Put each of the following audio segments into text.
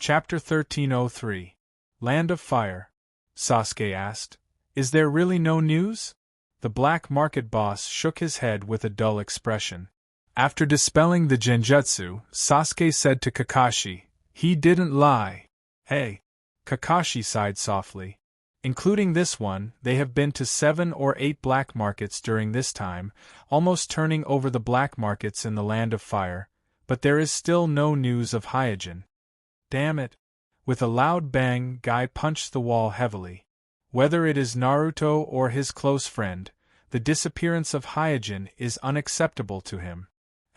Chapter 1303. Land of Fire. Sasuke asked, "Is there really no news?" The black market boss shook his head with a dull expression. After dispelling the genjutsu, Sasuke said to Kakashi, "He didn't lie." "Hey." Kakashi sighed softly. "Including this one, they have been to 7 or 8 black markets during this time, almost turning over the black markets in the Land of Fire, but there is still no news of Hyojin." "Damn it." With a loud bang, Guy punched the wall heavily. Whether it is Naruto or his close friend, the disappearance of Hyojin is unacceptable to him.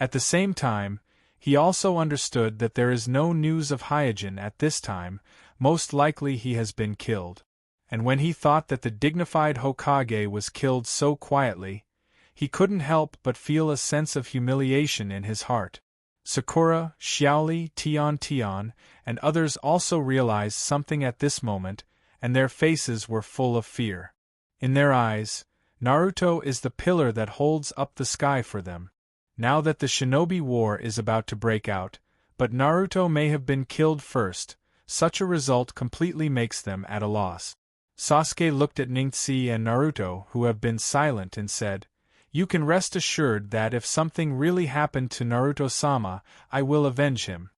At the same time, he also understood that there is no news of Hyojin at this time, most likely he has been killed. And when he thought that the dignified Hokage was killed so quietly, he couldn't help but feel a sense of humiliation in his heart. Sakura, Xiaoli, Tian, and others also realized something at this moment, and their faces were full of fear. In their eyes, Naruto is the pillar that holds up the sky for them. Now that the shinobi war is about to break out, but Naruto may have been killed first, such a result completely makes them at a loss. Sasuke looked at Ningxi and Naruto, who have been silent, and said, "You can rest assured that if something really happened to Naruto-sama, I will avenge him."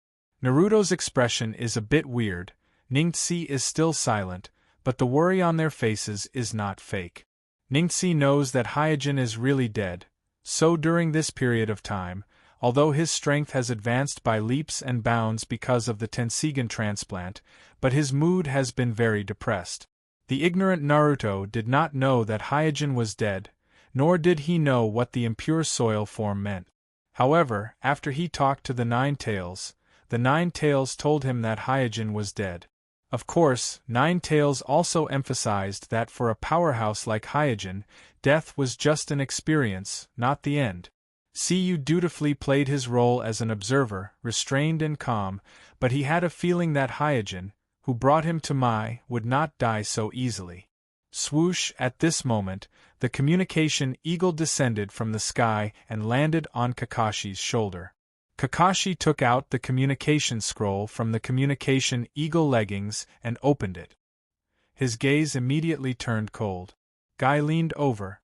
Naruto's expression is a bit weird, Ningxi is still silent, but the worry on their faces is not fake. Ningxi knows that Hyojin is really dead, so during this period of time, although his strength has advanced by leaps and bounds because of the Tenseigan transplant, but his mood has been very depressed. The ignorant Naruto did not know that Hyojin was dead, nor did he know what the impure soil form meant. However, after he talked to the Nine Tails, the Nine Tails told him that Hyojin was dead. Of course, Nine Tails also emphasized that for a powerhouse like Hyojin, death was just an experience, not the end. Siyu dutifully played his role as an observer, restrained and calm, but he had a feeling that Hyojin, who brought him to Mai, would not die so easily. Swoosh! At this moment, the communication eagle descended from the sky and landed on Kakashi's shoulder. Kakashi took out the communication scroll from the communication eagle leggings and opened it. His gaze immediately turned cold. Guy leaned over.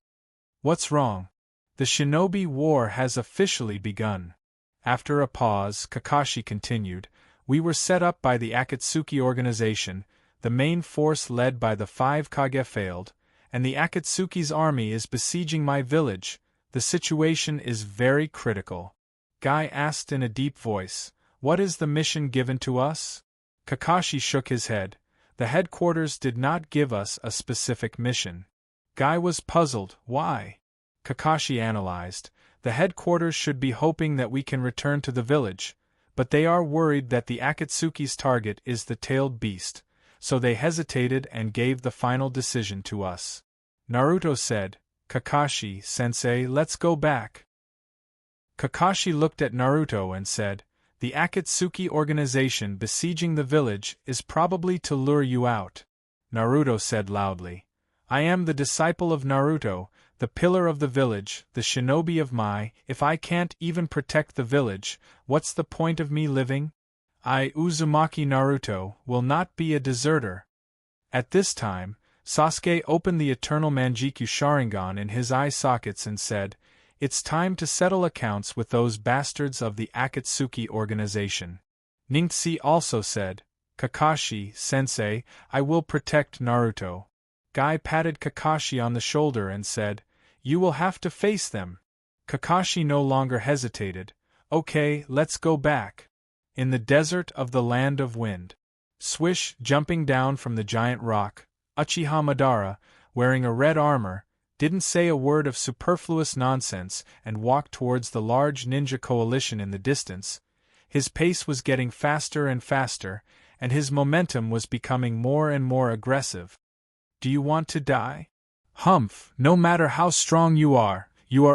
"What's wrong?" "The shinobi war has officially begun." After a pause, Kakashi continued, "We were set up by the Akatsuki organization, the main force led by the 5 Kage failed, and the Akatsuki's army is besieging my village. The situation is very critical." Guy asked in a deep voice, "What is the mission given to us?" Kakashi shook his head. "The headquarters did not give us a specific mission." Guy was puzzled. "Why?" Kakashi analyzed. "The headquarters should be hoping that we can return to the village, but they are worried that the Akatsuki's target is the tailed beast, so they hesitated and gave the final decision to us." Naruto said, "Kakashi-sensei, let's go back." Kakashi looked at Naruto and said, "The Akatsuki organization besieging the village is probably to lure you out." Naruto said loudly, "I am the disciple of Naruto, the pillar of the village, the shinobi of Mai. If I can't even protect the village, what's the point of me living? I, Uzumaki Naruto, will not be a deserter." At this time, Sasuke opened the eternal Manjikyu Sharingan in his eye sockets and said, "It's time to settle accounts with those bastards of the Akatsuki organization." Ningxi also said, "Kakashi-sensei, I will protect Naruto." Guy patted Kakashi on the shoulder and said, "You will have to face them." Kakashi no longer hesitated. "Okay, let's go back." In the desert of the Land of Wind. Swish! Jumping down from the giant rock, Uchiha Madara, wearing a red armor, didn't say a word of superfluous nonsense and walked towards the large ninja coalition in the distance. His pace was getting faster and faster, and his momentum was becoming more and more aggressive. "Do you want to die?" "Humph, no matter how strong you are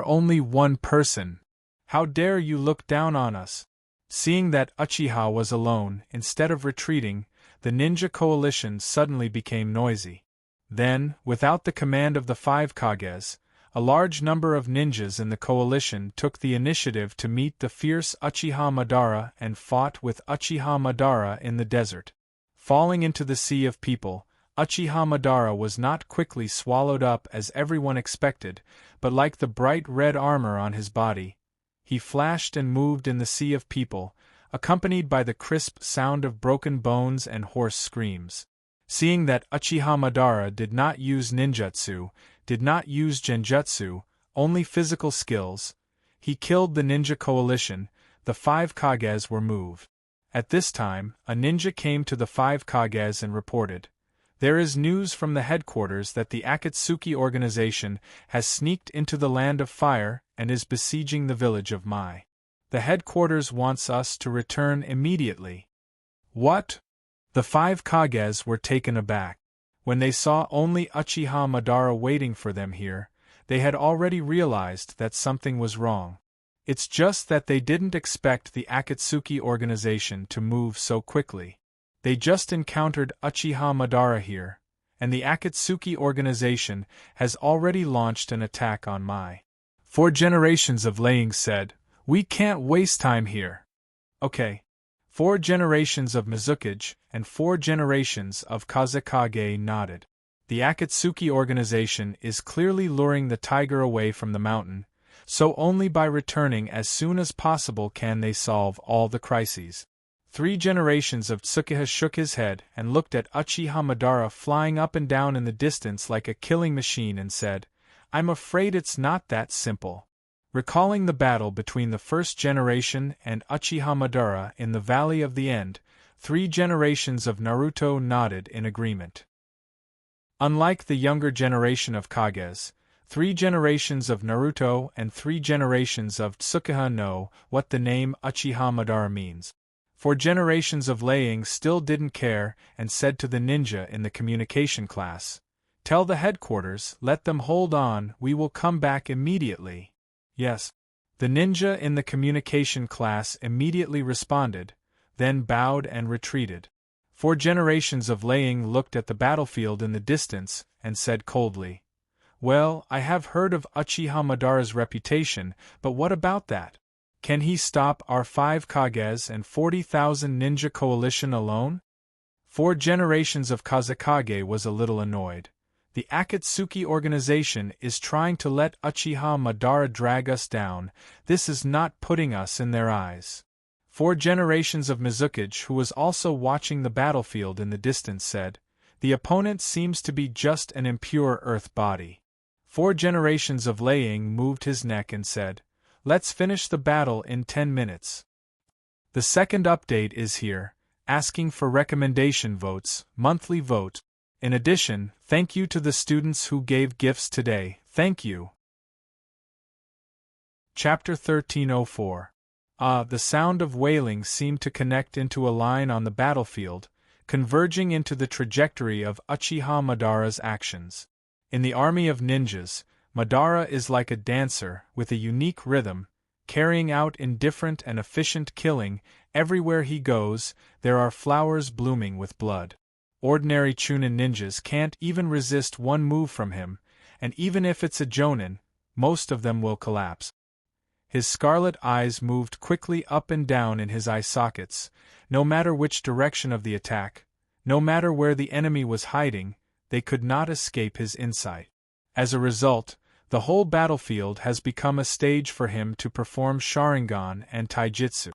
only one person. How dare you look down on us?" Seeing that Uchiha was alone, instead of retreating, the ninja coalition suddenly became noisy. Then, without the command of the 5 Kages, a large number of ninjas in the coalition took the initiative to meet the fierce Uchiha Madara and fought with Uchiha Madara in the desert. Falling into the sea of people, Uchiha Madara was not quickly swallowed up as everyone expected, but like the bright red armor on his body, he flashed and moved in the sea of people, accompanied by the crisp sound of broken bones and hoarse screams. Seeing that Uchiha Madara did not use ninjutsu, did not use genjutsu, only physical skills, he killed the ninja coalition. The 5 Kages were moved. At this time, a ninja came to the 5 Kages and reported, "There is news from the headquarters that the Akatsuki organization has sneaked into the Land of Fire and is besieging the village of Mai. The headquarters wants us to return immediately." What? The 5 Kages were taken aback. When they saw only Uchiha Madara waiting for them here, they had already realized that something was wrong. It's just that they didn't expect the Akatsuki organization to move so quickly. They just encountered Uchiha Madara here, and the Akatsuki organization has already launched an attack on Mai. 4 generations of Laying said, "We can't waste time here." Okay. 4 generations of Mizukage and 4 generations of Kazekage nodded. The Akatsuki organization is clearly luring the tiger away from the mountain, so only by returning as soon as possible can they solve all the crises. 3 generations of Tsukuha shook his head and looked at Uchiha Madara flying up and down in the distance like a killing machine and said, "I'm afraid it's not that simple." Recalling the battle between the first generation and Uchiha Madara in the Valley of the End, 3 generations of Naruto nodded in agreement. Unlike the younger generation of Kages, 3 generations of Naruto and 3 generations of Tsukuha know what the name Uchiha Madara means. 4 generations of Laying still didn't care and said to the ninja in the communication class, "Tell the headquarters, let them hold on, we will come back immediately." Yes. The ninja in the communication class immediately responded, then bowed and retreated. 4 generations of Laying looked at the battlefield in the distance and said coldly, "Well, I have heard of Uchiha Madara's reputation, but what about that? Can he stop our 5 Kages and 40,000 ninja coalition alone?" 4 generations of Kazekage was a little annoyed. The Akatsuki organization is trying to let Uchiha Madara drag us down. This is not putting us in their eyes. 4 generations of Mizukage, who was also watching the battlefield in the distance, said, "The opponent seems to be just an impure earth body." 4 generations of Laying moved his neck and said, "Let's finish the battle in 10 minutes. The second update is here, asking for recommendation votes, monthly vote. In addition, thank you to the students who gave gifts today, thank you." Chapter 1304. The sound of wailing seemed to connect into a line on the battlefield, converging into the trajectory of Uchiha Madara's actions. In the army of ninjas, Madara is like a dancer with a unique rhythm, carrying out indifferent and efficient killing. Everywhere he goes, there are flowers blooming with blood. Ordinary Chunin ninjas can't even resist one move from him, and even if it's a Jonin, most of them will collapse. His scarlet eyes moved quickly up and down in his eye sockets. No matter which direction of the attack, no matter where the enemy was hiding, they could not escape his insight. As a result, the whole battlefield has become a stage for him to perform Sharingan and Taijutsu.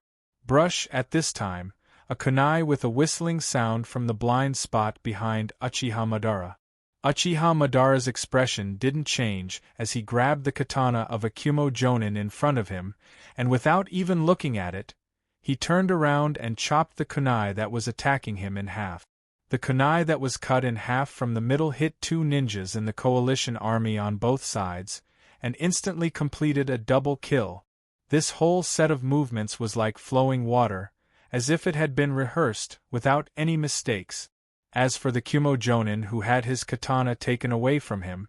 Brush at this time, a kunai with a whistling sound from the blind spot behind Uchiha Madara. Uchiha Madara's expression didn't change as he grabbed the katana of a Kumo Jonin in front of him, and without even looking at it, he turned around and chopped the kunai that was attacking him in half. The kunai that was cut in half from the middle hit 2 ninjas in the coalition army on both sides, and instantly completed a double kill. This whole set of movements was like flowing water, as if it had been rehearsed, without any mistakes. As for the Kumo Jonin who had his katana taken away from him,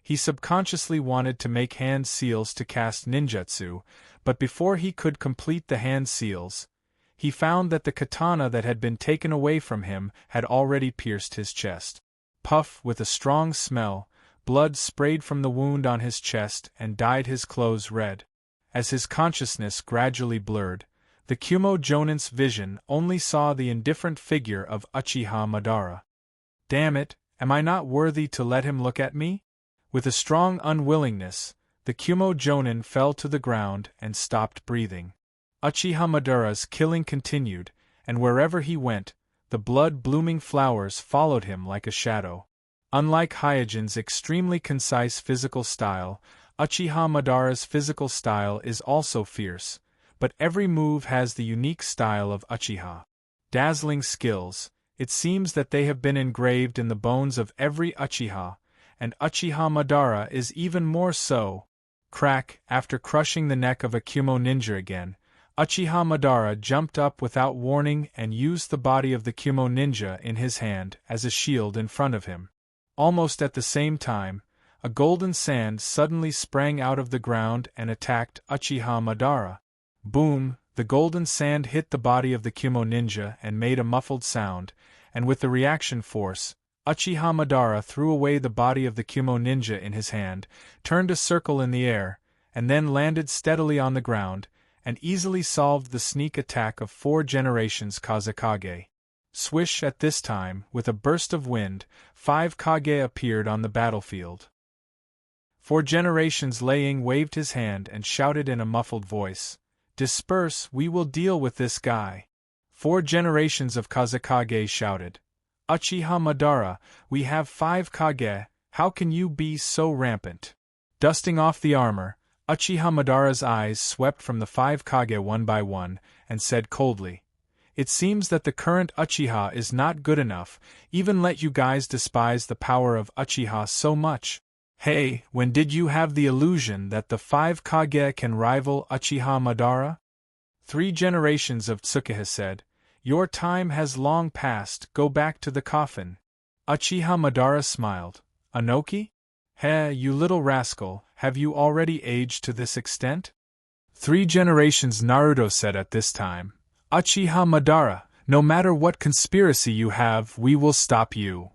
he subconsciously wanted to make hand seals to cast ninjutsu, but before he could complete the hand seals, he found that the katana that had been taken away from him had already pierced his chest. Puff, with a strong smell, blood sprayed from the wound on his chest and dyed his clothes red. As his consciousness gradually blurred, the Kumo Jonin's vision only saw the indifferent figure of Uchiha Madara. Damn it, am I not worthy to let him look at me? With a strong unwillingness, the Kumo Jonin fell to the ground and stopped breathing. Uchiha Madara's killing continued, and wherever he went, the blood-blooming flowers followed him like a shadow. Unlike Hyojin's extremely concise physical style, Uchiha Madara's physical style is also fierce, but every move has the unique style of Uchiha. Dazzling skills, it seems that they have been engraved in the bones of every Uchiha, and Uchiha Madara is even more so. Crack, after crushing the neck of a Kumo ninja again, Uchiha Madara jumped up without warning and used the body of the Kumo ninja in his hand as a shield in front of him. Almost at the same time, a golden sand suddenly sprang out of the ground and attacked Uchiha Madara. Boom! The golden sand hit the body of the Kumo ninja and made a muffled sound, and with the reaction force, Uchiha Madara threw away the body of the Kumo ninja in his hand, turned a circle in the air, and then landed steadily on the ground, and easily solved the sneak attack of 4 generations Kazekage. Swish! At this time, with a burst of wind, 5 Kage appeared on the battlefield. 4 generations Laying waved his hand and shouted in a muffled voice, "Disperse, we will deal with this guy." 4 generations of Kazekage shouted, "Uchiha Madara, we have 5 Kage, how can you be so rampant?" Dusting off the armor, Uchiha Madara's eyes swept from the 5 Kage one by one, and said coldly, "It seems that the current Uchiha is not good enough, even let you guys despise the power of Uchiha so much. Hey, when did you have the illusion that the 5 Kage can rival Uchiha Madara?" 3 generations of Tsukuha said, "Your time has long passed, go back to the coffin." Uchiha Madara smiled, "Anoki? Heh, you little rascal, have you already aged to this extent?" 3 generations Naruto said at this time, "Uchiha Madara, no matter what conspiracy you have, we will stop you."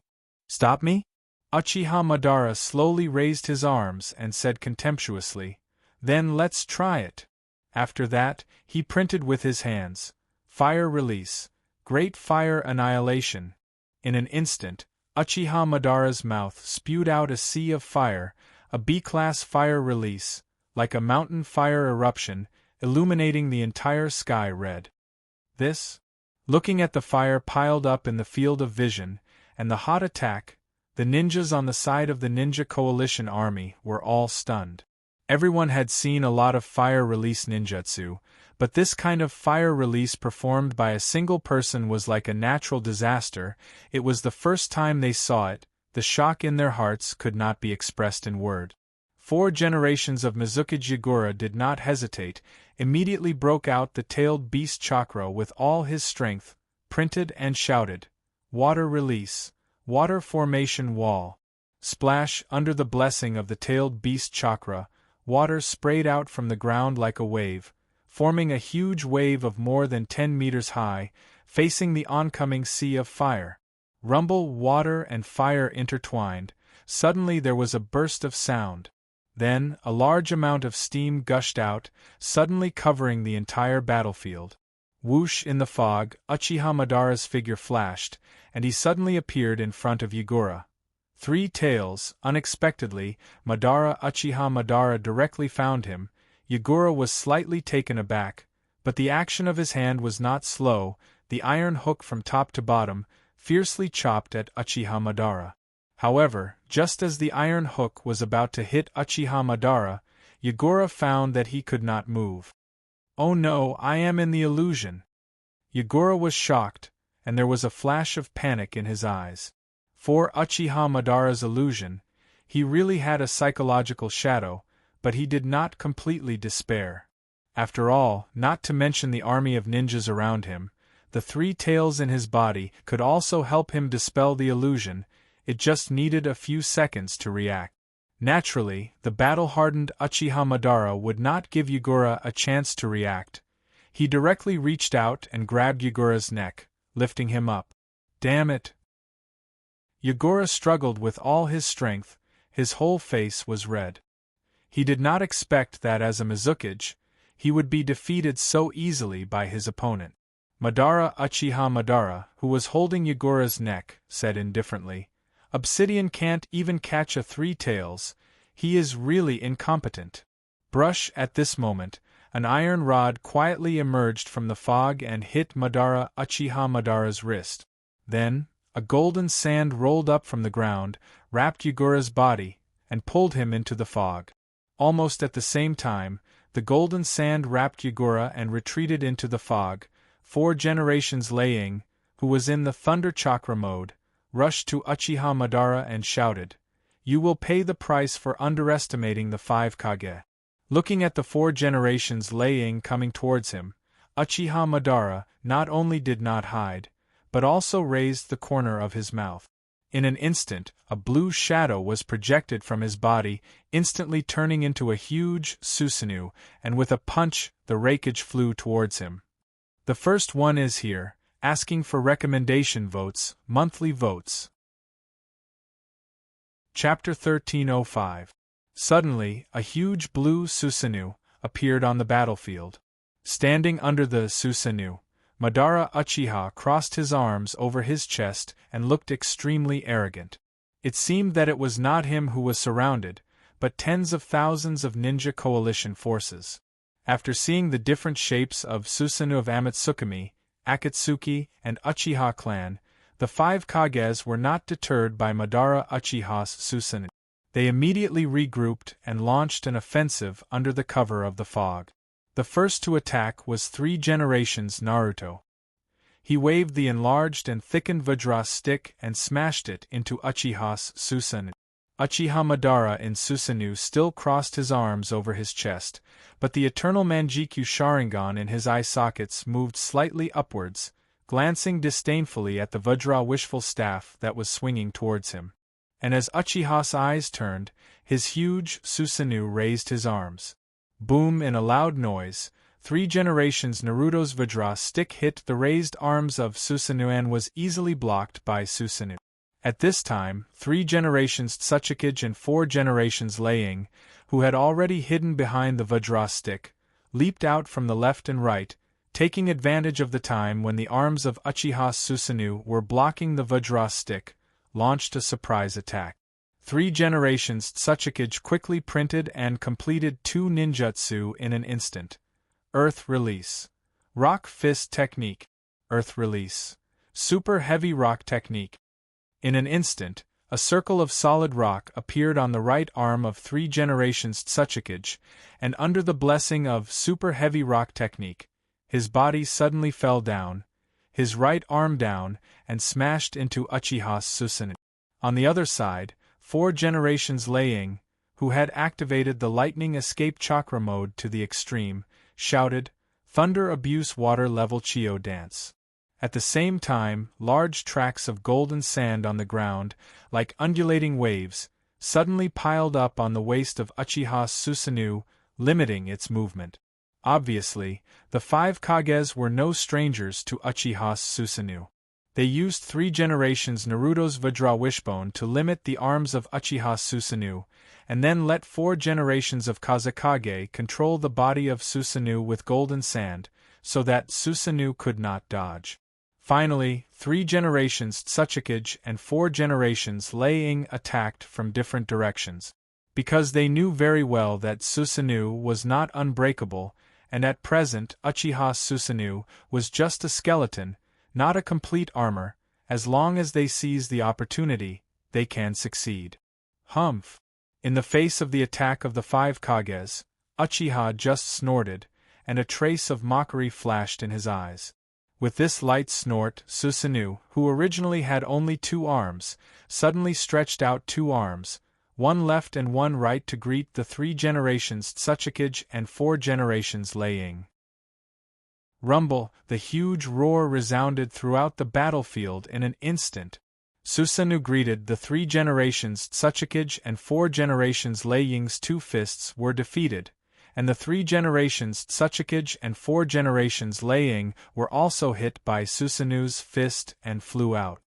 "Stop me?" Uchiha Madara slowly raised his arms and said contemptuously, "Then let's try it." After that, he printed with his hands, "Fire Release, Great Fire Annihilation." In an instant, Uchiha Madara's mouth spewed out a sea of fire, a B-class fire release, like a mountain fire eruption, illuminating the entire sky red. This? Looking at the fire piled up in the field of vision, and the hot attack, the ninjas on the side of the Ninja Coalition army were all stunned. Everyone had seen a lot of fire release ninjutsu, but this kind of fire release performed by a single person was like a natural disaster. It was the first time they saw it. The shock in their hearts could not be expressed in word. 4 generations of Mizukage Yagura did not hesitate, immediately broke out the tailed beast chakra with all his strength, printed and shouted, "Water Release, Water Formation Wall." Splash! Under the blessing of the tailed beast chakra, water sprayed out from the ground like a wave, forming a huge wave of more than 10 meters high, facing the oncoming sea of fire. Rumble, water and fire intertwined. Suddenly there was a burst of sound. Then, a large amount of steam gushed out, suddenly covering the entire battlefield. Whoosh! In the fog, Uchiha Madara's figure flashed, and he suddenly appeared in front of Yagura. 3 tails, unexpectedly, Uchiha Madara directly found him. Yagura was slightly taken aback, but the action of his hand was not slow. The iron hook from top to bottom fiercely chopped at Uchiha Madara. However, just as the iron hook was about to hit Uchiha Madara, Yagura found that he could not move. "Oh no, I am in the illusion." Yagura was shocked, and there was a flash of panic in his eyes. For Uchiha Madara's illusion, he really had a psychological shadow, but he did not completely despair. After all, not to mention the army of ninjas around him, the 3 tails in his body could also help him dispel the illusion. It just needed a few seconds to react. Naturally, the battle-hardened Uchiha Madara would not give Yagura a chance to react. He directly reached out and grabbed Yagura's neck, lifting him up. "Damn it!" Yagura struggled with all his strength, His whole face was red. He did not expect that as a Mizukage, he would be defeated so easily by his opponent. Madara Uchiha Madara, who was holding Yagura's neck, said indifferently, "Obsidian can't even catch a three tails, he is really incompetent." Brush. At this moment, an iron rod quietly emerged from the fog and hit Madara Uchiha Madara's wrist. Then, a golden sand rolled up from the ground, wrapped Yagura's body, and pulled him into the fog. Almost at the same time, the golden sand wrapped Yagura and retreated into the fog. 4 generations Liang, who was in the Thunder Chakra mode, rushed to Uchiha Madara and shouted, "You will pay the price for underestimating the 5 Kage." Looking at the 4 generations Liang coming towards him, Uchiha Madara not only did not hide, but also raised the corner of his mouth. In an instant, a blue shadow was projected from his body, instantly turning into a huge Susanoo, and with a punch, the Raikage flew towards him. The first one is here, asking for recommendation votes, monthly votes. Chapter 1305. Suddenly, a huge blue Susanoo appeared on the battlefield. Standing under the Susanoo, Madara Uchiha crossed his arms over his chest and looked extremely arrogant. It seemed that it was not him who was surrounded, but tens of thousands of ninja coalition forces. After seeing the different shapes of Susanoo of Amatsukami, Akatsuki, and Uchiha clan, the 5 Kages were not deterred by Madara Uchiha's Susanoo. They immediately regrouped and launched an offensive under the cover of the fog. The first to attack was 3 generations Naruto. He waved the enlarged and thickened Vajra stick and smashed it into Uchiha's Susanoo. Uchiha Madara in Susanoo still crossed his arms over his chest, but the eternal Manjikyu Sharingan in his eye sockets moved slightly upwards, glancing disdainfully at the Vajra wishful staff that was swinging towards him. And as Uchiha's eyes turned, his huge Susanoo raised his arms. Boom! In a loud noise, 3 generations Naruto's Vajra stick hit the raised arms of Susanoo and was easily blocked by Susanoo. At this time, 3 generations Tsuchikage and 4 generations Liang, who had already hidden behind the Vajra stick, leaped out from the left and right, taking advantage of the time when the arms of Uchiha's Susanoo were blocking the Vajra stick, launched a surprise attack. 3 generations Tsuchikage quickly printed and completed 2 ninjutsu in an instant. Earth Release. Rock Fist Technique. Earth Release. Super Heavy Rock Technique. In an instant, a circle of solid rock appeared on the right arm of 3 generations Tsuchikage, and under the blessing of Super Heavy Rock Technique, his body suddenly fell down, his right arm down, and smashed into Uchiha's Susanoo. On the other side, 4 generations Liang, who had activated the lightning escape chakra mode to the extreme, shouted, "Thunder Abuse Water Level Chio Dance." At the same time, large tracts of golden sand on the ground, like undulating waves, suddenly piled up on the waist of Uchiha's Susanoo, limiting its movement. Obviously, the 5 Kages were no strangers to Uchiha's Susanoo. They used 3 generations Naruto's Vajra Wishbone to limit the arms of Uchiha's Susanoo, and then let 4 generations of Kazekage control the body of Susanoo with golden sand, so that Susanoo could not dodge. Finally, 3 generations Tsuchikage and 4 generations Liang attacked from different directions. Because they knew very well that Susanoo was not unbreakable, and at present Uchiha's Susanoo was just a skeleton, not a complete armor. As long as they seize the opportunity, they can succeed. Humph! In the face of the attack of the 5 Kages, Uchiha just snorted, and a trace of mockery flashed in his eyes. With this light snort, Susanoo, who originally had only 2 arms, suddenly stretched out 2 arms, one left and one right to greet the 3 generations Tsuchikage and 4 generations Liang. Rumble! The huge roar resounded throughout the battlefield in an instant. Susanoo greeted the 3 generations Tsuchikage and 4 generations Liang's 2 fists were defeated, and the 3 generations Tsuchikage and 4 generations Liang were also hit by Susanoo's fist and flew out.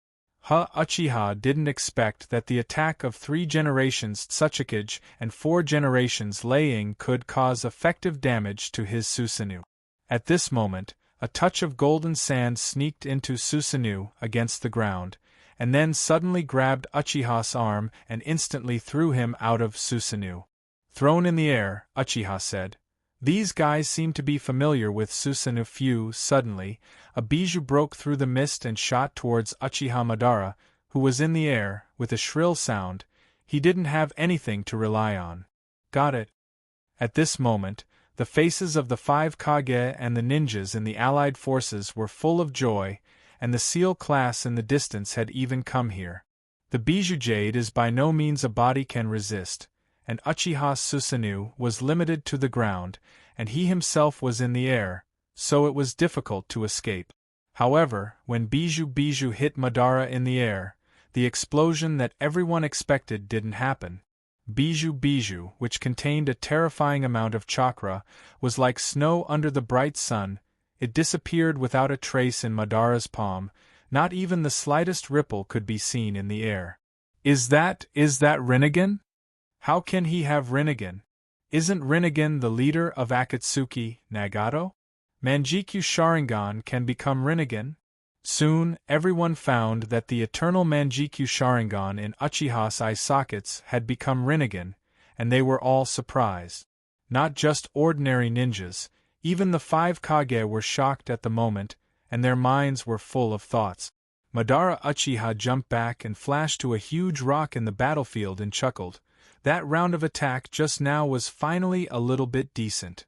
Uchiha didn't expect that the attack of 3 generations Tsuchikage and 4 generations Laying could cause effective damage to his Susanoo. At this moment, a touch of golden sand sneaked into Susanoo against the ground, and then suddenly grabbed Uchiha's arm and instantly threw him out of Susanoo. Thrown in the air, Uchiha said. These guys seem to be familiar with Susanoo. Phew! Suddenly, a bijou broke through the mist and shot towards Uchiha Madara, who was in the air, with a shrill sound. He didn't have anything to rely on. Got it. At this moment, the faces of the 5 Kage and the ninjas in the allied forces were full of joy, and the seal class in the distance had even come here. The bijou jade is by no means a body can resist, and Uchiha's Susanoo was limited to the ground, and he himself was in the air, so it was difficult to escape. However, when bijou hit Madara in the air, the explosion that everyone expected didn't happen. Bijou, which contained a terrifying amount of chakra, was like snow under the bright sun. It disappeared without a trace in Madara's palm. Not even the slightest ripple could be seen in the air. Is that Rinnegan? How can he have Rinnegan? Isn't Rinnegan the leader of Akatsuki, Nagato? Manjikyu Sharingan can become Rinnegan? Soon, everyone found that the eternal Manjikyu Sharingan in Uchiha's eye sockets had become Rinnegan, and they were all surprised. Not just ordinary ninjas, even the 5 Kage were shocked at the moment, and their minds were full of thoughts. Madara Uchiha jumped back and flashed to a huge rock in the battlefield and chuckled. That round of attack just now was finally a little bit decent.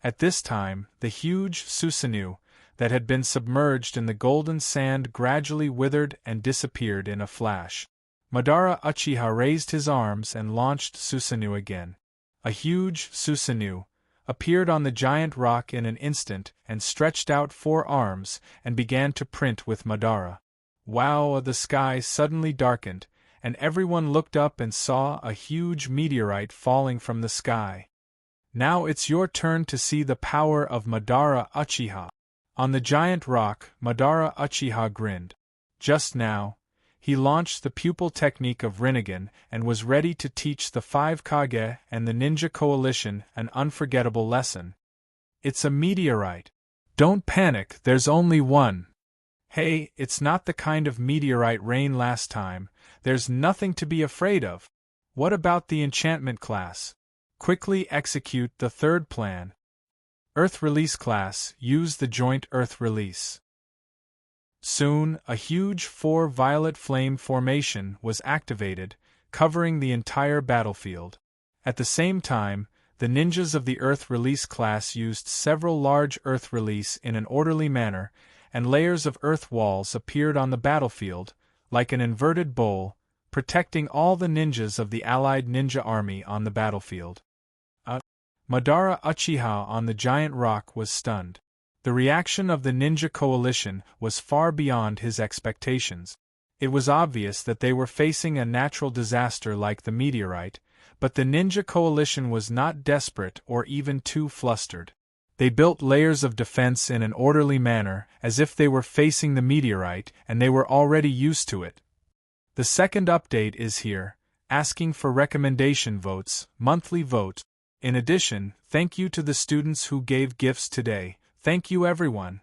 At this time, the huge Susanoo, that had been submerged in the golden sand, gradually withered and disappeared in a flash. Madara Uchiha raised his arms and launched Susanoo again. A huge Susanoo appeared on the giant rock in an instant and stretched out 4 arms and began to print with Madara. Wow! The sky suddenly darkened, and everyone looked up and saw a huge meteorite falling from the sky. Now it's your turn to see the power of Madara Uchiha. On the giant rock, Madara Uchiha grinned. Just now, he launched the pupil technique of Rinnegan and was ready to teach the 5 Kage and the Ninja Coalition an unforgettable lesson. It's a meteorite. Don't panic, there's only one. Hey, it's not the kind of meteorite rain last time. There's nothing to be afraid of. What about the enchantment class? Quickly execute the 3rd plan. Earth Release class, use the joint Earth Release. Soon, a huge 4 violet flame formation was activated, covering the entire battlefield. At the same time, the ninjas of the Earth Release class used several large Earth Release in an orderly manner, and layers of earth walls appeared on the battlefield, like an inverted bowl, protecting all the ninjas of the allied ninja army on the battlefield. Madara Uchiha on the giant rock was stunned. The reaction of the Ninja Coalition was far beyond his expectations. It was obvious that they were facing a natural disaster like the meteorite, but the Ninja Coalition was not desperate or even too flustered. They built layers of defense in an orderly manner, as if they were facing the meteorite and they were already used to it. The second update is here, asking for recommendation votes, monthly vote. In addition, thank you to the students who gave gifts today. Thank you everyone.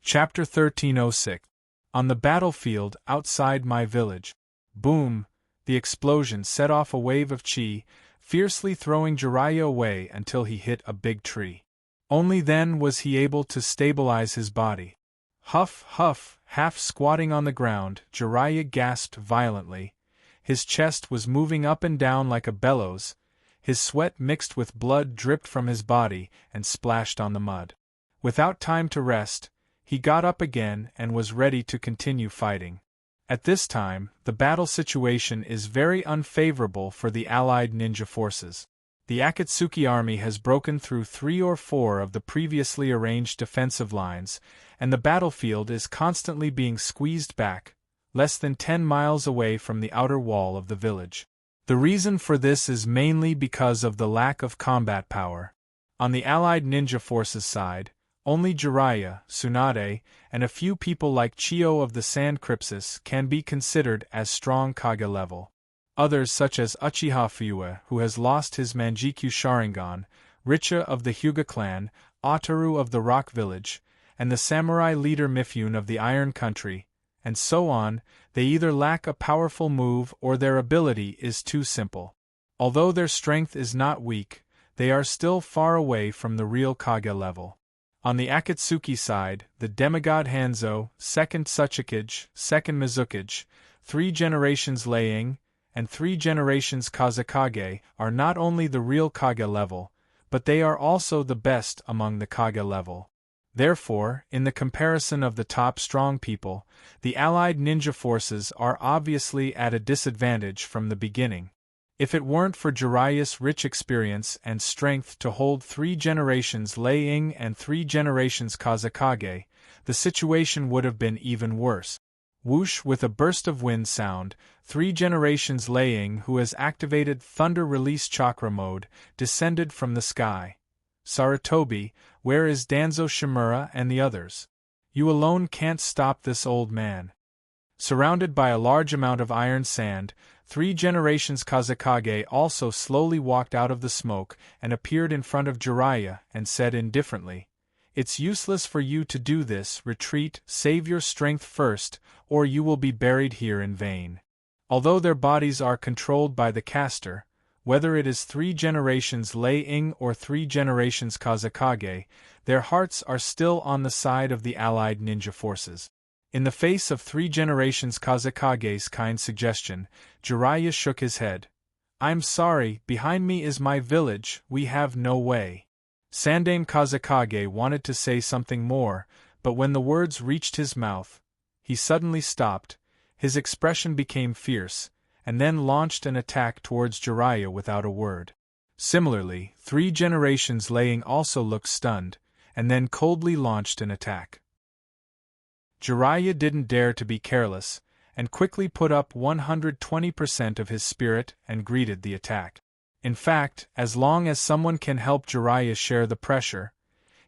Chapter 1306. On the battlefield outside my village. Boom! The explosion set off a wave of chi, fiercely throwing Jiraiya away until he hit a big tree. Only then was he able to stabilize his body. Huff, huff, half squatting on the ground, Jiraiya gasped violently. His chest was moving up and down like a bellows. His sweat mixed with blood dripped from his body and splashed on the mud. Without time to rest, he got up again and was ready to continue fighting. At this time, the battle situation is very unfavorable for the allied ninja forces. The Akatsuki army has broken through 3 or 4 of the previously arranged defensive lines, and the battlefield is constantly being squeezed back, less than 10 miles away from the outer wall of the village. The reason for this is mainly because of the lack of combat power. On the allied ninja forces side, Only Jiraiya, Tsunade, and a few people like Chiyo of the Sand Crypsis can be considered as strong Kage level. Others such as Uchiha Fuyue, who has lost his Manjikyu Sharingan, Richa of the Hyuga clan, Ataru of the Rock Village, and the samurai leader Mifune of the Iron Country, and so on, they either lack a powerful move or their ability is too simple. Although their strength is not weak, they are still far away from the real Kage level. On the Akatsuki side, the demigod Hanzo, 2nd Tsuchikage, 2nd Mizukage, 3 generations Leiying, and 3 generations Kazekage are not only the real Kage level, but they are also the best among the Kage level. Therefore, in the comparison of the top strong people, the allied ninja forces are obviously at a disadvantage from the beginning. If it weren't for Jiraiya's rich experience and strength to hold 3 generations Leiying and 3 generations Kazekage, the situation would have been even worse. Whoosh! With a burst of wind sound, 3 generations Leiying, who has activated Thunder Release Chakra mode, descended from the sky. Sarutobi, where is Danzo Shimura and the others? You alone can't stop this old man. Surrounded by a large amount of iron sand, 3 generations Kazekage also slowly walked out of the smoke and appeared in front of Jiraiya and said indifferently, "It's useless for you to do this, retreat, save your strength first, or you will be buried here in vain." Although their bodies are controlled by the caster, whether it is 3 generations Leiying or 3 generations Kazekage, their hearts are still on the side of the allied ninja forces. In the face of 3 generations Kazekage's kind suggestion, Jiraiya shook his head. "I'm sorry, behind me is my village, we have no way." Sandaime Kazekage wanted to say something more, but when the words reached his mouth, he suddenly stopped, his expression became fierce, and then launched an attack towards Jiraiya without a word. Similarly, 3 generations Leiying also looked stunned, and then coldly launched an attack. Jiraiya didn't dare to be careless, and quickly put up 120% of his spirit and greeted the attack. In fact, as long as someone can help Jiraiya share the pressure,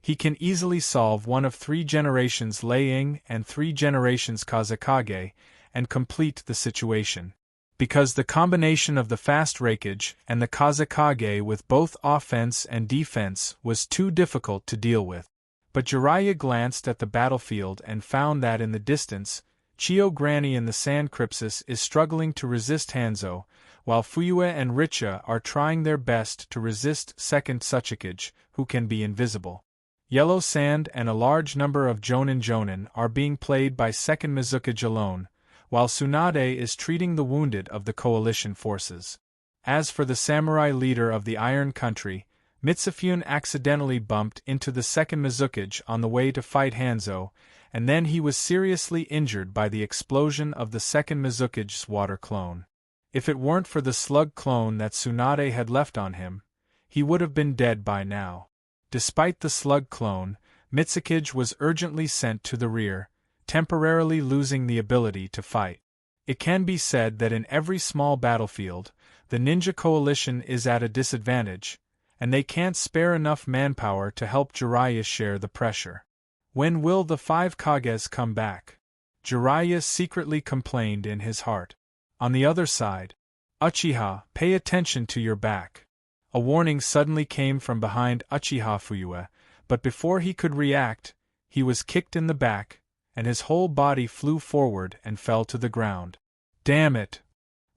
he can easily solve one of 3 generations Leiying and 3 generations Kazekage, and complete the situation. Because the combination of the fast rakeage and the Kazekage with both offense and defense was too difficult to deal with. But Jiraiya glanced at the battlefield and found that in the distance, Chiyo Granny in the Sand Crypsis is struggling to resist Hanzo, while Fuyue and Richa are trying their best to resist 2nd Tsuchikage, who can be invisible. Yellow Sand and a large number of Jonin are being played by 2nd Mizukage alone, while Tsunade is treating the wounded of the coalition forces. As for the samurai leader of the Iron Country, Mitsufune accidentally bumped into the 2nd Mizukage on the way to fight Hanzo, and then he was seriously injured by the explosion of the 2nd Mizukage's water clone. If it weren't for the slug clone that Tsunade had left on him, he would have been dead by now. Despite the slug clone, Mitsukage was urgently sent to the rear, temporarily losing the ability to fight. It can be said that in every small battlefield, the ninja coalition is at a disadvantage, and they can't spare enough manpower to help Jiraiya share the pressure. When will the 5 Kages come back? Jiraiya secretly complained in his heart. On the other side, Uchiha, pay attention to your back. A warning suddenly came from behind Uchiha Fuyue, but before he could react, he was kicked in the back, and his whole body flew forward and fell to the ground. Damn it!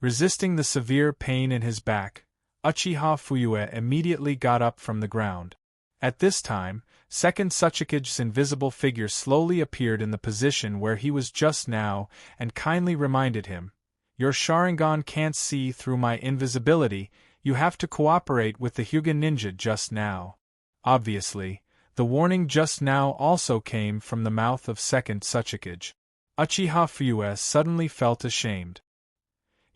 Resisting the severe pain in his back, Uchiha Fuyue immediately got up from the ground. At this time, 2nd Tsuchikage's invisible figure slowly appeared in the position where he was just now and kindly reminded him, "Your Sharingan can't see through my invisibility, you have to cooperate with the Hyuga ninja just now." Obviously, the warning just now also came from the mouth of 2nd Tsuchikage. Uchiha Fuyue suddenly felt ashamed.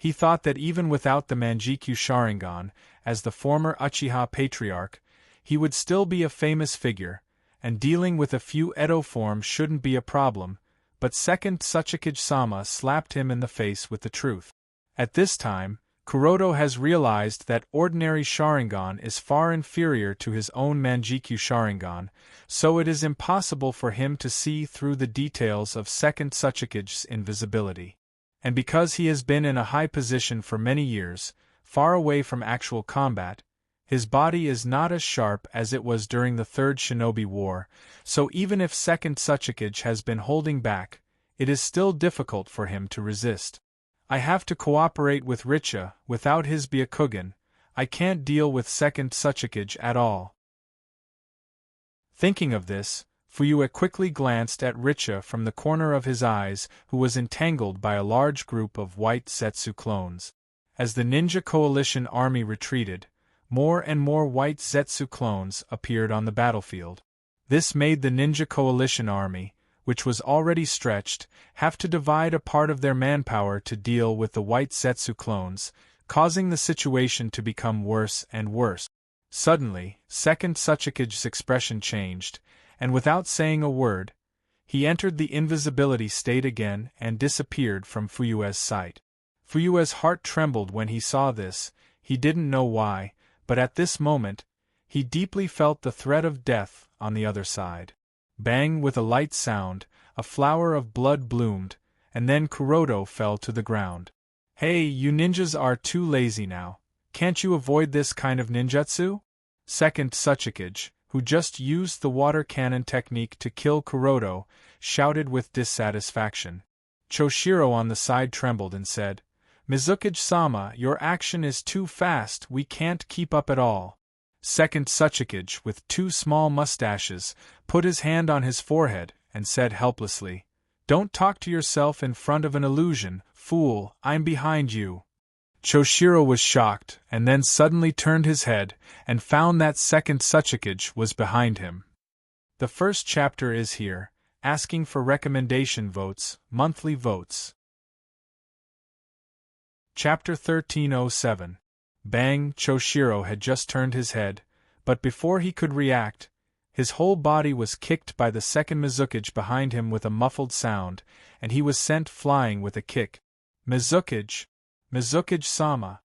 He thought that even without the Manjikyu Sharingan, as the former Uchiha Patriarch, he would still be a famous figure, and dealing with a few Edo forms shouldn't be a problem, but 2nd Tsuchikage-sama slapped him in the face with the truth. At this time, Kuroda has realized that ordinary Sharingan is far inferior to his own Manjikyu Sharingan, so it is impossible for him to see through the details of second Tsuchikage's invisibility. And because he has been in a high position for many years, far away from actual combat, his body is not as sharp as it was during the Third Shinobi War, so even if second Tsuchikage has been holding back, it is still difficult for him to resist. I have to cooperate with Richa. Without his Byakugan, I can't deal with second Tsuchikage at all. Thinking of this, Fuyue quickly glanced at Richa from the corner of his eyes, who was entangled by a large group of white Zetsu clones. As the Ninja Coalition army retreated, more and more white Zetsu clones appeared on the battlefield. This made the Ninja Coalition army, which was already stretched, have to divide a part of their manpower to deal with the white Zetsu clones, causing the situation to become worse and worse. Suddenly, second Tsuchikage's expression changed, and without saying a word, he entered the invisibility state again and disappeared from Fuyue's sight. Fuyue's heart trembled when he saw this. He didn't know why, but at this moment, he deeply felt the threat of death on the other side. Bang! With a light sound, a flower of blood bloomed, and then Kuroda fell to the ground. Hey, you ninjas are too lazy now. Can't you avoid this kind of ninjutsu? Second Tsuchikage, who just used the water cannon technique to kill Kuroda, shouted with dissatisfaction. Choshiro on the side trembled and said, Mizukage-sama, your action is too fast, we can't keep up at all. Second Tsuchikage, with two small mustaches, put his hand on his forehead and said helplessly, Don't talk to yourself in front of an illusion, fool, I'm behind you. Choshiro was shocked and then suddenly turned his head and found that second Tsuchikage was behind him. The first chapter is here, asking for recommendation votes, monthly votes. Chapter 1307. Bang! Choshiro had just turned his head, but before he could react, his whole body was kicked by the second Mizukage behind him with a muffled sound, and he was sent flying with a kick. Mizukage! Mizukage-sama!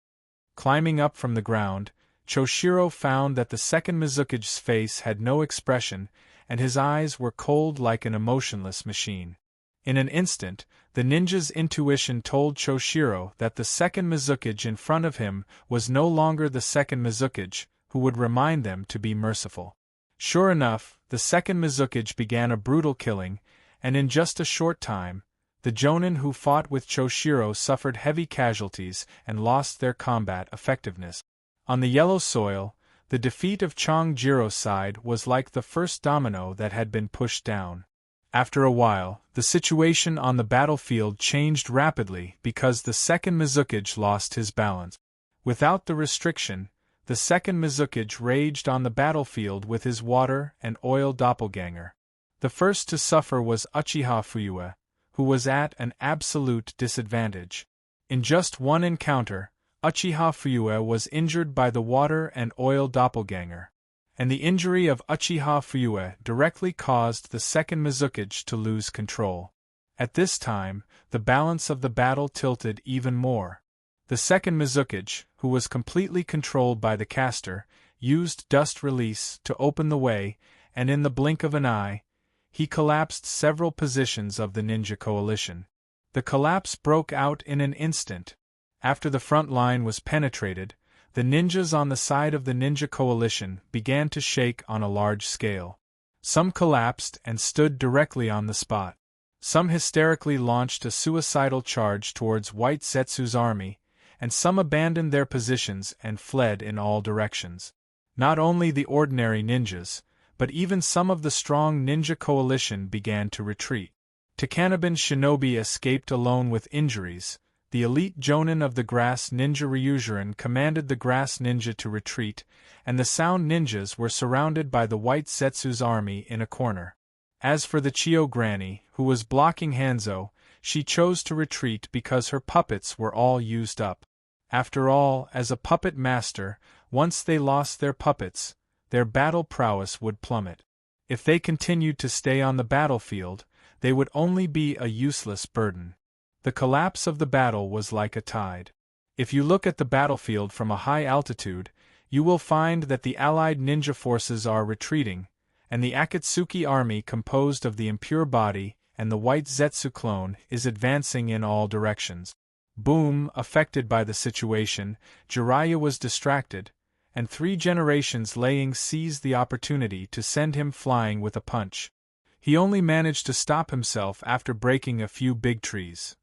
Climbing up from the ground, Choshiro found that the second Mizukage's face had no expression, and his eyes were cold like an emotionless machine. In an instant, the ninja's intuition told Choshiro that the second Mizukage in front of him was no longer the second Mizukage, who would remind them to be merciful. Sure enough, the second Mizukage began a brutal killing, and in just a short time, the Jonin who fought with Choshiro suffered heavy casualties and lost their combat effectiveness. On the yellow soil, the defeat of Chong-jiro's side was like the first domino that had been pushed down. After a while, the situation on the battlefield changed rapidly because the second Mizukage lost his balance. Without the restriction, the second Mizukage raged on the battlefield with his water and oil doppelganger. The first to suffer was Uchiha Fuyue, who was at an absolute disadvantage. In just one encounter, Uchiha Fuyue was injured by the water and oil doppelganger, and the injury of Uchiha Fuyue directly caused the second Mizukage to lose control. At this time, the balance of the battle tilted even more. The second Mizukage, who was completely controlled by the caster, used dust release to open the way, and in the blink of an eye, he collapsed several positions of the Ninja Coalition. The collapse broke out in an instant. After the front line was penetrated, the ninjas on the side of the Ninja Coalition began to shake on a large scale. Some collapsed and stood directly on the spot. Some hysterically launched a suicidal charge towards White Zetsu's army, and some abandoned their positions and fled in all directions. Not only the ordinary ninjas, but even some of the strong Ninja Coalition began to retreat. Takanabin Shinobi escaped alone with injuries. The elite Jonin of the Grass Ninja Ryujurin commanded the Grass Ninja to retreat, and the Sound Ninjas were surrounded by the White Zetsu's army in a corner. As for the Chiyo Granny, who was blocking Hanzo, she chose to retreat because her puppets were all used up. After all, as a puppet master, once they lost their puppets, their battle prowess would plummet. If they continued to stay on the battlefield, they would only be a useless burden. The collapse of the battle was like a tide. If you look at the battlefield from a high altitude, you will find that the allied ninja forces are retreating, and the Akatsuki army composed of the impure body and the white Zetsu clone is advancing in all directions. Boom, affected by the situation, Jiraiya was distracted, and 3 generations laying seized the opportunity to send him flying with a punch. He only managed to stop himself after breaking a few big trees.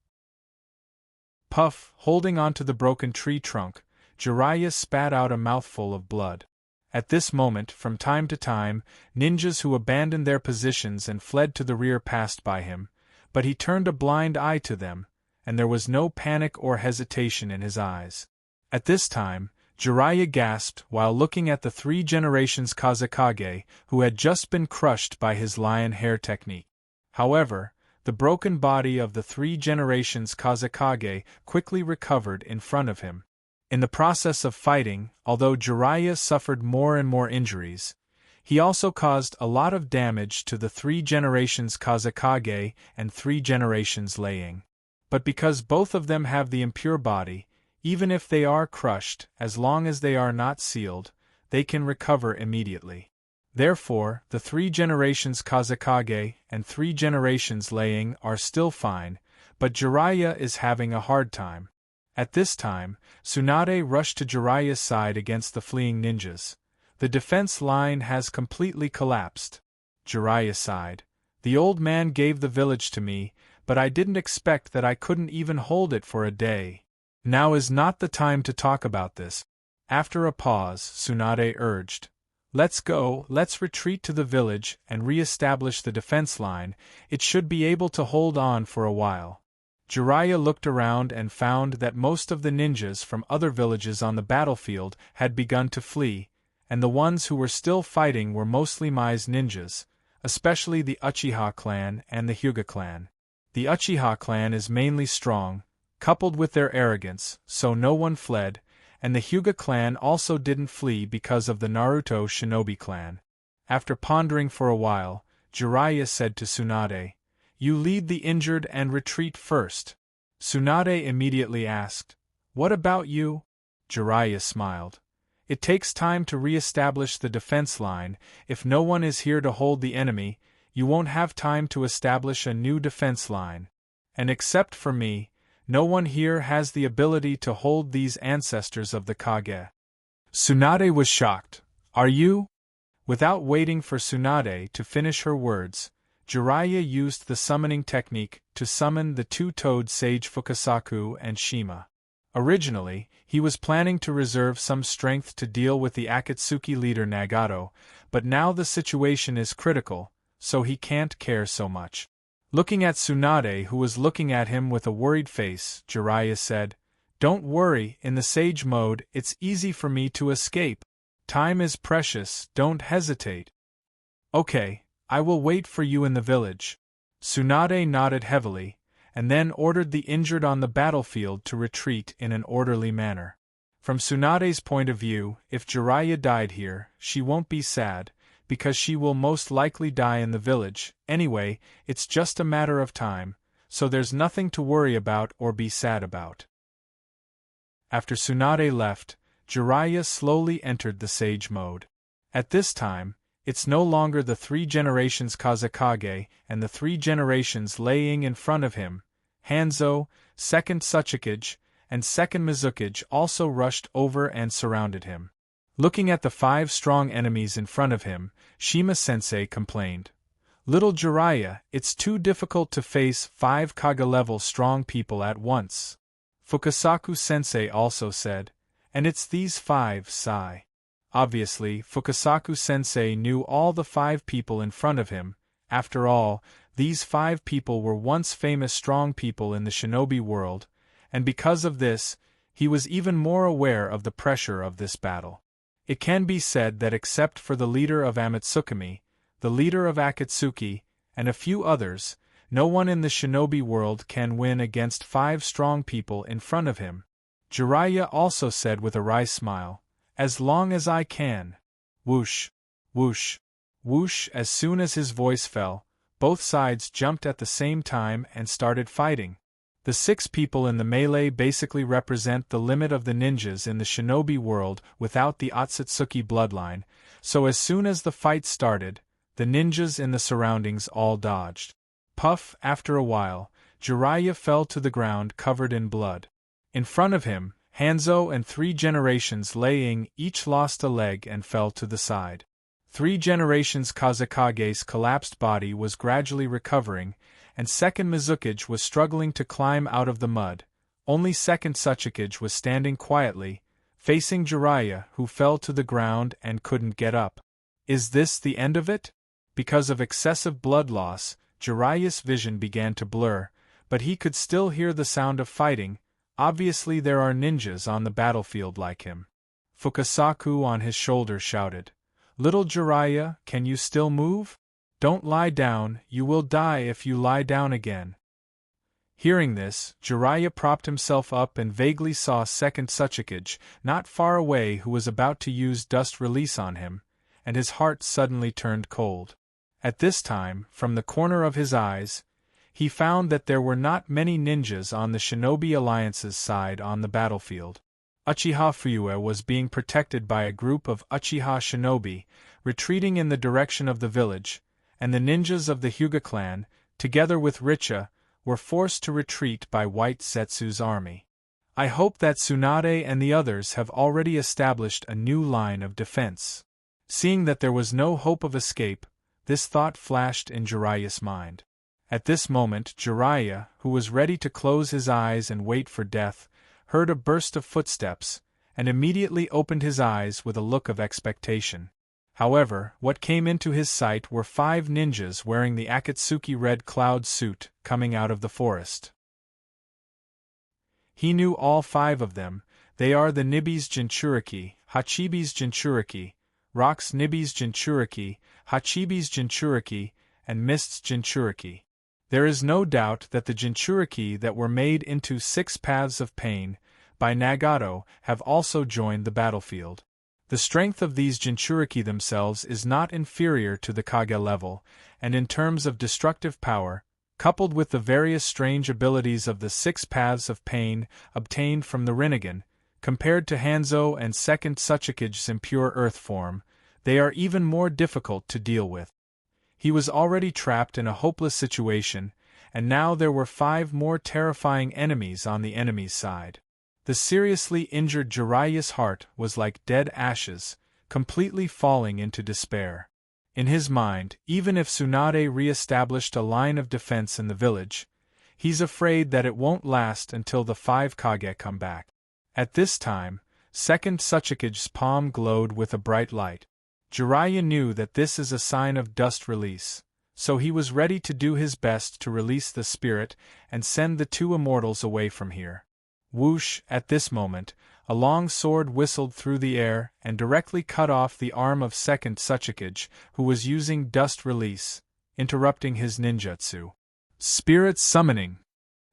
Puff, holding onto the broken tree trunk, Jiraiya spat out a mouthful of blood. At this moment, from time to time, ninjas who abandoned their positions and fled to the rear passed by him, but he turned a blind eye to them, and there was no panic or hesitation in his eyes. At this time, Jiraiya gasped while looking at the 3 generations Kazekage who had just been crushed by his lion hair technique. However, the broken body of the 3 generations Kazekage quickly recovered in front of him. In the process of fighting, although Jiraiya suffered more and more injuries, he also caused a lot of damage to the 3 generations Kazekage and 3 generations Laying. But because both of them have the impure body, even if they are crushed, as long as they are not sealed, they can recover immediately. Therefore, the 3 generations Kazekage and 3 generations Laying are still fine, but Jiraiya is having a hard time. At this time, Tsunade rushed to Jiraiya's side against the fleeing ninjas. The defense line has completely collapsed. Jiraiya sighed. The old man gave the village to me, but I didn't expect that I couldn't even hold it for a day. Now is not the time to talk about this. After a pause, Tsunade urged. Let's go, let's retreat to the village and re-establish the defense line. It should be able to hold on for a while. Jiraiya looked around and found that most of the ninjas from other villages on the battlefield had begun to flee, and the ones who were still fighting were mostly Mai's ninjas, especially the Uchiha clan and the Hyuga clan. The Uchiha clan is mainly strong, coupled with their arrogance, so no one fled, and the Hyuga clan also didn't flee because of the Naruto shinobi clan. After pondering for a while, Jiraiya said to Tsunade, "You lead the injured and retreat first." Tsunade immediately asked, "What about you?" Jiraiya smiled. "It takes time to re-establish the defense line. If no one is here to hold the enemy, you won't have time to establish a new defense line. And except for me, no one here has the ability to hold these ancestors of the Kage." Tsunade was shocked. "Are you?" Without waiting for Tsunade to finish her words, Jiraiya used the summoning technique to summon the 2-toed sage Fukasaku and Shima. Originally, he was planning to reserve some strength to deal with the Akatsuki leader Nagato, but now the situation is critical, so he can't care so much. Looking at Tsunade, who was looking at him with a worried face, Jiraiya said, "Don't worry, in the sage mode it's easy for me to escape. Time is precious, don't hesitate." "Okay. I will wait for you in the village." Tsunade nodded heavily, and then ordered the injured on the battlefield to retreat in an orderly manner. From Tsunade's point of view, if Jiraiya died here, she won't be sad, because she will most likely die in the village. Anyway, it's just a matter of time, so there's nothing to worry about or be sad about. After Tsunade left, Jiraiya slowly entered the sage mode. At this time, it's no longer the 3 generations Kazekage and the 3 generations Laying in front of him. Hanzo, 2nd Tsuchikage, and 2nd Mizukage also rushed over and surrounded him. Looking at the 5 strong enemies in front of him, Shima-sensei complained. "Little Jiraiya, it's too difficult to face 5 Kage-level strong people at once." Fukasaku-sensei also said, "And it's these 5, sigh." Obviously, Fukasaku-sensei knew all the 5 people in front of him. After all, these 5 people were once famous strong people in the shinobi world, and because of this, he was even more aware of the pressure of this battle. It can be said that except for the leader of Amatsukami, the leader of Akatsuki, and a few others, no one in the shinobi world can win against 5 strong people in front of him. Jiraiya also said with a wry smile, "As long as I can." Whoosh, whoosh, whoosh. As soon as his voice fell, both sides jumped at the same time and started fighting. The 6 people in the melee basically represent the limit of the ninjas in the shinobi world without the Otsutsuki bloodline, so as soon as the fight started, the ninjas in the surroundings all dodged. Puff, after a while, Jiraiya fell to the ground covered in blood. In front of him, Hanzo and 3 generations laying each lost a leg and fell to the side. 3 generations Kazekage's collapsed body was gradually recovering, and second Mizukage was struggling to climb out of the mud. Only second Tsuchikage was standing quietly, facing Jiraiya, who fell to the ground and couldn't get up. Is this the end of it? Because of excessive blood loss, Jiraiya's vision began to blur, but he could still hear the sound of fighting. Obviously there are ninjas on the battlefield like him. Fukasaku on his shoulder shouted, "Little Jiraiya, can you still move? Don't lie down, you will die if you lie down again." Hearing this, Jiraiya propped himself up and vaguely saw second Tsuchikage, not far away, who was about to use dust release on him, and his heart suddenly turned cold. At this time, from the corner of his eyes, he found that there were not many ninjas on the Shinobi Alliance's side on the battlefield. Uchiha Fuyue was being protected by a group of Uchiha shinobi, retreating in the direction of the village, and the ninjas of the Hyuga clan, together with Richa, were forced to retreat by White Zetsu's army. I hope that Tsunade and the others have already established a new line of defense. Seeing that there was no hope of escape, this thought flashed in Jiraiya's mind. At this moment Jiraiya, who was ready to close his eyes and wait for death, heard a burst of footsteps, and immediately opened his eyes with a look of expectation. However, what came into his sight were 5 ninjas wearing the Akatsuki red cloud suit, coming out of the forest. He knew all 5 of them. They are the Nibi's Jinchuriki, Hachibi's Jinchuriki, Rock's Nibi's Jinchuriki, Hachibi's Jinchuriki, and Mist's Jinchuriki. There is no doubt that the Jinchuriki that were made into 6 Paths of Pain by Nagato have also joined the battlefield. The strength of these Jinchuriki themselves is not inferior to the Kage level, and in terms of destructive power, coupled with the various strange abilities of the 6 Paths of Pain obtained from the Rinnegan, compared to Hanzo and second Tsuchikage's impure earth form, they are even more difficult to deal with. He was already trapped in a hopeless situation, and now there were 5 more terrifying enemies on the enemy's side. The seriously injured Jiraiya's heart was like dead ashes, completely falling into despair. In his mind, even if Tsunade re-established a line of defense in the village, he's afraid that it won't last until the 5 Kage come back. At this time, second Tsuchikage's palm glowed with a bright light. Jiraiya knew that this is a sign of dust release, so he was ready to do his best to release the spirit and send the 2 immortals away from here. Whoosh! At this moment, a long sword whistled through the air and directly cut off the arm of second Tsuchikage, who was using dust release, interrupting his ninjutsu. Spirit summoning!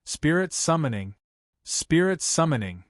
Spirit summoning! Spirit summoning!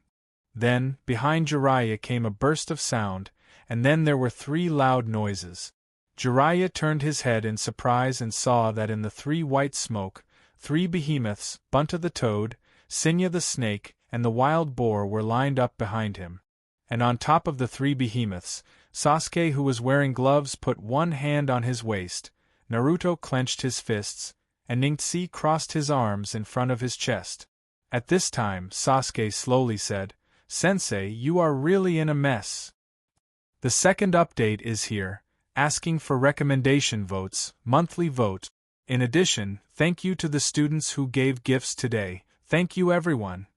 Then, behind Jiraiya came a burst of sound, and then there were 3 loud noises. Jiraiya turned his head in surprise and saw that in the 3 white smoke, 3 behemoths, Bunta the toad, Sinya the snake, and the wild boar were lined up behind him. And on top of the 3 behemoths, Sasuke, who was wearing gloves, put one hand on his waist, Naruto clenched his fists, and Ningxi crossed his arms in front of his chest. At this time, Sasuke slowly said, "Sensei, you are really in a mess." The second update is here, asking for recommendation votes, monthly vote. In addition, thank you to the students who gave gifts today. Thank you everyone.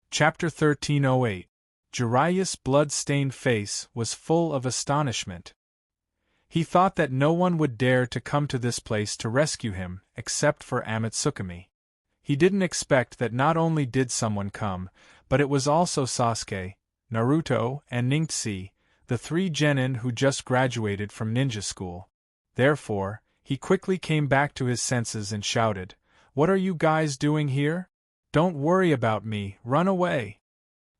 Chapter 1308. Jiraiya's blood-stained face was full of astonishment. He thought that no one would dare to come to this place to rescue him, except for Amatsukami. He didn't expect that not only did someone come, but it was also Sasuke, Naruto, and Ningxi, the 3 genin who just graduated from ninja school. Therefore, he quickly came back to his senses and shouted, "What are you guys doing here? Don't worry about me, run away!"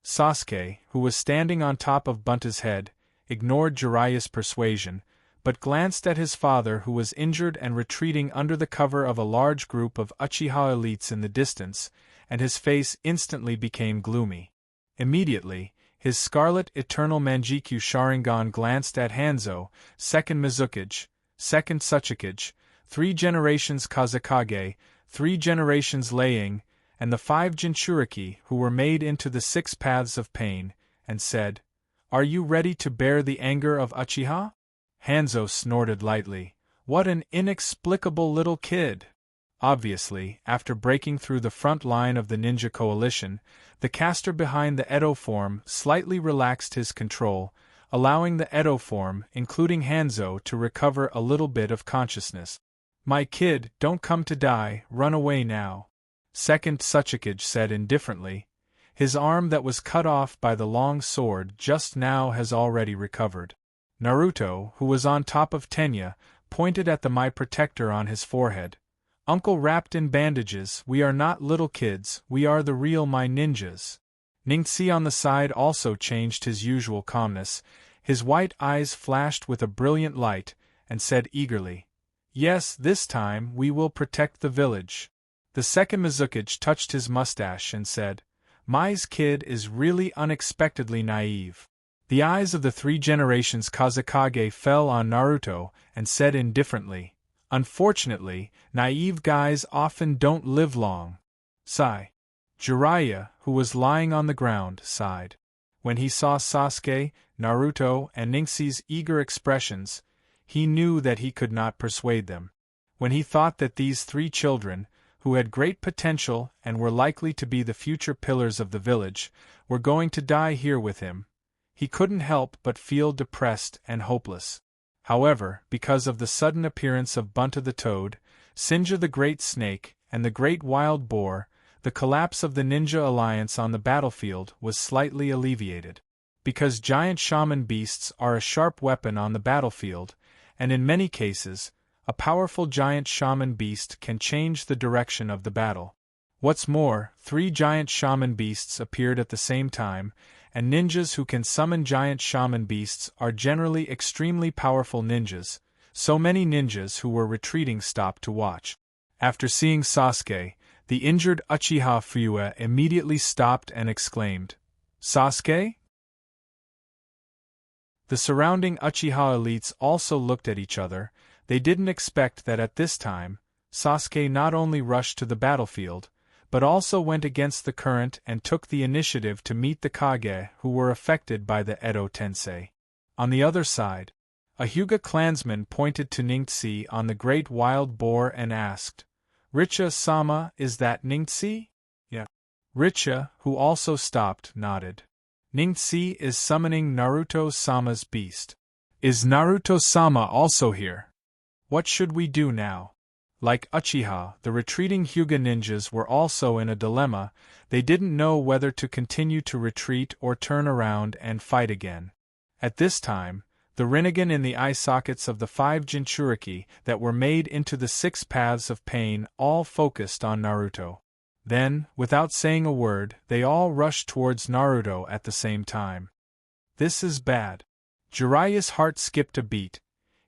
Sasuke, who was standing on top of Bunta's head, ignored Jiraiya's persuasion, but glanced at his father, who was injured and retreating under the cover of a large group of Uchiha elites in the distance, and his face instantly became gloomy. Immediately, his scarlet eternal Manjikyu Sharingan glanced at Hanzo, second Mizukage, second Tsuchikage, 3 generations Kazekage, 3 generations Laying, and the 5 Jinchuriki who were made into the 6 paths of pain, and said, "Are you ready to bear the anger of Uchiha?" Hanzo snorted lightly. What an inexplicable little kid! Obviously, after breaking through the front line of the ninja coalition, the caster behind the Edo form slightly relaxed his control, allowing the Edo form, including Hanzo, to recover a little bit of consciousness. "My kid, don't come to die, run away now," second Tsuchikage said indifferently. "His arm that was cut off by the long sword just now has already recovered." Naruto, who was on top of Tenya, pointed at the My Protector on his forehead. "Uncle wrapped in bandages, we are not little kids, we are the real My Ninjas." Ningxi on the side also changed his usual calmness, his white eyes flashed with a brilliant light, and said eagerly, "Yes, this time we will protect the village." The second Mizukage touched his mustache and said, "Mai's kid is really unexpectedly naive." The eyes of the 3 generations Kazekage fell on Naruto and said indifferently, "Unfortunately, naive guys often don't live long." Sigh. Jiraiya, who was lying on the ground, sighed. When he saw Sasuke, Naruto, and Ningxi's eager expressions, he knew that he could not persuade them. When he thought that these 3 children, who had great potential and were likely to be the future pillars of the village, were going to die here with him, he couldn't help but feel depressed and hopeless. However, because of the sudden appearance of Bunta the Toad, Sinja the Great Snake, and the Great Wild Boar, the collapse of the Ninja Alliance on the battlefield was slightly alleviated. Because giant shaman beasts are a sharp weapon on the battlefield, and in many cases, a powerful giant shaman beast can change the direction of the battle. What's more, 3 giant shaman beasts appeared at the same time, and ninjas who can summon giant shaman beasts are generally extremely powerful ninjas, so many ninjas who were retreating stopped to watch. After seeing Sasuke, the injured Uchiha Fuwa immediately stopped and exclaimed, "Sasuke?" The surrounding Uchiha elites also looked at each other. They didn't expect that at this time, Sasuke not only rushed to the battlefield, but also went against the current and took the initiative to meet the Kage who were affected by the Edo Tensei. On the other side, a Hyuga clansman pointed to Ningxi on the Great Wild Boar and asked, "Richa-sama, is that Ningxi?" "Yeah." Richa, who also stopped, nodded. "Ningxi is summoning Naruto-sama's beast. Is Naruto-sama also here? What should we do now?" Like Uchiha, the retreating Hyuga ninjas were also in a dilemma. They didn't know whether to continue to retreat or turn around and fight again. At this time, the Rinnegan in the eye sockets of the 5 Jinchuriki that were made into the 6 paths of pain all focused on Naruto. Then, without saying a word, they all rushed towards Naruto at the same time. This is bad. Jiraiya's heart skipped a beat.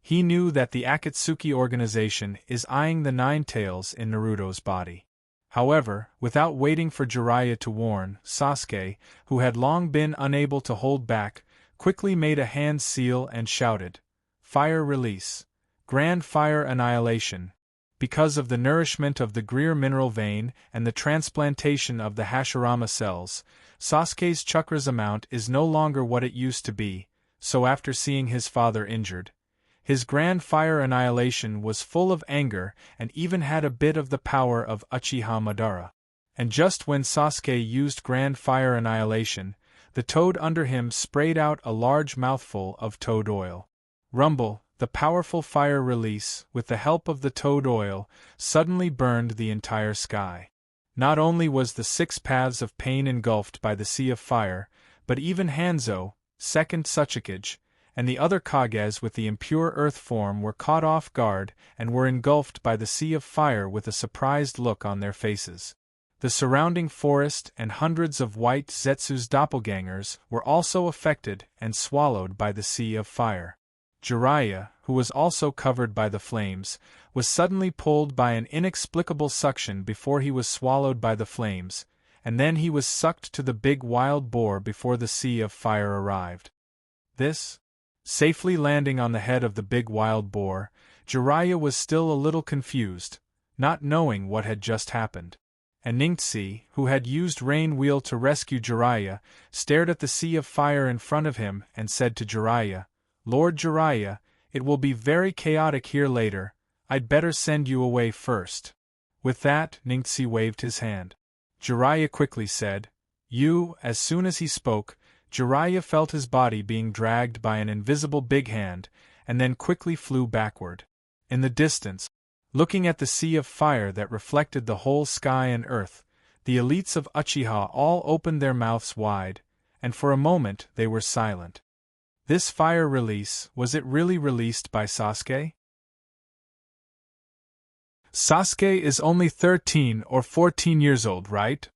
He knew that the Akatsuki organization is eyeing the 9 tails in Naruto's body. However, without waiting for Jiraiya to warn, Sasuke, who had long been unable to hold back, quickly made a hand seal and shouted, "Fire release! Grand fire annihilation!" Because of the nourishment of the Greer mineral vein and the transplantation of the Hashirama cells, Sasuke's chakras amount is no longer what it used to be, so after seeing his father injured, his grand fire annihilation was full of anger and even had a bit of the power of Uchiha Madara. And just when Sasuke used grand fire annihilation, the toad under him sprayed out a large mouthful of toad oil. Rumble, the powerful fire release, with the help of the toad oil, suddenly burned the entire sky. Not only was the 6 paths of pain engulfed by the sea of fire, but even Hanzo, second Tsuchikage, and the other Kages with the impure earth form were caught off guard and were engulfed by the sea of fire with a surprised look on their faces. The surrounding forest and hundreds of white Zetsu's doppelgangers were also affected and swallowed by the sea of fire. Jiraiya, who was also covered by the flames, was suddenly pulled by an inexplicable suction before he was swallowed by the flames, and then he was sucked to the big wild boar before the sea of fire arrived. This, safely landing on the head of the big wild boar, Jiraiya was still a little confused, not knowing what had just happened. And Ningxi, who had used Rain Wheel to rescue Jiraiya, stared at the sea of fire in front of him and said to Jiraiya, "Lord Jiraiya, it will be very chaotic here later, I'd better send you away first." With that, Ningxi waved his hand. Jiraiya quickly said, "You." As soon as he spoke, Jiraiya felt his body being dragged by an invisible big hand, and then quickly flew backward. In the distance, looking at the sea of fire that reflected the whole sky and earth, the elites of Uchiha all opened their mouths wide, and for a moment they were silent. This fire release, was it really released by Sasuke? Sasuke is only 13 or 14 years old, right?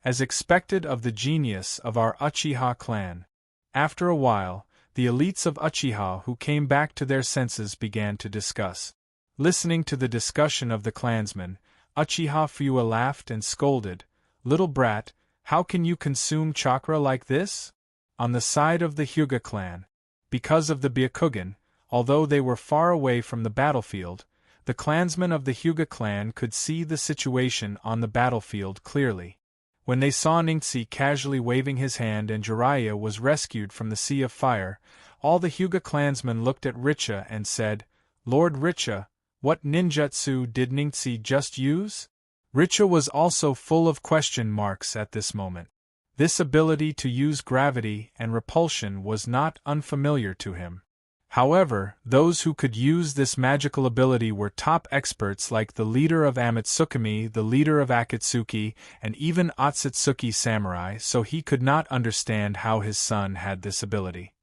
As expected of the genius of our Uchiha clan. After a while, the elites of Uchiha who came back to their senses began to discuss. Listening to the discussion of the clansmen, Uchiha Fuwa laughed and scolded, "Little brat, how can you consume chakra like this?" On the side of the Hyuga clan, because of the Byakugan, although they were far away from the battlefield, the clansmen of the Hyuga clan could see the situation on the battlefield clearly. When they saw Ningxi casually waving his hand and Jiraiya was rescued from the sea of fire, all the Hyuga clansmen looked at Richa and said, "Lord Richa, what ninjutsu did Ningxi just use?" Richa was also full of question marks at this moment. This ability to use gravity and repulsion was not unfamiliar to him. However, those who could use this magical ability were top experts like the leader of Amatsukami, the leader of Akatsuki, and even Otsutsuki Samurai, so he could not understand how his son had this ability.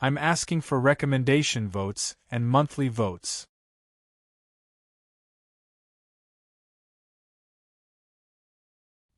I'm asking for recommendation votes and monthly votes.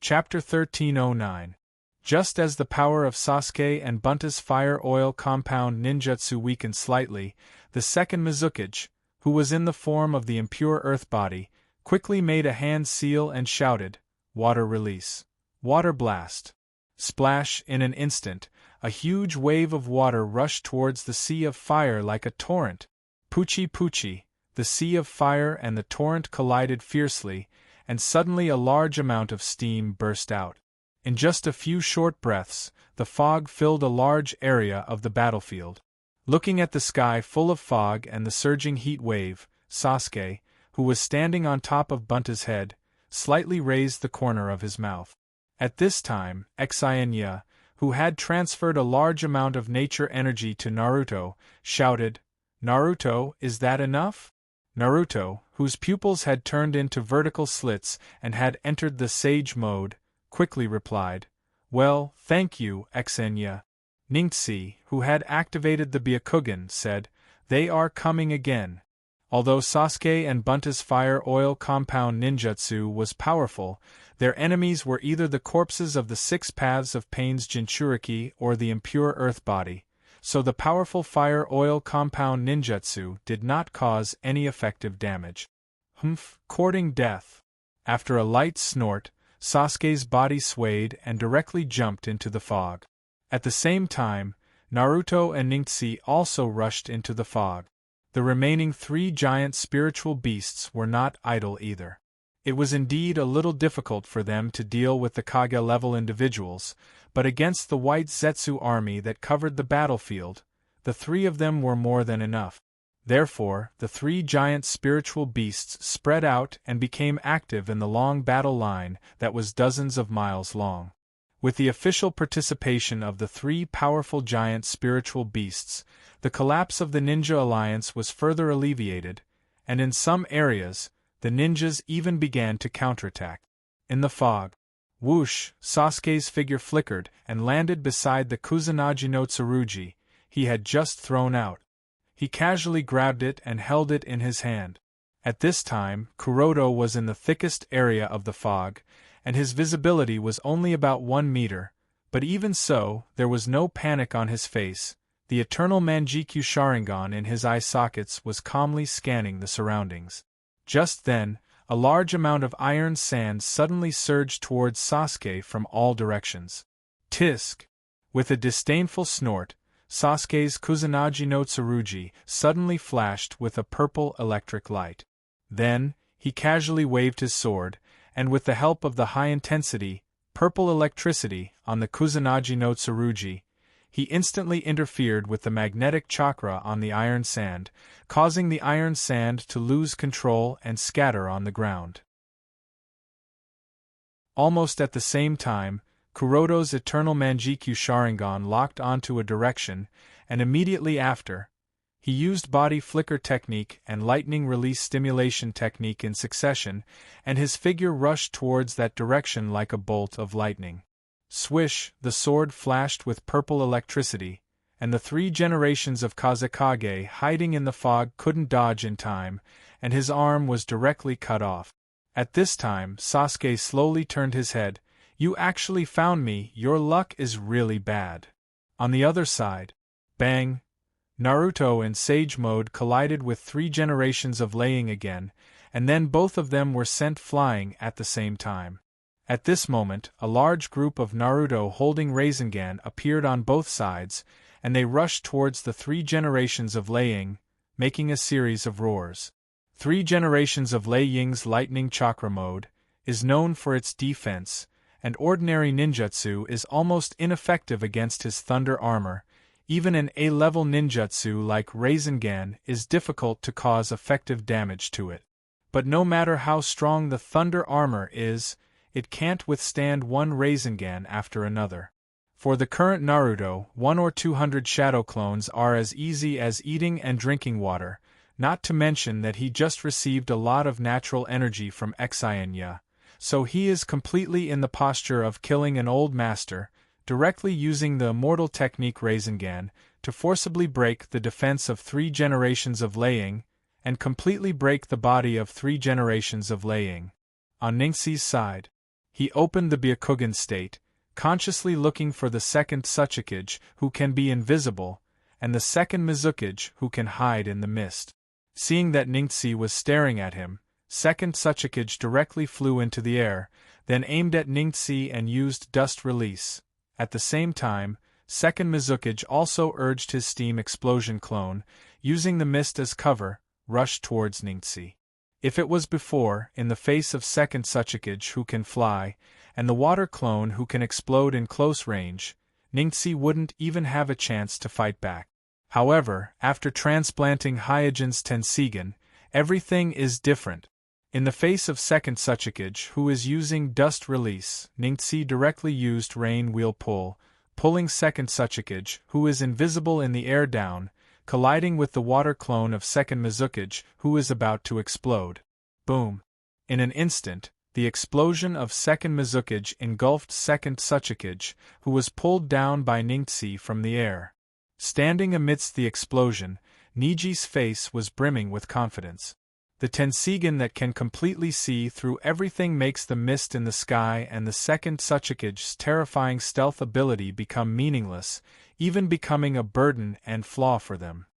Chapter 1309. Just as the power of Sasuke and Bunta's fire oil compound ninjutsu weakened slightly, the second Mizukage, who was in the form of the impure earth body, quickly made a hand seal and shouted, "Water release! Water blast!" Splash! In an instant, a huge wave of water rushed towards the sea of fire like a torrent. Puchi puchi! The sea of fire and the torrent collided fiercely, and suddenly a large amount of steam burst out. In just a few short breaths, the fog filled a large area of the battlefield. Looking at the sky full of fog and the surging heat wave, Sasuke, who was standing on top of Bunta's head, slightly raised the corner of his mouth. At this time, Xianya, who had transferred a large amount of nature energy to Naruto, shouted, "Naruto, is that enough?" Naruto, whose pupils had turned into vertical slits and had entered the sage mode, quickly replied, "Well, thank you, Xianya." Ningxi, who had activated the Byakugan, said, "They are coming again." Although Sasuke and Bunta's fire oil compound ninjutsu was powerful, their enemies were either the corpses of the 6 Paths of Pain's Jinchuriki or the impure earth body, so the powerful fire oil compound ninjutsu did not cause any effective damage. Courting death. After a light snort, Sasuke's body swayed and directly jumped into the fog. At the same time, Naruto and Ningxi also rushed into the fog. The remaining 3 giant spiritual beasts were not idle either. It was indeed a little difficult for them to deal with the Kage-level individuals, but against the white Zetsu army that covered the battlefield, the 3 of them were more than enough. Therefore, the 3 giant spiritual beasts spread out and became active in the long battle line that was dozens of miles long. With the official participation of the 3 powerful giant spiritual beasts, the collapse of the Ninja Alliance was further alleviated, and in some areas, the ninjas even began to counterattack. In the fog, whoosh, Sasuke's figure flickered and landed beside the Kusanagi no Tsurugi he had just thrown out. He casually grabbed it and held it in his hand. At this time, Kuroto was in the thickest area of the fog, and his visibility was only about 1 meter, but even so, there was no panic on his face, the eternal Manjikyu Sharingan in his eye sockets was calmly scanning the surroundings. Just then, a large amount of iron sand suddenly surged towards Sasuke from all directions. Tisk! With a disdainful snort, Sasuke's Kusanagi no Tsurugi suddenly flashed with a purple electric light. Then, he casually waved his sword, and with the help of the high-intensity, purple electricity on the Kusanagi no Tsurugi, he instantly interfered with the magnetic chakra on the iron sand, causing the iron sand to lose control and scatter on the ground. Almost at the same time, Kuroto's eternal Manjikyu Sharingan locked onto a direction, and immediately after, he used body flicker technique and lightning release stimulation technique in succession, and his figure rushed towards that direction like a bolt of lightning. Swish, the sword flashed with purple electricity, and the 3 generations of Kazekage hiding in the fog couldn't dodge in time, and his arm was directly cut off. At this time, Sasuke slowly turned his head. "You actually found me, your luck is really bad." On the other side, bang! Naruto in Sage Mode collided with 3 generations of Laying again, and then both of them were sent flying at the same time. At this moment, a large group of Naruto holding Rasengan appeared on both sides, and they rushed towards the 3 generations of Laying, making a series of roars. 3 generations of Lei Ying's Lightning Chakra Mode is known for its defense, and ordinary ninjutsu is almost ineffective against his thunder armor. Even an A-level ninjutsu like Rasengan is difficult to cause effective damage to it. But no matter how strong the thunder armor is, it can't withstand one Rasengan after another. For the current Naruto, 1 or 200 shadow clones are as easy as eating and drinking water, not to mention that he just received a lot of natural energy from Exainya, so he is completely in the posture of killing an old master, directly using the immortal technique Rasengan to forcibly break the defense of 3 generations of Laying, and completely break the body of 3 generations of Laying. On Ningxi's side, he opened the Byakugan state, consciously looking for the second Tsuchikage who can be invisible, and the second Mizukage who can hide in the mist. Seeing that Ningxi was staring at him, second Tsuchikage directly flew into the air, then aimed at Ningxi and used dust release. At the same time, second Mizukage also urged his steam explosion clone, using the mist as cover, rushed towards Ningxi. If it was before, in the face of second Tsuchikage who can fly, and the water clone who can explode in close range, Ningxi wouldn't even have a chance to fight back. However, after transplanting Hyojin's Tenseigan, everything is different. In the face of second Tsuchikage who is using dust release, Ningxi directly used rain wheel pull, pulling second Tsuchikage who is invisible in the air down, colliding with the water clone of second Mizukage who is about to explode. Boom! In an instant, the explosion of second Mizukage engulfed second Tsuchikage, who was pulled down by Ningxi from the air. Standing amidst the explosion, Niji's face was brimming with confidence. The Tenseigan that can completely see through everything makes the mist in the sky and the second Tsuchikage's terrifying stealth ability become meaningless, even becoming a burden and flaw for them.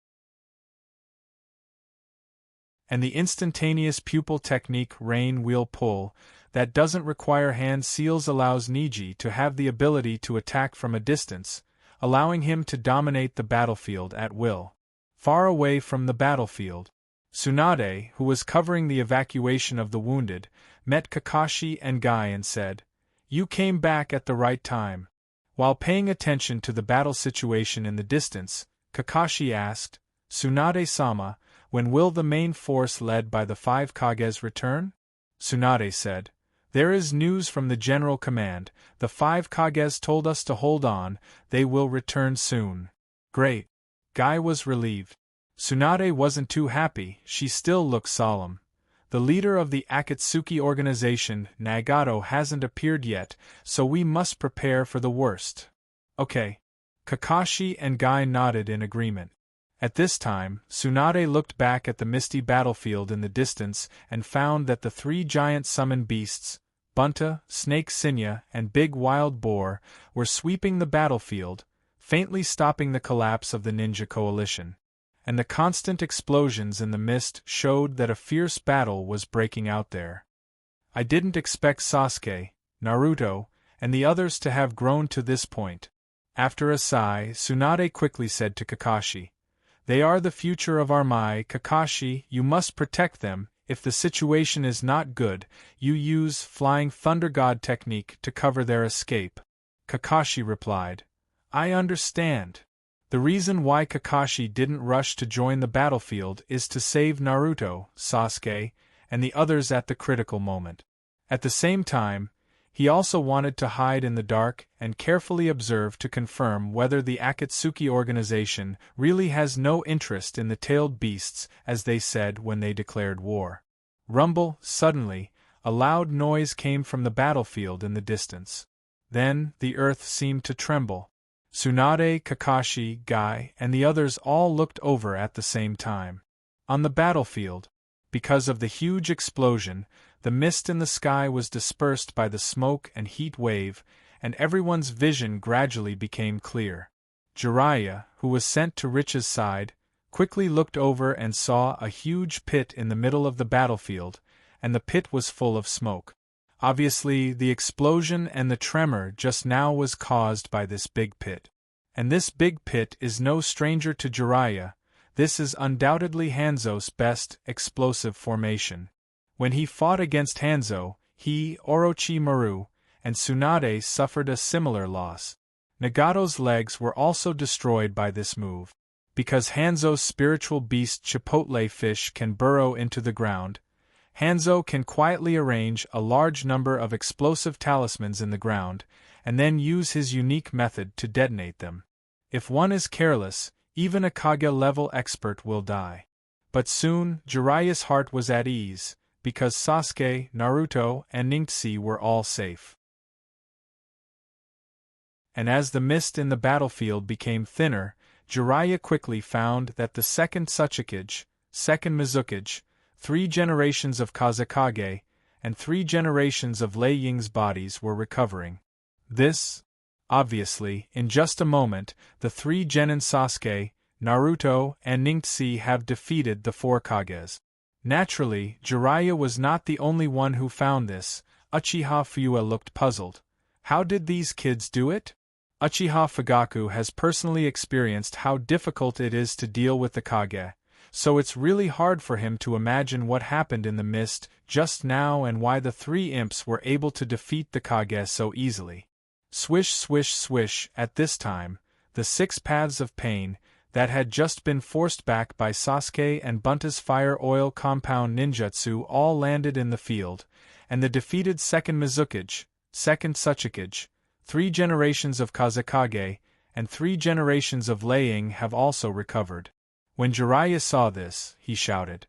And the instantaneous pupil technique rain wheel pull, that doesn't require hand seals, allows Niji to have the ability to attack from a distance, allowing him to dominate the battlefield at will. Far away from the battlefield, Tsunade, who was covering the evacuation of the wounded, met Kakashi and Guy and said, "You came back at the right time." While paying attention to the battle situation in the distance, Kakashi asked, "Tsunade-sama, when will the main force led by the 5 Kages return?" Tsunade said, "There is news from the General Command. The 5 Kages told us to hold on, they will return soon." "Great." Guy was relieved. Tsunade wasn't too happy, she still looked solemn. "The leader of the Akatsuki organization, Nagato, hasn't appeared yet, so we must prepare for the worst." "Okay." Kakashi and Guy nodded in agreement. At this time, Tsunade looked back at the misty battlefield in the distance and found that the 3 giant summon beasts, Bunta, Snake Sinya, and Big Wild Boar, were sweeping the battlefield, faintly stopping the collapse of the ninja coalition. And the constant explosions in the mist showed that a fierce battle was breaking out there. I didn't expect Sasuke, Naruto, and the others to have grown to this point. After a sigh, Tsunade quickly said to Kakashi, "They are the future of our Mai, Kakashi, you must protect them. If the situation is not good, you use Flying Thunder God technique to cover their escape." Kakashi replied, "I understand." The reason why Kakashi didn't rush to join the battlefield is to save Naruto, Sasuke, and the others at the critical moment. At the same time, he also wanted to hide in the dark and carefully observe to confirm whether the Akatsuki organization really has no interest in the tailed beasts as they said when they declared war. Rumble, suddenly, a loud noise came from the battlefield in the distance. Then, the earth seemed to tremble. Tsunade, Kakashi, Guy, and the others all looked over at the same time. On the battlefield, because of the huge explosion, the mist in the sky was dispersed by the smoke and heat wave, and everyone's vision gradually became clear. Jiraiya, who was sent to Rich's side, quickly looked over and saw a huge pit in the middle of the battlefield, and the pit was full of smoke. Obviously, the explosion and the tremor just now was caused by this big pit. And this big pit is no stranger to Jiraiya. This is undoubtedly Hanzo's best explosive formation. When he fought against Hanzo, he, Orochimaru, and Tsunade suffered a similar loss. Nagato's legs were also destroyed by this move. Because Hanzo's spiritual beast Chipotle fish can burrow into the ground, Hanzo can quietly arrange a large number of explosive talismans in the ground, and then use his unique method to detonate them. If one is careless, even a Kage-level expert will die. But soon, Jiraiya's heart was at ease, because Sasuke, Naruto, and Ningxi were all safe. And as the mist in the battlefield became thinner, Jiraiya quickly found that the second Tsuchikage, second Mizukage, 3 generations of Kazekage, and 3 generations of Lei Ying's bodies were recovering. This, obviously, in just a moment, the 3 genin Sasuke, Naruto, and Ningxi have defeated the 4 Kages. Naturally, Jiraiya was not the only one who found this. Uchiha Fuwa looked puzzled. How did these kids do it? Uchiha Fugaku has personally experienced how difficult it is to deal with the Kage, so it's really hard for him to imagine what happened in the mist just now and why the 3 imps were able to defeat the Kage so easily. Swish swish swish. At this time, the 6 paths of pain that had just been forced back by Sasuke and Bunta's fire oil compound ninjutsu all landed in the field, and the defeated second Mizukage, second Tsuchikage, 3 generations of Kazekage, and 3 generations of Lei Ying have also recovered. When Jiraiya saw this, he shouted,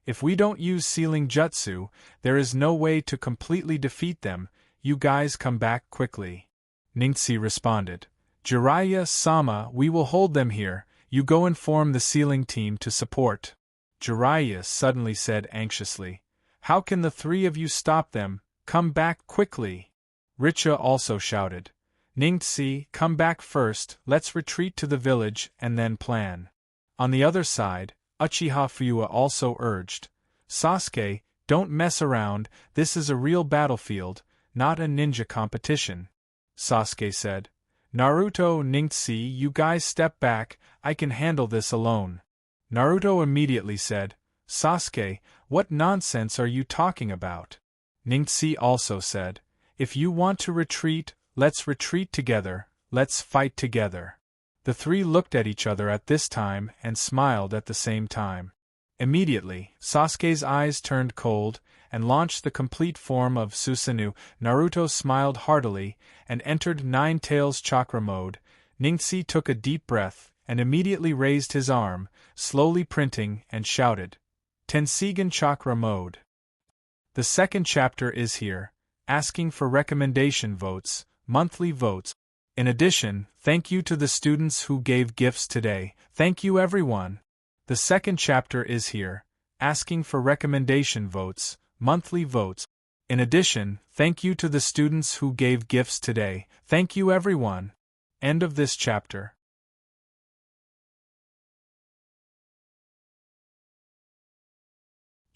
"If we don't use sealing jutsu, there is no way to completely defeat them. You guys come back quickly." Ningxi responded, "Jiraiya-sama, we will hold them here. You go inform the sealing team to support." Jiraiya suddenly said anxiously, "How can the 3 of you stop them? Come back quickly." Richa also shouted, "Ningxi, come back first, let's retreat to the village and then plan." On the other side, Uchiha Fuwa also urged, "Sasuke, don't mess around, this is a real battlefield, not a ninja competition." Sasuke said, "Naruto, Ningxi, you guys step back, I can handle this alone." Naruto immediately said, "Sasuke, what nonsense are you talking about?" Ningxi also said, "If you want to retreat, let's retreat together, let's fight together." The 3 looked at each other at this time and smiled at the same time. Immediately, Sasuke's eyes turned cold and launched the complete form of Susanoo. Naruto smiled heartily and entered Nine Tails chakra mode. Ningxi took a deep breath and immediately raised his arm, slowly printing, and shouted, "Tenseigan chakra mode." The second chapter is here, asking for recommendation votes, monthly votes. In addition, thank you to the students who gave gifts today. Thank you everyone. The second chapter is here, asking for recommendation votes, monthly votes. In addition, thank you to the students who gave gifts today. Thank you everyone. End of this chapter.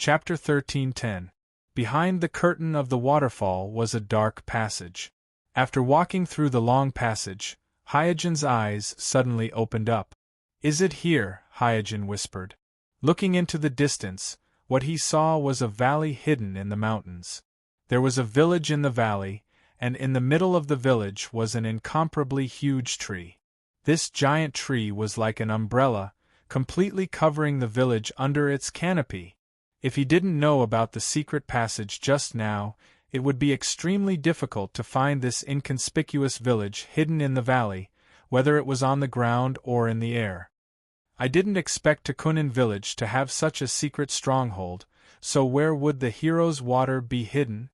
Chapter 13:10. Behind the curtain of the waterfall was a dark passage. After walking through the long passage, Hyojin's eyes suddenly opened up. "Is it here?" Hyojin whispered. Looking into the distance, what he saw was a valley hidden in the mountains. There was a village in the valley, and in the middle of the village was an incomparably huge tree. This giant tree was like an umbrella, completely covering the village under its canopy. If he didn't know about the secret passage just now, it would be extremely difficult to find this inconspicuous village hidden in the valley, whether it was on the ground or in the air. I didn't expect Tenseigan village to have such a secret stronghold, so where would the hero's water be hidden?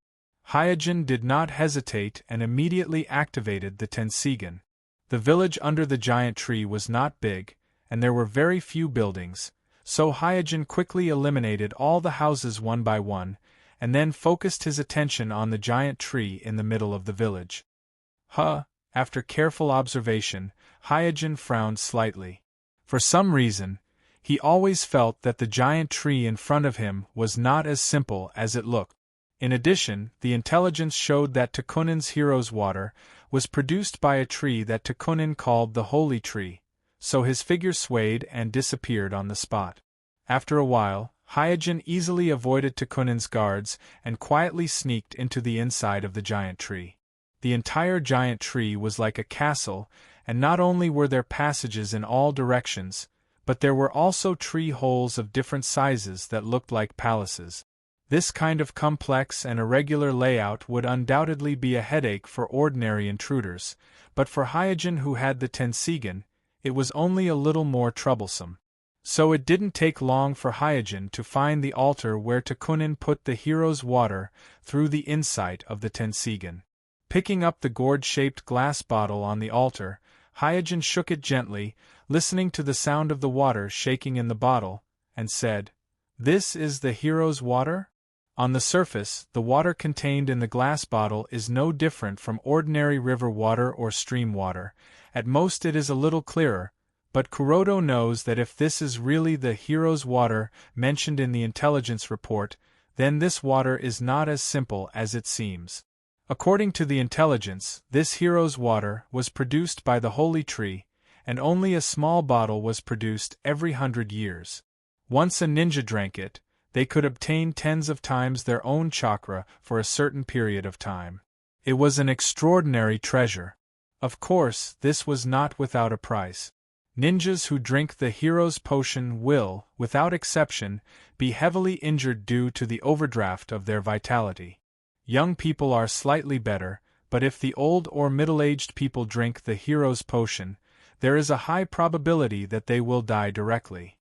Hyojin did not hesitate and immediately activated the Tenseigan. The village under the giant tree was not big, and there were very few buildings, so Hyojin quickly eliminated all the houses one by one, and then focused his attention on the giant tree in the middle of the village. After careful observation, Hyojin frowned slightly. For some reason, he always felt that the giant tree in front of him was not as simple as it looked. In addition, the intelligence showed that Tenseigan's hero's water was produced by a tree that Tenseigan called the Holy Tree, so his figure swayed and disappeared on the spot. After a while, Hyojin easily avoided Tenseigan's guards and quietly sneaked into the inside of the giant tree. The entire giant tree was like a castle, and not only were there passages in all directions, but there were also tree holes of different sizes that looked like palaces. This kind of complex and irregular layout would undoubtedly be a headache for ordinary intruders, but for Hyojin, who had the Tenseigan, it was only a little more troublesome. So it didn't take long for Hyojin to find the altar where Tenseigan put the hero's water through the insight of the Tenseigan. Picking up the gourd-shaped glass bottle on the altar, Hyojin shook it gently, listening to the sound of the water shaking in the bottle, and said, "This is the hero's water?" On the surface, the water contained in the glass bottle is no different from ordinary river water or stream water. At most it is a little clearer, but Kuroda knows that if this is really the hero's water mentioned in the intelligence report, then this water is not as simple as it seems. According to the intelligence, this hero's water was produced by the holy tree, and only a small bottle was produced every 100 years. Once a ninja drank it, they could obtain tens of times their own chakra for a certain period of time. It was an extraordinary treasure. Of course, this was not without a price. Ninjas who drink the hero's potion will, without exception, be heavily injured due to the overdraft of their vitality. Young people are slightly better, but if the old or middle-aged people drink the hero's potion, there is a high probability that they will die directly.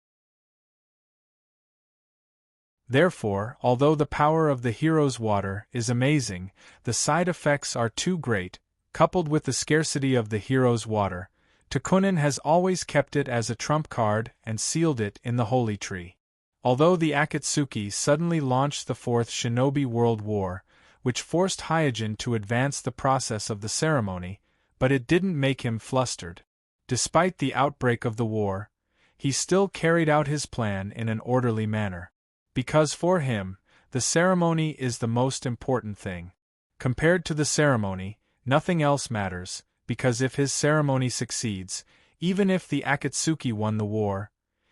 Therefore, although the power of the hero's water is amazing, the side effects are too great. Coupled with the scarcity of the hero's water, Tenseigan has always kept it as a trump card and sealed it in the holy tree. Although the Akatsuki suddenly launched the Fourth Shinobi World War, which forced Hyojin to advance the process of the ceremony, but it didn't make him flustered. Despite the outbreak of the war, he still carried out his plan in an orderly manner. Because for him, the ceremony is the most important thing. Compared to the ceremony, nothing else matters, because if his ceremony succeeds, even if the Akatsuki won the war,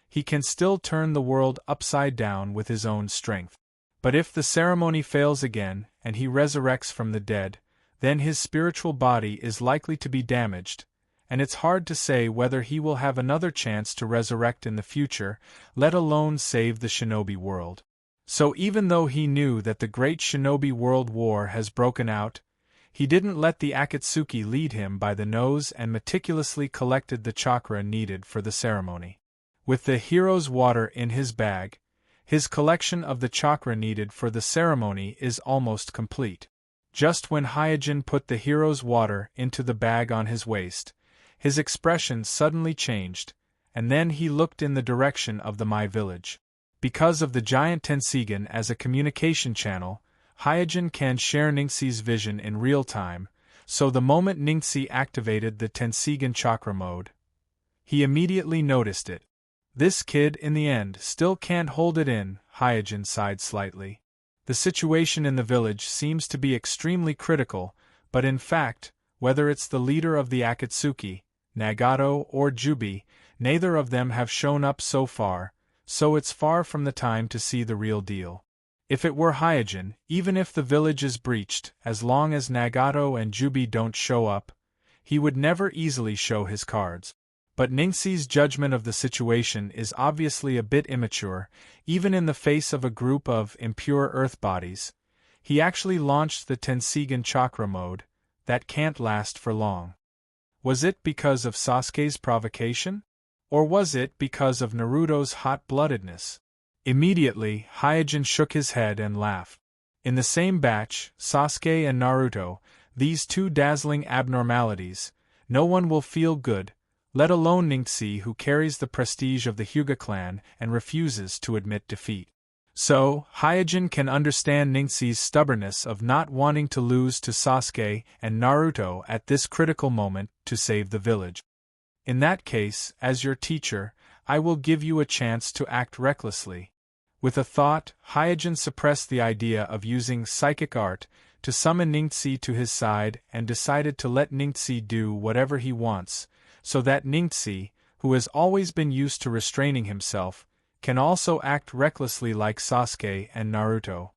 he can still turn the world upside down with his own strength. But if the ceremony fails again, and he resurrects from the dead, then his spiritual body is likely to be damaged, and it's hard to say whether he will have another chance to resurrect in the future, let alone save the shinobi world. So even though he knew that the Great Shinobi World War has broken out, he didn't let the Akatsuki lead him by the nose and meticulously collected the chakra needed for the ceremony. With the hero's water in his bag, his collection of the chakra needed for the ceremony is almost complete. Just when Hyojin put the hero's water into the bag on his waist, his expression suddenly changed, and then he looked in the direction of the Mai village. Because of the giant Tenseigan as a communication channel, Hyojin can share Ningxi's vision in real time, so the moment Ningxi activated the Tenseigan chakra mode, he immediately noticed it. This kid, in the end, still can't hold it in, Hyojin sighed slightly. The situation in the village seems to be extremely critical, but in fact, whether it's the leader of the Akatsuki, Nagato, or Jubi, neither of them have shown up so far, so it's far from the time to see the real deal. If it were Hyojin, even if the village is breached, as long as Nagato and Jubi don't show up, he would never easily show his cards. But Ningxi's judgment of the situation is obviously a bit immature, even in the face of a group of impure earth bodies. He actually launched the Tenseigan chakra mode. That can't last for long. Was it because of Sasuke's provocation? Or was it because of Naruto's hot-bloodedness? Immediately, Hyojin shook his head and laughed. In the same batch, Sasuke and Naruto, these two dazzling abnormalities, no one will feel good, let alone Ningxi, who carries the prestige of the Hyuga clan and refuses to admit defeat. So, Hyojin can understand Ningxi's stubbornness of not wanting to lose to Sasuke and Naruto at this critical moment to save the village. In that case, as your teacher, I will give you a chance to act recklessly. With a thought, Hyojin suppressed the idea of using psychic art to summon Ningxi to his side and decided to let Ningxi do whatever he wants, so that Ningxi, who has always been used to restraining himself, can also act recklessly like Sasuke and Naruto.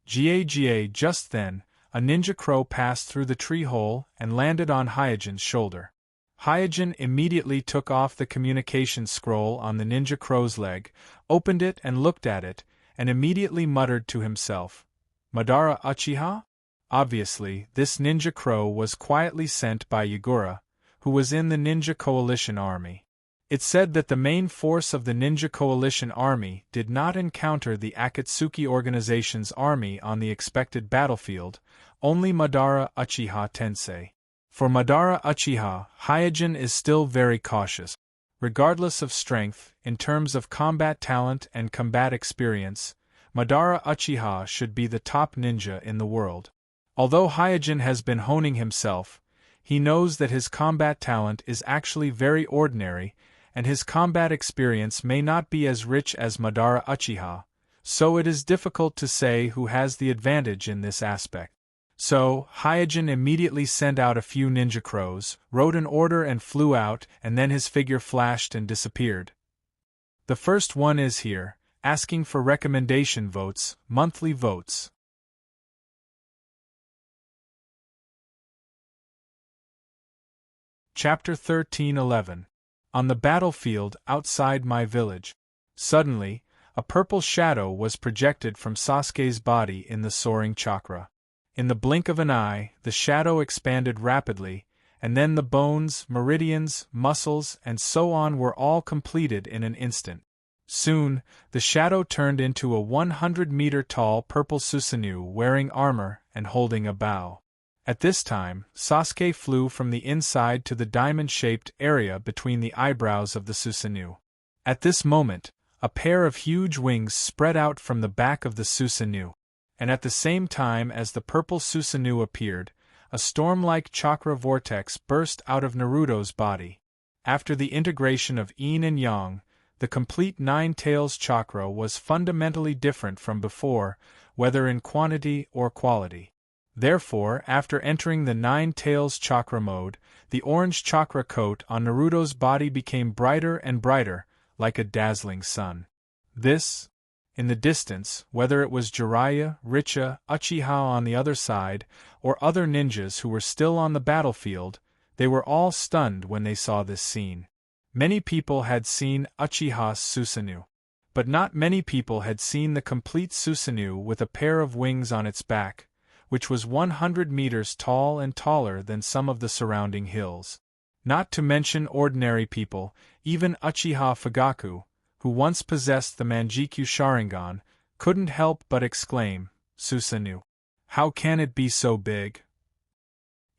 Just then, a ninja crow passed through the tree hole and landed on Hyojin's shoulder. Hyojin immediately took off the communication scroll on the ninja crow's leg, opened it and looked at it, and immediately muttered to himself, "Madara Uchiha?" Obviously, this ninja crow was quietly sent by Yagura, who was in the Ninja Coalition army. It said that the main force of the Ninja Coalition army did not encounter the Akatsuki organization's army on the expected battlefield, only Madara Uchiha Tensei. For Madara Uchiha, Hyojin is still very cautious. Regardless of strength, in terms of combat talent and combat experience, Madara Uchiha should be the top ninja in the world. Although Hyojin has been honing himself, he knows that his combat talent is actually very ordinary, and his combat experience may not be as rich as Madara Uchiha, so it is difficult to say who has the advantage in this aspect. So, Hyojin immediately sent out a few ninja crows, wrote an order and flew out, and then his figure flashed and disappeared. The first one is here, asking for recommendation votes, monthly votes. Chapter 13:11. On the battlefield outside my village. Suddenly, a purple shadow was projected from Sasuke's body in the soaring chakra. In the blink of an eye, the shadow expanded rapidly, and then the bones, meridians, muscles, and so on were all completed in an instant. Soon, the shadow turned into a 100-meter-tall purple Susanoo wearing armor and holding a bow. At this time, Sasuke flew from the inside to the diamond-shaped area between the eyebrows of the Susanoo. At this moment, a pair of huge wings spread out from the back of the Susanoo, and at the same time as the purple Susanoo appeared, a storm-like chakra vortex burst out of Naruto's body. After the integration of yin and yang, the complete Nine Tails chakra was fundamentally different from before, whether in quantity or quality. Therefore, after entering the Nine Tails chakra mode, the orange chakra coat on Naruto's body became brighter and brighter, like a dazzling sun. This, in the distance, whether it was Jiraiya, Richa, Uchiha on the other side, or other ninjas who were still on the battlefield, they were all stunned when they saw this scene. Many people had seen Uchiha's Susanoo, but not many people had seen the complete Susanoo with a pair of wings on its back, which was 100 meters tall and taller than some of the surrounding hills. Not to mention ordinary people, even Uchiha Fugaku, who once possessed the Manjikyu Sharingan, couldn't help but exclaim, "Susanoo! How can it be so big?"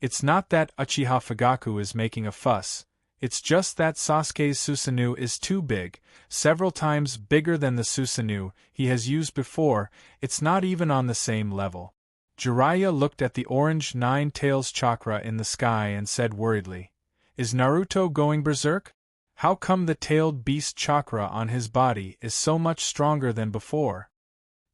It's not that Uchiha Fugaku is making a fuss, it's just that Sasuke's Susanoo is too big, several times bigger than the Susanoo he has used before. It's not even on the same level. Jiraiya looked at the orange Nine Tails chakra in the sky and said worriedly, "Is Naruto going berserk?" How come the tailed beast chakra on his body is so much stronger than before?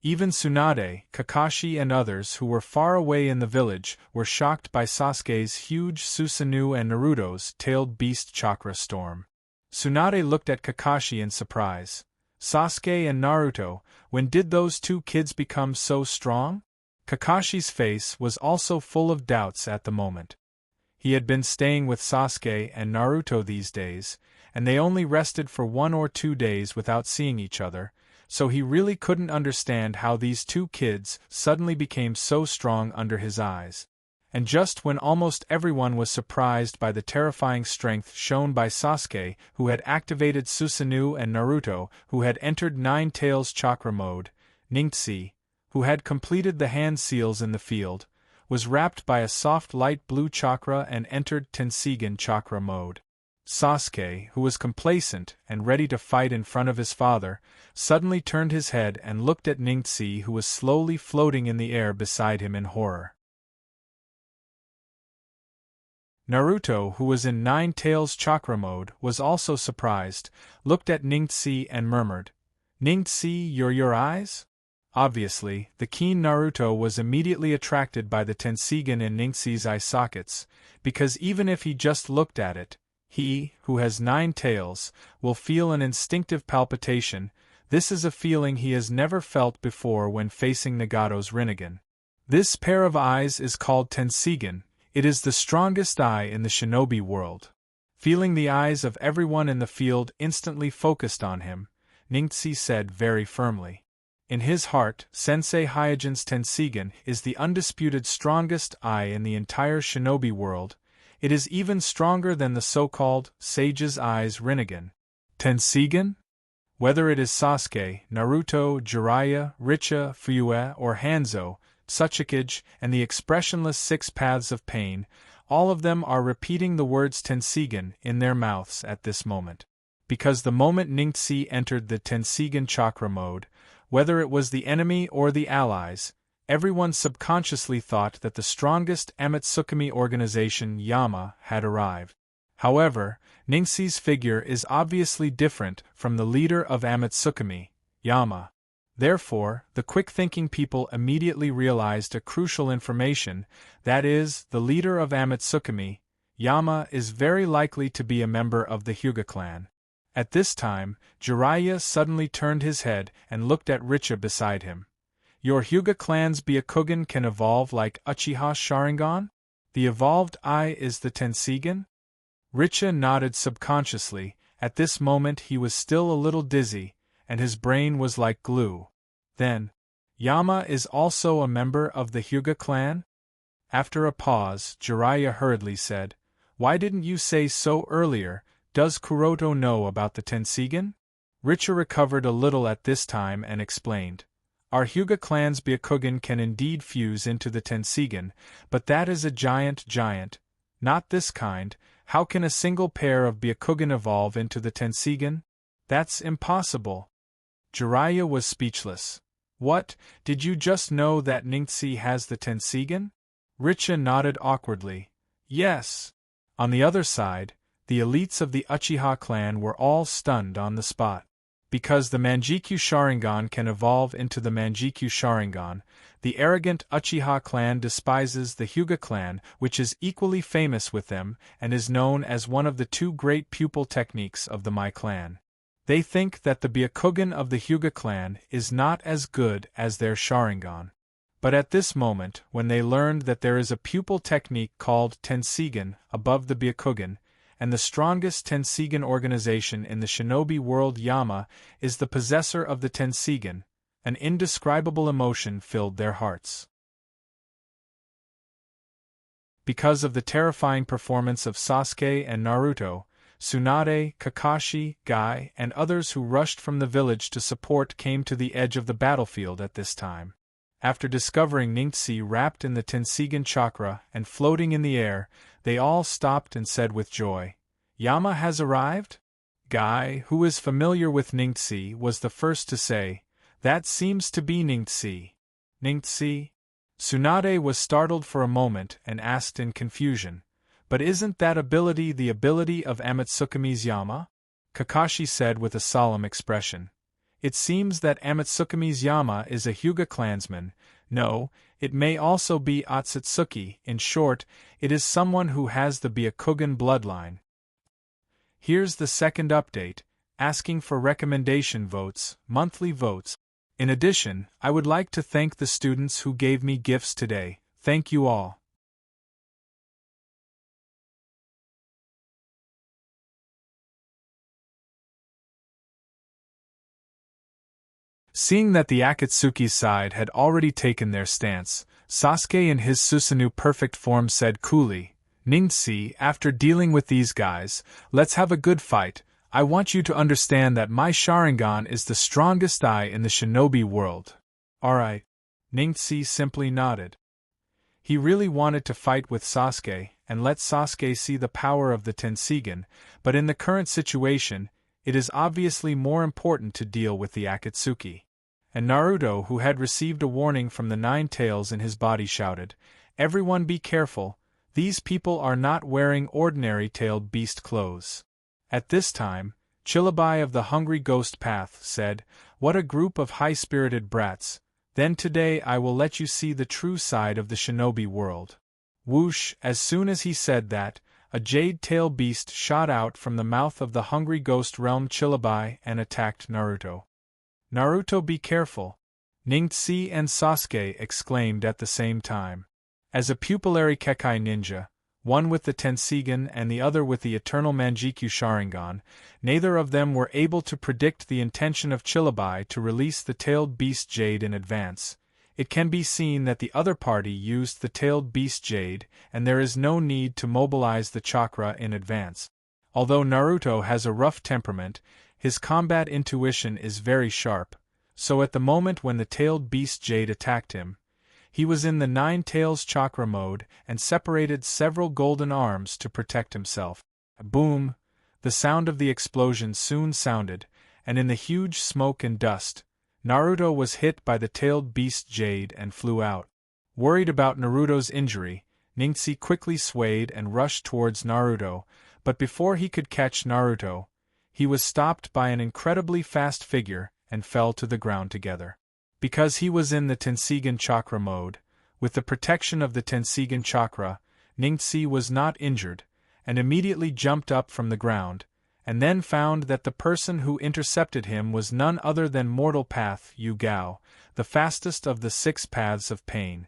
Even Tsunade, Kakashi and others who were far away in the village were shocked by Sasuke's huge Susanoo and Naruto's tailed beast chakra storm. Tsunade looked at Kakashi in surprise. Sasuke and Naruto, when did those two kids become so strong? Kakashi's face was also full of doubts at the moment. He had been staying with Sasuke and Naruto these days, and they only rested for 1 or 2 days without seeing each other, so he really couldn't understand how these two kids suddenly became so strong under his eyes. And just when almost everyone was surprised by the terrifying strength shown by Sasuke, who had activated Susanoo, and Naruto, who had entered Nine Tails chakra mode, Ningxi, who had completed the hand seals in the field, was wrapped by a soft light blue chakra and entered Tenseigan chakra mode. Sasuke, who was complacent and ready to fight in front of his father, suddenly turned his head and looked at Ningxi, who was slowly floating in the air beside him in horror. Naruto, who was in Nine Tails chakra mode, was also surprised, looked at Ningxi and murmured, "Ningxi, your eyes?" Obviously, the keen Naruto was immediately attracted by the Tenseigan in Ningxi's eye sockets, because even if he just looked at it, he, who has 9 tails, will feel an instinctive palpitation. This is a feeling he has never felt before when facing Nagato's Rinnegan. This pair of eyes is called Tenseigan. It is the strongest eye in the shinobi world. Feeling the eyes of everyone in the field instantly focused on him, Ningxi said very firmly. In his heart, Sensei Hyojin's Tenseigan is the undisputed strongest eye in the entire shinobi world. It is even stronger than the so-called Sage's Eyes Rinnegan. Tenseigan? Whether it is Sasuke, Naruto, Jiraiya, Richa, Fuyue, or Hanzo, Tsuchikage, and the expressionless 6 paths of pain, all of them are repeating the words Tenseigan in their mouths at this moment. Because the moment Ningxi entered the Tenseigan chakra mode, whether it was the enemy or the allies, everyone subconsciously thought that the strongest Amatsukami organization, Yama, had arrived. However, Ningxi's figure is obviously different from the leader of Amatsukami, Yama. Therefore, the quick-thinking people immediately realized a crucial information, that is, the leader of Amatsukami, Yama, is very likely to be a member of the Hyuga clan. At this time, Jiraiya suddenly turned his head and looked at Richa beside him. Your Hyuga clan's Byakugan can evolve like Uchiha Sharingan? The evolved eye is the Tenseigan? Richa nodded subconsciously. At this moment he was still a little dizzy, and his brain was like glue. Then, Yama is also a member of the Hyuga clan? After a pause, Jiraiya hurriedly said, "Why didn't you say so earlier? Does Kuroto know about the Tenseigan?" Richa recovered a little at this time and explained. Our Hyuga clan's Byakugan can indeed fuse into the Tenseigan, but that is a giant, not this kind. How can a single pair of Byakugan evolve into the Tenseigan? That's impossible. Jiraiya was speechless. What, did you just know that Ningxi has the Tenseigan? Richa nodded awkwardly. Yes. On the other side, the elites of the Uchiha clan were all stunned on the spot. Because the Manjikyu Sharingan can evolve into the Manjikyu Sharingan, the arrogant Uchiha clan despises the Hyuga clan, which is equally famous with them and is known as one of the 2 great pupil techniques of the Mai clan. They think that the Byakugan of the Hyuga clan is not as good as their Sharingan. But at this moment, when they learned that there is a pupil technique called Tenseigan above the Byakugan, and the strongest Tenseigan organization in the shinobi world, Yama, is the possessor of the Tenseigan, an indescribable emotion filled their hearts. Because of the terrifying performance of Sasuke and Naruto, Tsunade, Kakashi, Guy, and others who rushed from the village to support came to the edge of the battlefield at this time. After discovering Ningxi wrapped in the Tenseigan chakra and floating in the air, they all stopped and said with joy, "Yama has arrived?" Guy, who is familiar with Ningxi, was the first to say, "That seems to be Ningxi." Ningxi? Tsunade was startled for a moment and asked in confusion, "But isn't that ability the ability of Amatsukami's Yama?" Kakashi said with a solemn expression. It seems that Amatsukumi's Yama is a Hyuga clansman. No, it may also be Otsutsuki. In short, it is someone who has the Byakugan bloodline. Here's the second update, asking for recommendation votes, monthly votes. In addition, I would like to thank the students who gave me gifts today. Thank you all. Seeing that the Akatsuki side had already taken their stance, Sasuke in his Susanoo perfect form said coolly, "Ningxi, after dealing with these guys, let's have a good fight. I want you to understand that my Sharingan is the strongest eye in the shinobi world." Alright. Ningxi simply nodded. He really wanted to fight with Sasuke, and let Sasuke see the power of the Tenseigan, but in the current situation, it is obviously more important to deal with the Akatsuki. And Naruto, who had received a warning from the Nine Tails in his body, shouted, "Everyone be careful, these people are not wearing ordinary tailed beast clothes." At this time, Chilabai of the Hungry Ghost Path said, "What a group of high-spirited brats. Then today I will let you see the true side of the shinobi world." Whoosh! As soon as he said that, a jade tail beast shot out from the mouth of the Hungry Ghost Realm Chilabai and attacked Naruto. "Naruto, be careful!" Ningxi and Sasuke exclaimed at the same time. As a pupillary Kekai ninja, one with the Tenseigan and the other with the Eternal Manjikyu Sharingan, neither of them were able to predict the intention of Chilabai to release the tailed beast Jade in advance. It can be seen that the other party used the tailed beast Jade, and there is no need to mobilize the chakra in advance. Although Naruto has a rough temperament, his combat intuition is very sharp, so at the moment when the tailed beast Jade attacked him, he was in the Nine Tails chakra mode and separated several golden arms to protect himself. Boom! The sound of the explosion soon sounded, and in the huge smoke and dust, Naruto was hit by the tailed beast Jade and flew out. Worried about Naruto's injury, Ningxi quickly swayed and rushed towards Naruto, but before he could catch Naruto, he was stopped by an incredibly fast figure and fell to the ground together. Because he was in the Tenseigan chakra mode, with the protection of the Tenseigan chakra, Ningxi was not injured, and immediately jumped up from the ground, and then found that the person who intercepted him was none other than Mortal Path Yu-Gao, the fastest of the 6 paths of pain.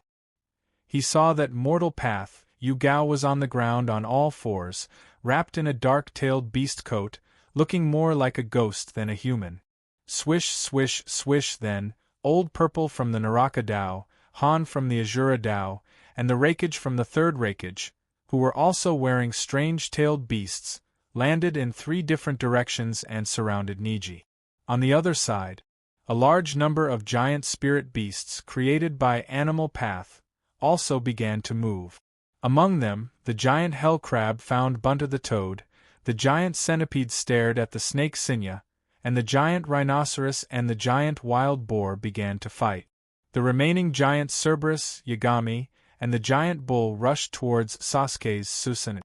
He saw that Mortal Path Yu-Gao was on the ground on all fours, wrapped in a dark-tailed beast coat, looking more like a ghost than a human. Swish, swish, swish then, Old Purple from the Naraka Dao, Han from the Azura Dao, and the Raikage from the Third Raikage, who were also wearing strange-tailed beasts, landed in 3 different directions and surrounded Niji. On the other side, a large number of giant spirit beasts created by Animal Path also began to move. Among them, the giant hell crab found Bunta the Toad, the giant centipede stared at the snake Sinya, and the giant rhinoceros and the giant wild boar began to fight. The remaining giant Cerberus, Yagami, and the giant bull rushed towards Sasuke's Susanoo.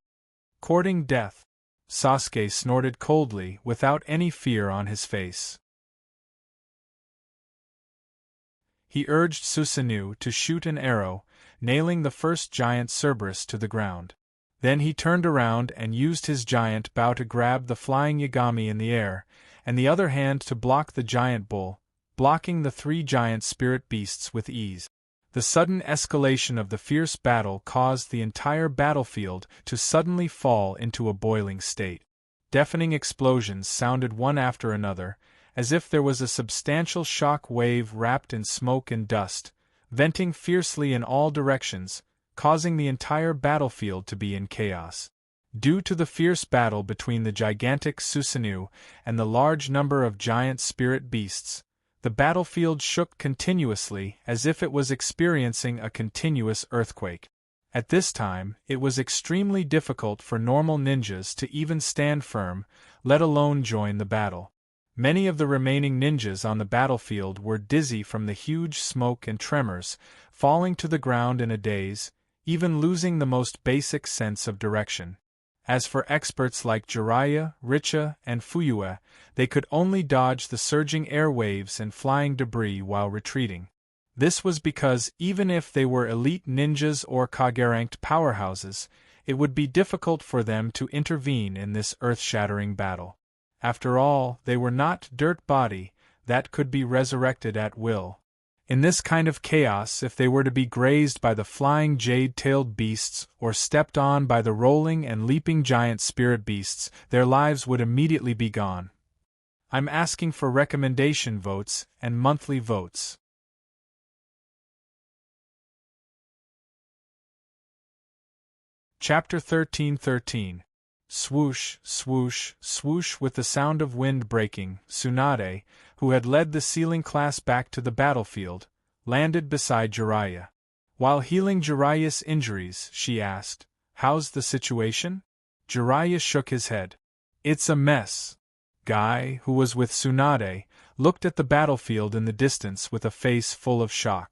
Courting death. Sasuke snorted coldly without any fear on his face. He urged Susanoo to shoot an arrow, nailing the first giant Cerberus to the ground. Then he turned around and used his giant bow to grab the flying Yagami in the air, and the other hand to block the giant bull, blocking the 3 giant spirit beasts with ease. The sudden escalation of the fierce battle caused the entire battlefield to suddenly fall into a boiling state. Deafening explosions sounded one after another, as if there was a substantial shock wave wrapped in smoke and dust, venting fiercely in all directions, causing the entire battlefield to be in chaos. Due to the fierce battle between the gigantic Susanoo and the large number of giant spirit beasts, the battlefield shook continuously as if it was experiencing a continuous earthquake. At this time, it was extremely difficult for normal ninjas to even stand firm, let alone join the battle. Many of the remaining ninjas on the battlefield were dizzy from the huge smoke and tremors, falling to the ground in a daze, even losing the most basic sense of direction. As for experts like Jiraiya, Richa, and Fuyue, they could only dodge the surging air waves and flying debris while retreating. This was because even if they were elite ninjas or Kage-ranked powerhouses, it would be difficult for them to intervene in this earth-shattering battle. After all, they were not dirt body that could be resurrected at will. In this kind of chaos, if they were to be grazed by the flying jade-tailed beasts or stepped on by the rolling and leaping giant spirit beasts, their lives would immediately be gone. I'm asking for recommendation votes and monthly votes. Chapter 13:13. Swoosh, swoosh, swoosh. With the sound of wind breaking, Tsunade, who had led the sealing class back to the battlefield, landed beside Jiraiya. While healing Jiraiya's injuries, she asked, "How's the situation?" Jiraiya shook his head. "It's a mess." Guy, who was with Tsunade, looked at the battlefield in the distance with a face full of shock.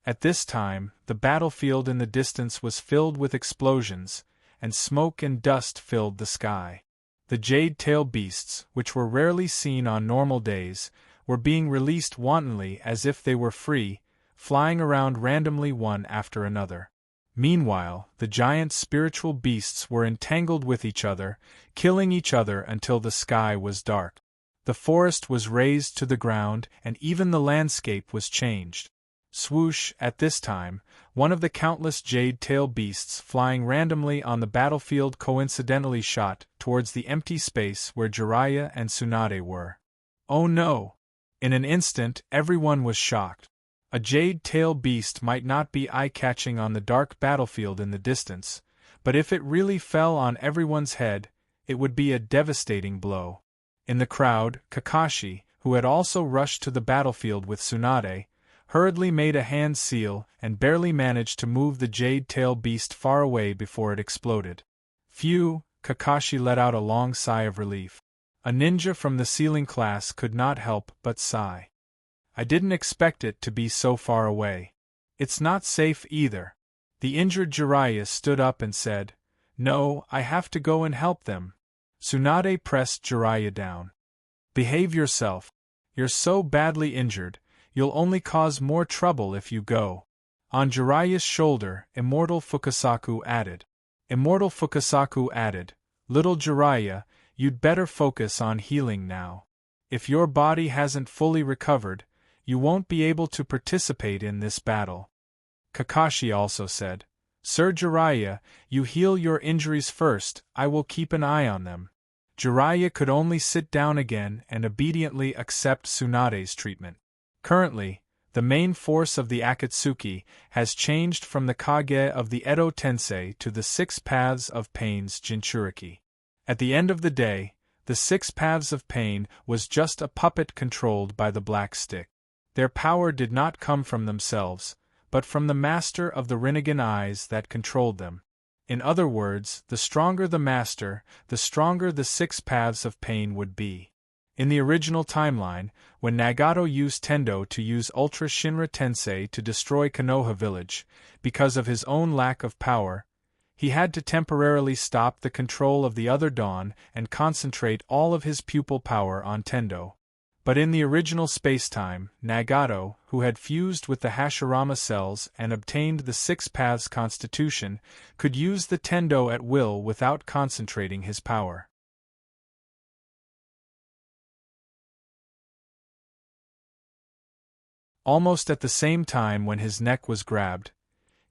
At this time, the battlefield in the distance was filled with explosions, and smoke and dust filled the sky. The jade-tail beasts, which were rarely seen on normal days, were being released wantonly as if they were free, flying around randomly one after another. Meanwhile, the giant spiritual beasts were entangled with each other, killing each other until the sky was dark. The forest was razed to the ground, and even the landscape was changed. Swoosh, at this time, one of the countless jade-tail beasts flying randomly on the battlefield coincidentally shot towards the empty space where Jiraiya and Tsunade were. Oh no! In an instant, everyone was shocked. A jade-tail beast might not be eye-catching on the dark battlefield in the distance, but if it really fell on everyone's head, it would be a devastating blow. In the crowd, Kakashi, who had also rushed to the battlefield with Tsunade, hurriedly made a hand seal and barely managed to move the jade-tail beast far away before it exploded. Phew, Kakashi let out a long sigh of relief. A ninja from the sealing class could not help but sigh. I didn't expect it to be so far away. It's not safe either. The injured Jiraiya stood up and said, "No, I have to go and help them." Tsunade pressed Jiraiya down. "Behave yourself. You're so badly injured, you'll only cause more trouble if you go." On Jiraiya's shoulder, Immortal Fukasaku added. Immortal Fukasaku added, "Little Jiraiya, you'd better focus on healing now. If your body hasn't fully recovered, you won't be able to participate in this battle." Kakashi also said, "Sir Jiraiya, you heal your injuries first, I will keep an eye on them." Jiraiya could only sit down again and obediently accept Tsunade's treatment. Currently, the main force of the Akatsuki has changed from the Kage of the Edo Tensei to the Six Paths of Pain's Jinchuriki. At the end of the day, the Six Paths of Pain was just a puppet controlled by the Black Stick. Their power did not come from themselves, but from the master of the Rinnegan eyes that controlled them. In other words, the stronger the master, the stronger the Six Paths of Pain would be. In the original timeline, when Nagato used Tendo to use Ultra Shinra Tensei to destroy Konoha village, because of his own lack of power, he had to temporarily stop the control of the other Dawn and concentrate all of his pupil power on Tendo. But in the original spacetime, Nagato, who had fused with the Hashirama cells and obtained the Six Paths Constitution, could use the Tendo at will without concentrating his power. Almost at the same time when his neck was grabbed,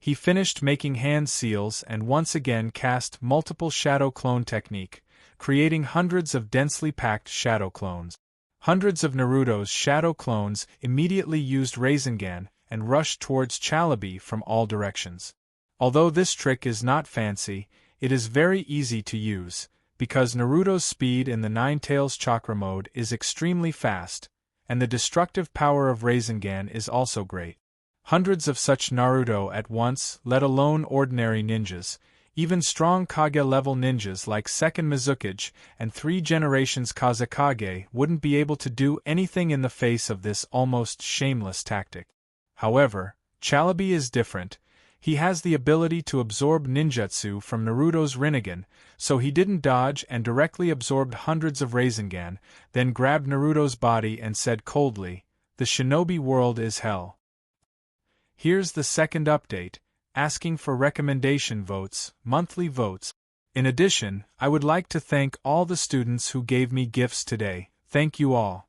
he finished making hand seals and once again cast multiple shadow clone technique, creating hundreds of densely packed shadow clones. Hundreds of Naruto's shadow clones immediately used Rasengan and rushed towards Chalabi from all directions. Although this trick is not fancy, it is very easy to use, because Naruto's speed in the Nine Tails Chakra mode is extremely fast, and the destructive power of Rasengan is also great. Hundreds of such Naruto at once, let alone ordinary ninjas, even strong Kage-level ninjas like Second Mizukage and 3 generations Kazekage wouldn't be able to do anything in the face of this almost shameless tactic. However, Chalabi is different. He has the ability to absorb ninjutsu from Naruto's Rinnegan, so he didn't dodge and directly absorbed hundreds of Rasengan, then grabbed Naruto's body and said coldly, "The shinobi world is hell." Here's the second update, asking for recommendation votes, monthly votes. In addition, I would like to thank all the students who gave me gifts today. Thank you all.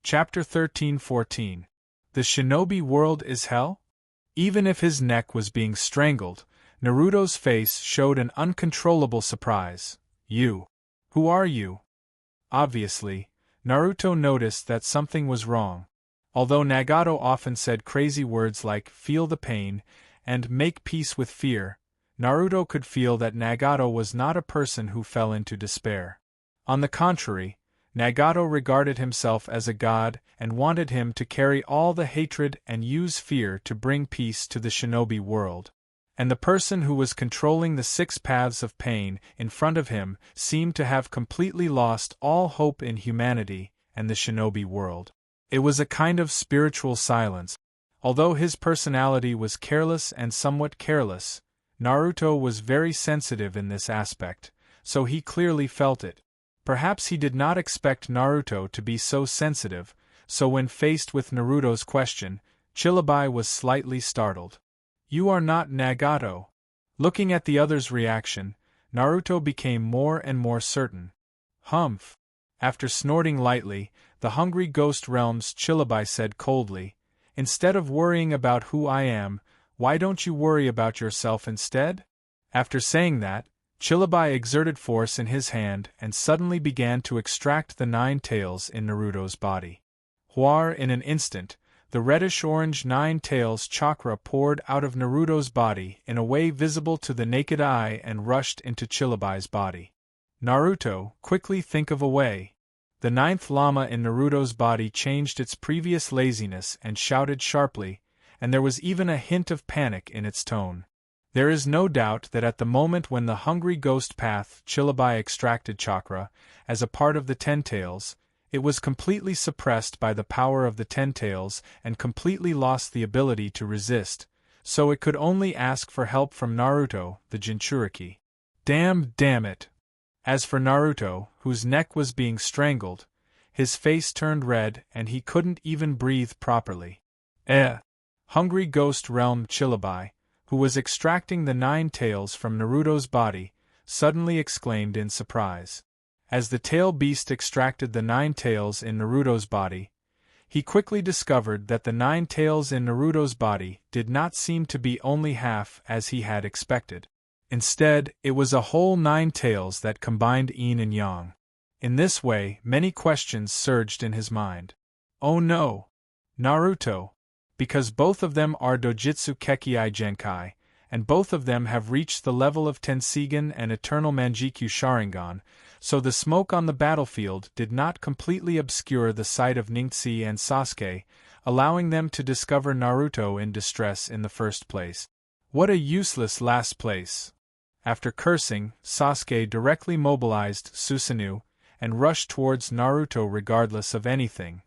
Chapter 13-14. The shinobi world is hell? Even if his neck was being strangled, Naruto's face showed an uncontrollable surprise. "You. Who are you?" Obviously, Naruto noticed that something was wrong. Although Nagato often said crazy words like "feel the pain" and "make peace with fear," Naruto could feel that Nagato was not a person who fell into despair. On the contrary, Nagato regarded himself as a god and wanted him to carry all the hatred and use fear to bring peace to the shinobi world. And the person who was controlling the 6 paths of pain in front of him seemed to have completely lost all hope in humanity and the shinobi world. It was a kind of spiritual silence. Although his personality was careless and somewhat careless, Naruto was very sensitive in this aspect, so he clearly felt it. Perhaps he did not expect Naruto to be so sensitive, so when faced with Naruto's question, Chilibai was slightly startled. "You are not Nagato." Looking at the other's reaction, Naruto became more and more certain. "Humph." After snorting lightly, the hungry ghost realm's Chilibai said coldly, "Instead of worrying about who I am, why don't you worry about yourself instead?" After saying that, Chilibai exerted force in his hand and suddenly began to extract the 9 tails in Naruto's body. Whirr! In an instant, the reddish-orange 9 tails chakra poured out of Naruto's body in a way visible to the naked eye and rushed into Chilibai's body. Naruto, quickly think of a way. The 9th llama in Naruto's body changed its previous laziness and shouted sharply, and there was even a hint of panic in its tone. There is no doubt that at the moment when the hungry ghost path Chilibai extracted chakra, as a part of the 10 tails, it was completely suppressed by the power of the 10 tails and completely lost the ability to resist, so it could only ask for help from Naruto, the Jinchuriki. Damn it! As for Naruto, whose neck was being strangled, his face turned red and he couldn't even breathe properly. Hungry ghost realm Chilibai, who was extracting the 9 tails from Naruto's body, suddenly exclaimed in surprise. As the tail beast extracted the 9 tails in Naruto's body, he quickly discovered that the 9 tails in Naruto's body did not seem to be only half as he had expected. Instead, it was a whole 9 tails that combined yin and yang. In this way, many questions surged in his mind. Oh no! Naruto! Because both of them are Dojutsu Kekkai Genkai, and both of them have reached the level of Tenseigan and Eternal Manjikyu Sharingan, so the smoke on the battlefield did not completely obscure the sight of Ningxi and Sasuke, allowing them to discover Naruto in distress in the first place. What a useless last place! After cursing, Sasuke directly mobilized Susanoo and rushed towards Naruto regardless of anything.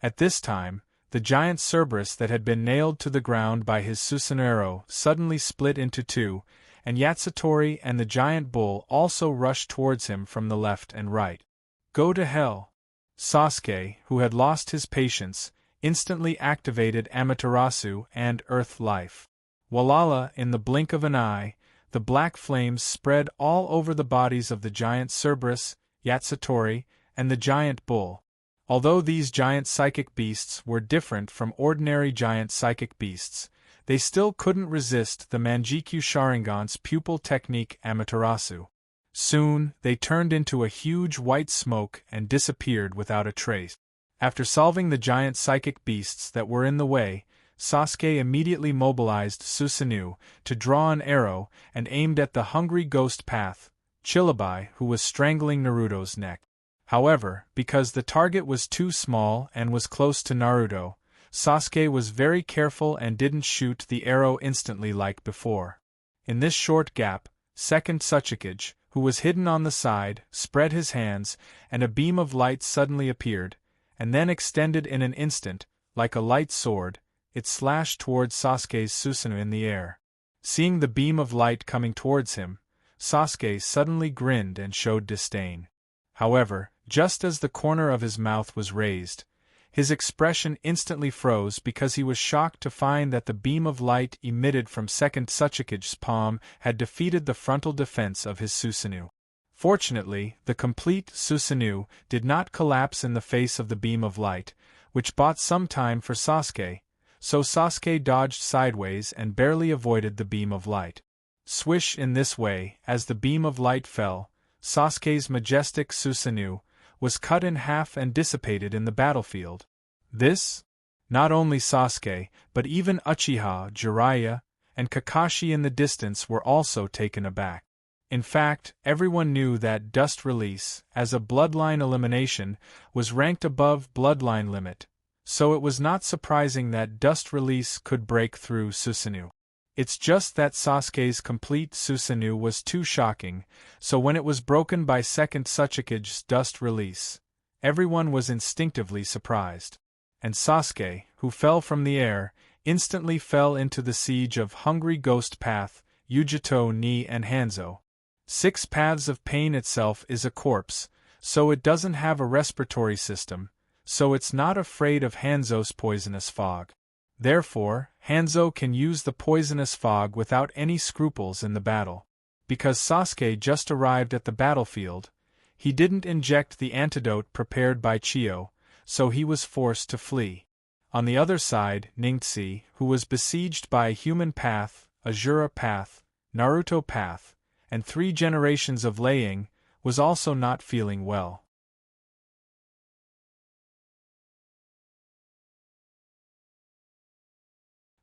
At this time, the giant Cerberus that had been nailed to the ground by his Susanoo suddenly split into 2, and Yatsuri and the giant bull also rushed towards him from the left and right. Go to hell! Sasuke, who had lost his patience, instantly activated Amaterasu and Earth Life. Walala, in the blink of an eye, the black flames spread all over the bodies of the giant Cerberus, Yatsuri, and the giant bull. Although these giant psychic beasts were different from ordinary giant psychic beasts, they still couldn't resist the Manjikyu Sharingan's pupil technique Amaterasu. Soon, they turned into a huge white smoke and disappeared without a trace. After solving the giant psychic beasts that were in the way, Sasuke immediately mobilized Susanoo to draw an arrow and aimed at the hungry ghost path, Chilibai, who was strangling Naruto's neck. However, because the target was too small and was close to Naruto, Sasuke was very careful and didn't shoot the arrow instantly like before. In this short gap, second Tsuchikage, who was hidden on the side, spread his hands, and a beam of light suddenly appeared, and then extended in an instant, like a light sword. It slashed towards Sasuke's Susanoo in the air. Seeing the beam of light coming towards him, Sasuke suddenly grinned and showed disdain. However, just as the corner of his mouth was raised, his expression instantly froze because he was shocked to find that the beam of light emitted from second Tsuchikage's palm had defeated the frontal defense of his Susanoo. Fortunately, the complete Susanoo did not collapse in the face of the beam of light, which bought some time for Sasuke, so Sasuke dodged sideways and barely avoided the beam of light. Swish! In this way, as the beam of light fell, Sasuke's majestic Susanoo was cut in half and dissipated in the battlefield. This? Not only Sasuke, but even Uchiha, Jiraiya, and Kakashi in the distance were also taken aback. In fact, everyone knew that Dust Release, as a bloodline elimination, was ranked above bloodline limit, so it was not surprising that Dust Release could break through Susanoo. It's just that Sasuke's complete Susanoo was too shocking, so when it was broken by second Tsuchikage's Dust Release, everyone was instinctively surprised. And Sasuke, who fell from the air, instantly fell into the siege of Hungry Ghost Path, Ujito Ni and Hanzo. 6 Paths of Pain itself is a corpse, so it doesn't have a respiratory system, so it's not afraid of Hanzo's poisonous fog. Therefore, Hanzo can use the poisonous fog without any scruples in the battle. Because Sasuke just arrived at the battlefield, he didn't inject the antidote prepared by Chiyo, so he was forced to flee. On the other side, Ningxi, who was besieged by Human Path, Azura Path, Naruto Path, and 3 generations of Laying, was also not feeling well.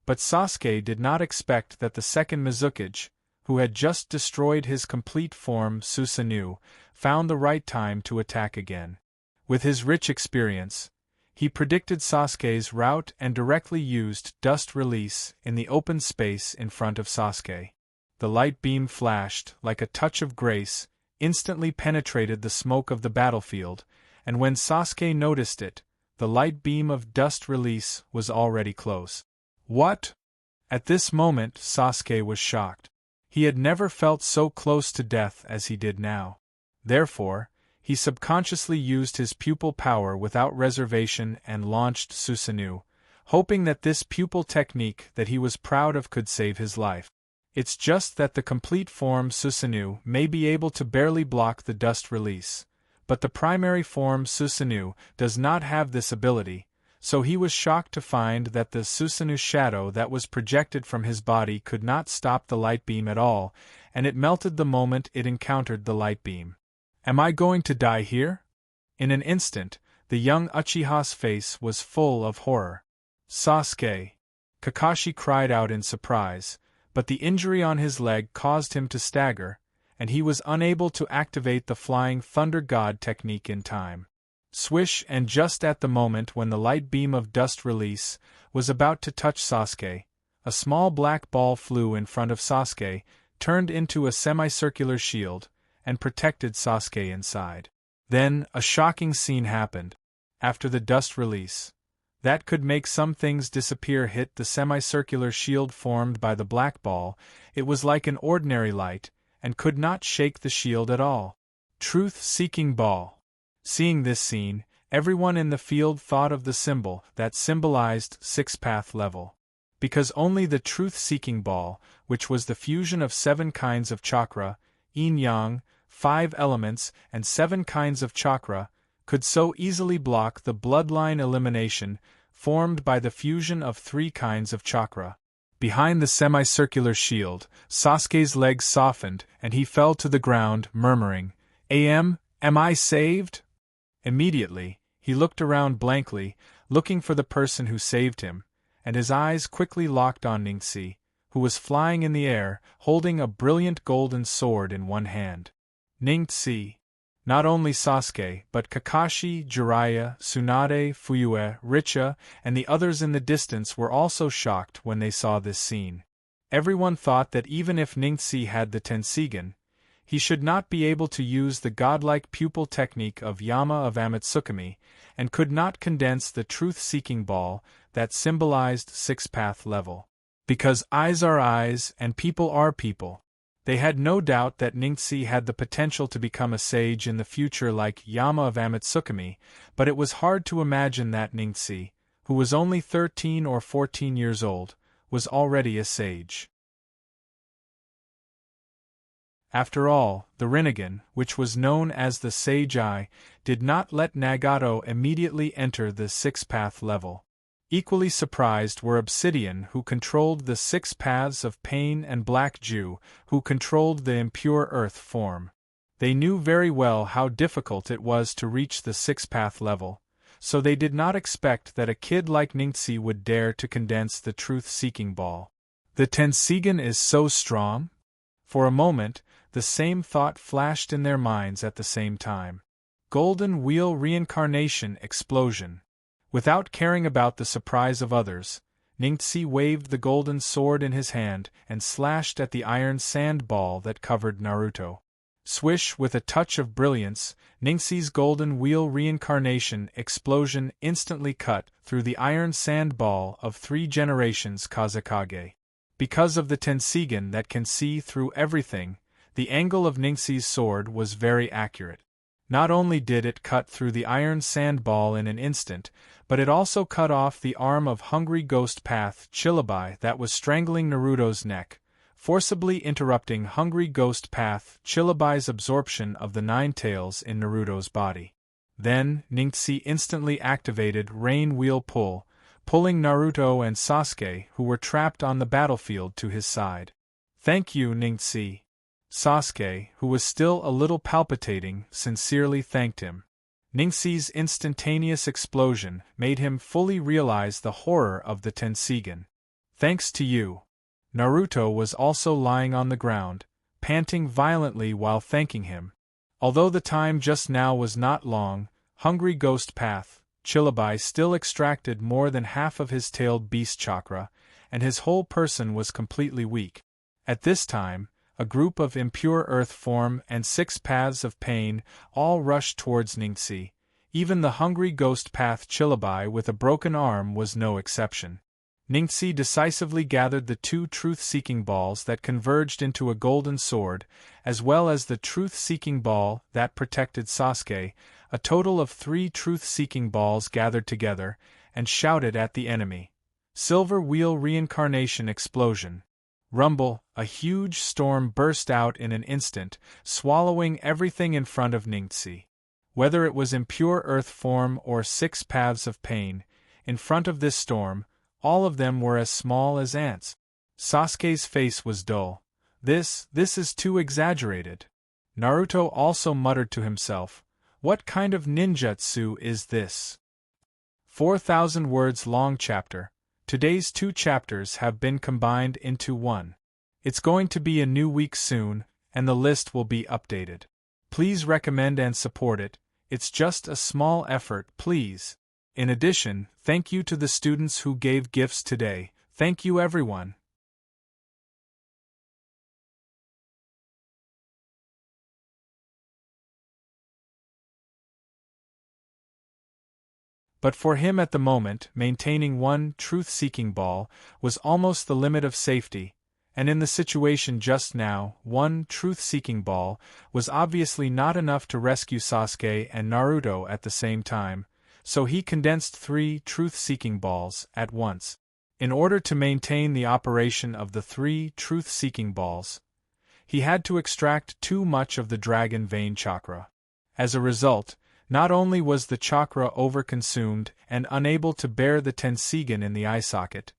But Sasuke did not expect that the second Mizukage, who had just destroyed his complete form Susanoo, found the right time to attack again. With his rich experience, he predicted Sasuke's route and directly used Dust Release in the open space in front of Sasuke. The light beam flashed, like a touch of grace, instantly penetrated the smoke of the battlefield, and when Sasuke noticed it, the light beam of Dust Release was already close. What? At this moment, Sasuke was shocked. He had never felt so close to death as he did now. Therefore, he subconsciously used his pupil power without reservation and launched Susanoo, hoping that this pupil technique that he was proud of could save his life. It's just that the complete form Susanoo may be able to barely block the Dust Release, but the primary form Susanoo does not have this ability, so he was shocked to find that the Susanoo shadow that was projected from his body could not stop the light beam at all, and it melted the moment it encountered the light beam. Am I going to die here? In an instant, the young Uchiha's face was full of horror. Sasuke! Kakashi cried out in surprise, but the injury on his leg caused him to stagger, and he was unable to activate the Flying Thunder God technique in time. Swish! And just at the moment when the light beam of Dust Release was about to touch Sasuke, a small black ball flew in front of Sasuke, turned into a semicircular shield, and protected Sasuke inside. Then, a shocking scene happened. After the Dust Release that could make some things disappear hit the semicircular shield formed by the black ball, it was like an ordinary light, and could not shake the shield at all. Truth-seeking ball. Seeing this scene, everyone in the field thought of the symbol that symbolized 6-path level. Because only the truth-seeking ball, which was the fusion of 7 kinds of chakra, yin-yang, 5 elements, and 7 kinds of chakra, could so easily block the bloodline elimination formed by the fusion of 3 kinds of chakra. Behind the semicircular shield, Sasuke's legs softened and he fell to the ground, murmuring, Am I saved? Immediately, he looked around blankly, looking for the person who saved him, and his eyes quickly locked on Ningxi, who was flying in the air, holding a brilliant golden sword in one hand. Ningxi. Not only Sasuke, but Kakashi, Jiraiya, Tsunade, Fuyue, Richa, and the others in the distance were also shocked when they saw this scene. Everyone thought that even if Ningxi had the Tenseigan, He should not be able to use the godlike pupil technique of Yama of Amatsukami, and could not condense the truth-seeking ball that symbolized six-path level. Because eyes are eyes and people are people. They had no doubt that Ningxi had the potential to become a sage in the future like Yama of Amatsukami, but it was hard to imagine that Ningxi, who was only 13 or 14 years old, was already a sage. After all, the Rinnegan, which was known as the Sage Eye, did not let Nagato immediately enter the six-path level. Equally surprised were Obsidian, who controlled the six paths of pain, and Black Jew, who controlled the impure earth form. They knew very well how difficult it was to reach the six-path level, so they did not expect that a kid like Ningxi would dare to condense the truth-seeking ball. The Tenseigan is so strong? For a moment, the same thought flashed in their minds at the same time. Golden Wheel Reincarnation Explosion. Without caring about the surprise of others, Ningxi waved the golden sword in his hand and slashed at the iron sand ball that covered Naruto. Swish! With a touch of brilliance, Ningxi's golden wheel reincarnation explosion instantly cut through the iron sand ball of 3 generations Kazekage. Because of the Tenseigan that can see through everything, the angle of Ningxi's sword was very accurate. Not only did it cut through the iron sand ball in an instant, but it also cut off the arm of Hungry Ghost Path Chillabai that was strangling Naruto's neck, forcibly interrupting Hungry Ghost Path Chillabai's absorption of the 9 tails in Naruto's body. Then, Ningxi instantly activated Rain Wheel Pull, pulling Naruto and Sasuke, who were trapped on the battlefield, to his side. "Thank you, Ningxi." Sasuke, who was still a little palpitating, sincerely thanked him. Ningxi's instantaneous explosion made him fully realize the horror of the Tenseigan. "Thanks to you." Naruto was also lying on the ground, panting violently while thanking him. Although the time just now was not long, Hungry Ghost Path Chillabai still extracted more than half of his tailed beast chakra, and his whole person was completely weak. At this time, a group of impure earth form and 6 paths of pain all rushed towards Ningxi. Even the Hungry Ghost Path Chillabai with a broken arm was no exception. Ningxi decisively gathered the 2 truth-seeking balls that converged into a golden sword, as well as the truth-seeking ball that protected Sasuke, a total of 3 truth-seeking balls gathered together, and shouted at the enemy. Silver Wheel Reincarnation Explosion. Rumble! A huge storm burst out in an instant, swallowing everything in front of Ningxi. Whether it was impure earth form or 6 paths of pain, in front of this storm, all of them were as small as ants. Sasuke's face was dull. This is too exaggerated. Naruto also muttered to himself, "What kind of ninjutsu is this?" 4,000 words long chapter. Today's 2 chapters have been combined into one. It's going to be a new week soon, and the list will be updated. Please recommend and support it. It's just a small effort, please. In addition, thank you to the students who gave gifts today. Thank you, everyone. But for him at the moment, maintaining 1 truth-seeking ball was almost the limit of safety, and in the situation just now, 1 truth-seeking ball was obviously not enough to rescue Sasuke and Naruto at the same time, so he condensed 3 truth-seeking balls at once. In order to maintain the operation of the 3 truth-seeking balls, he had to extract too much of the dragon vein chakra. As a result, not only was the chakra overconsumed and unable to bear the Tenseigan in the eye socket,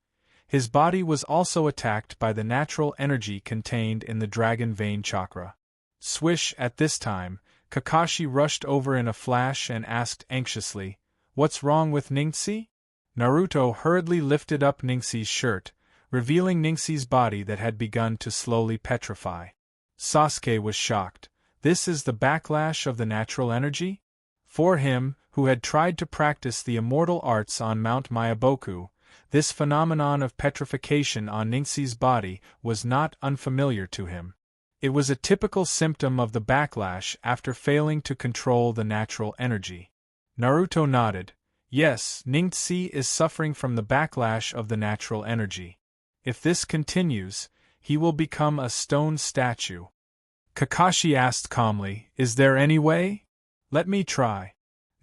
his body was also attacked by the natural energy contained in the dragon vein chakra. Swish! At this time, Kakashi rushed over in a flash and asked anxiously, "What's wrong with Ningxi?" Naruto hurriedly lifted up Ningxi's shirt, revealing Ningxi's body that had begun to slowly petrify. Sasuke was shocked. This is the backlash of the natural energy? For him, who had tried to practice the immortal arts on Mount Myaboku, this phenomenon of petrification on Ningxi's body was not unfamiliar to him. It was a typical symptom of the backlash after failing to control the natural energy. Naruto nodded. Yes, Ningxi is suffering from the backlash of the natural energy. If this continues, he will become a stone statue. Kakashi asked calmly, "Is there any way? Let me try."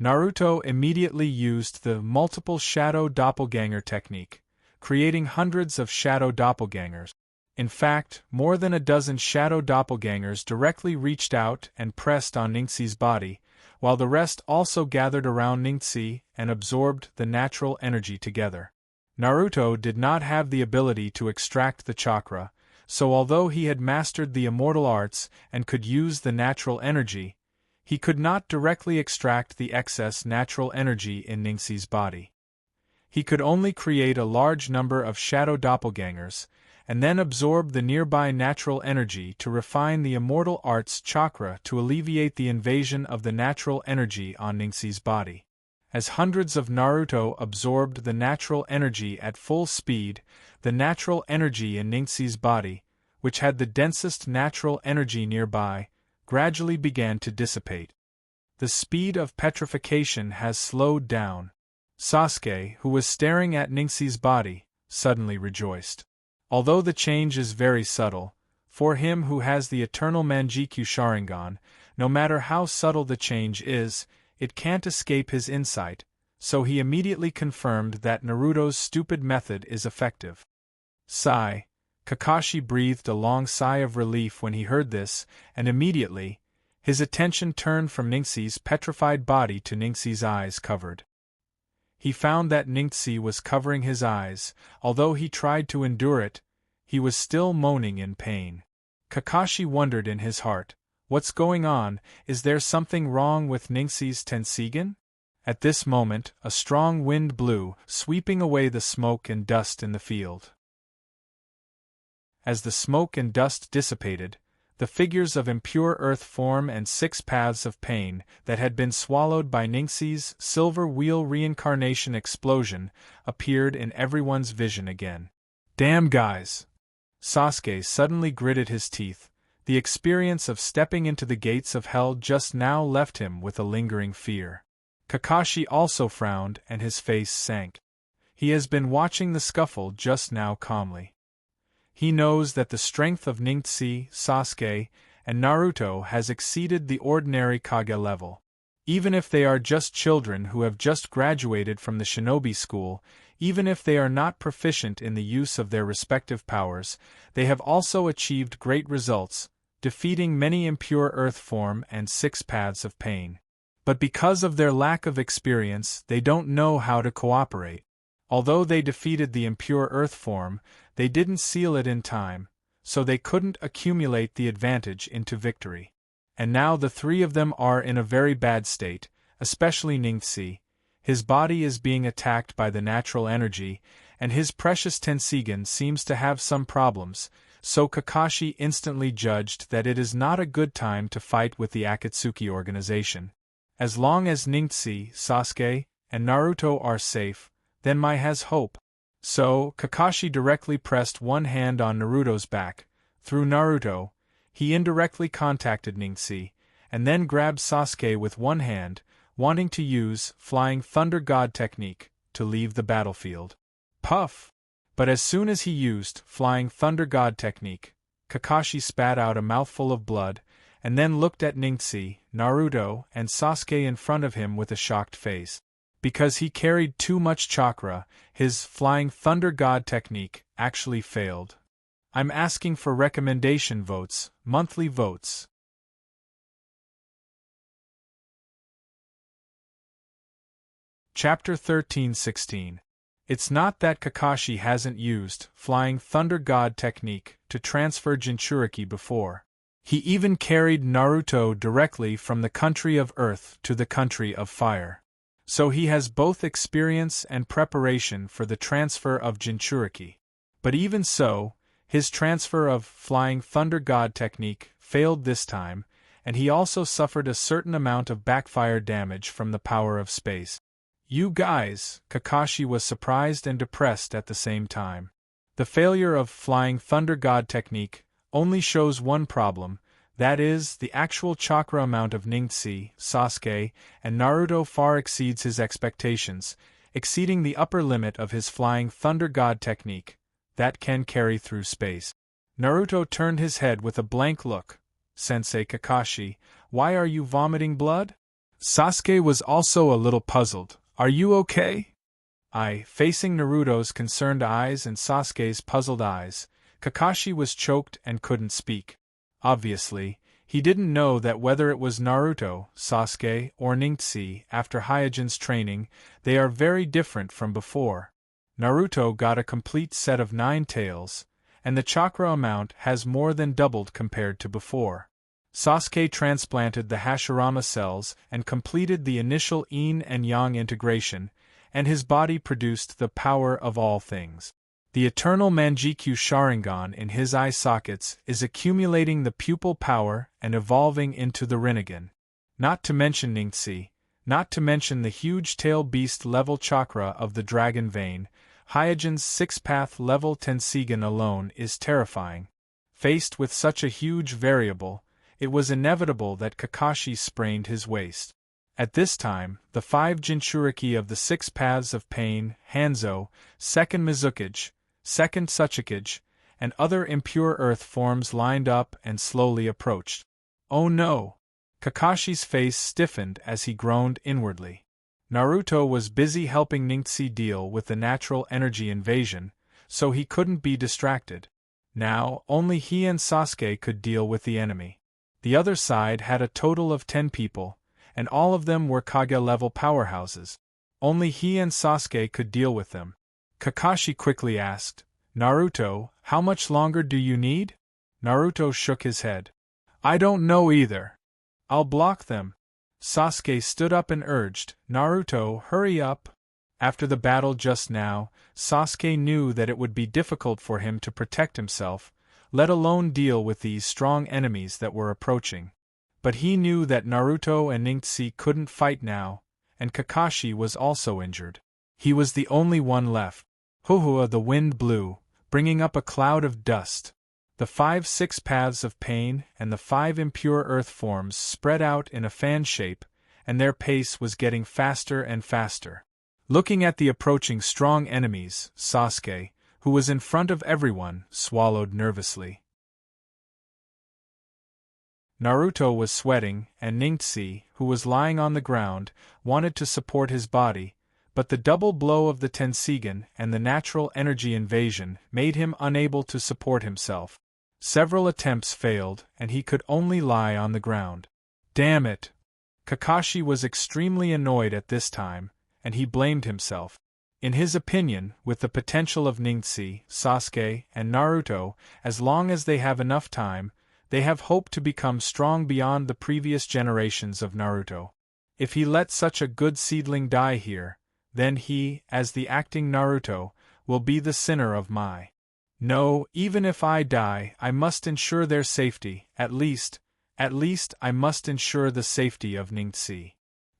Naruto immediately used the multiple shadow doppelganger technique, creating hundreds of shadow doppelgangers. In fact, more than a dozen shadow doppelgangers directly reached out and pressed on Ningxi's body, while the rest also gathered around Ningxi and absorbed the natural energy together. Naruto did not have the ability to extract the chakra, so although he had mastered the immortal arts and could use the natural energy, he could not directly extract the excess natural energy in Ningxi's body. He could only create a large number of shadow doppelgangers, and then absorb the nearby natural energy to refine the immortal arts chakra to alleviate the invasion of the natural energy on Ningxi's body. As hundreds of Naruto absorbed the natural energy at full speed, the natural energy in Ningxi's body, which had the densest natural energy nearby, gradually began to dissipate. The speed of petrification has slowed down. Sasuke, who was staring at Ningxi's body, suddenly rejoiced. Although the change is very subtle, for him who has the eternal Manjikyu Sharingan, no matter how subtle the change is, it can't escape his insight, so he immediately confirmed that Naruto's stupid method is effective. Sigh. Kakashi breathed a long sigh of relief when he heard this, and immediately, his attention turned from Ningxi's petrified body to Ningxi's eyes covered. He found that Ningxi was covering his eyes. Although he tried to endure it, he was still moaning in pain. Kakashi wondered in his heart, "What's going on? Is there something wrong with Ningxi's Tenseigan?" At this moment, a strong wind blew, sweeping away the smoke and dust in the field. As the smoke and dust dissipated, the figures of impure earth form and 6 paths of pain that had been swallowed by Ningxi's silver wheel reincarnation explosion appeared in everyone's vision again. Damn guys! Sasuke suddenly gritted his teeth. The experience of stepping into the gates of hell just now left him with a lingering fear. Kakashi also frowned and his face sank. He has been watching the scuffle just now calmly. He knows that the strength of Ningxi, Sasuke, and Naruto has exceeded the ordinary Kage level. Even if they are just children who have just graduated from the shinobi school, even if they are not proficient in the use of their respective powers, they have also achieved great results, defeating many impure earth form and 6 paths of pain. But because of their lack of experience, they don't know how to cooperate. Although they defeated the impure earth form, they didn't seal it in time, so they couldn't accumulate the advantage into victory. And now the 3 of them are in a very bad state, especially Ningxi. His body is being attacked by the natural energy, and his precious Tenseigan seems to have some problems, so Kakashi instantly judged that it is not a good time to fight with the Akatsuki organization. As long as Ningxi, Sasuke, and Naruto are safe, then Mai has hope. So, Kakashi directly pressed one hand on Naruto's back. Through Naruto, he indirectly contacted Ningxi, and then grabbed Sasuke with one hand, wanting to use Flying Thunder God technique to leave the battlefield. Puff! But as soon as he used Flying Thunder God technique, Kakashi spat out a mouthful of blood, and then looked at Ningxi, Naruto, and Sasuke in front of him with a shocked face. Because he carried too much chakra, his Flying Thunder God technique actually failed. I'm asking for recommendation votes, monthly votes. Chapter 13-16. It's not that Kakashi hasn't used Flying Thunder God technique to transfer Jinchuriki before. He even carried Naruto directly from the country of earth to the country of fire. So he has both experience and preparation for the transfer of Jinchuriki. But even so, his transfer of Flying Thunder God technique failed this time, and he also suffered a certain amount of backfire damage from the power of space. You guys, Kakashi was surprised and depressed at the same time. The failure of Flying Thunder God technique only shows one problem, that is, the actual chakra amount of Ningxi, Sasuke, and Naruto far exceeds his expectations, exceeding the upper limit of his flying Thunder God technique, that can carry through space. Naruto turned his head with a blank look. Sensei Kakashi, why are you vomiting blood? Sasuke was also a little puzzled. Are you okay? Facing Naruto's concerned eyes and Sasuke's puzzled eyes, Kakashi was choked and couldn't speak. Obviously, he didn't know that whether it was Naruto, Sasuke, or Ningxi after Hyojin's training, they are very different from before. Naruto got a complete set of 9 tails, and the chakra amount has more than doubled compared to before. Sasuke transplanted the Hashirama cells and completed the initial yin and yang integration, and his body produced the power of all things. The eternal Manjikyu Sharingan in his eye sockets is accumulating the pupil power and evolving into the Rinnegan. Not to mention Ningxi, not to mention the huge tail beast level chakra of the dragon vein, Hyojin's 6-path level Tenseigan alone is terrifying. Faced with such a huge variable, it was inevitable that Kakashi sprained his waist. At this time, the 5 Jinchuriki of the 6 Paths of Pain, Hanzo, 2nd Mizukage, 2nd Tsuchikage, and other impure earth forms lined up and slowly approached. Oh no! Kakashi's face stiffened as he groaned inwardly. Naruto was busy helping Ningxi deal with the natural energy invasion, so he couldn't be distracted. Now, only he and Sasuke could deal with the enemy. The other side had a total of 10 people, and all of them were Kage-level powerhouses. Only he and Sasuke could deal with them. Kakashi quickly asked, Naruto, how much longer do you need? Naruto shook his head. I don't know either. I'll block them. Sasuke stood up and urged, Naruto, hurry up. After the battle just now, Sasuke knew that it would be difficult for him to protect himself, let alone deal with these strong enemies that were approaching. But he knew that Naruto and Ningxi couldn't fight now, and Kakashi was also injured. He was the only one left. Huhua, the wind blew, bringing up a cloud of dust. The 5-6 paths of pain and the 5 impure earth forms spread out in a fan shape, and their pace was getting faster and faster. Looking at the approaching strong enemies, Sasuke, who was in front of everyone, swallowed nervously. Naruto was sweating, and Ningxi, who was lying on the ground, wanted to support his body, but the double blow of the Tenseigan and the natural energy invasion made him unable to support himself. Several attempts failed, and he could only lie on the ground. Damn it! Kakashi was extremely annoyed at this time, and he blamed himself. In his opinion, with the potential of Ningxi, Sasuke, and Naruto, as long as they have enough time, they have hope to become strong beyond the previous generations of Naruto. If he let such a good seedling die here, then he, as the acting Naruto, will be the sinner of my. No, even if I die, I must ensure their safety, at least I must ensure the safety of Ningxi.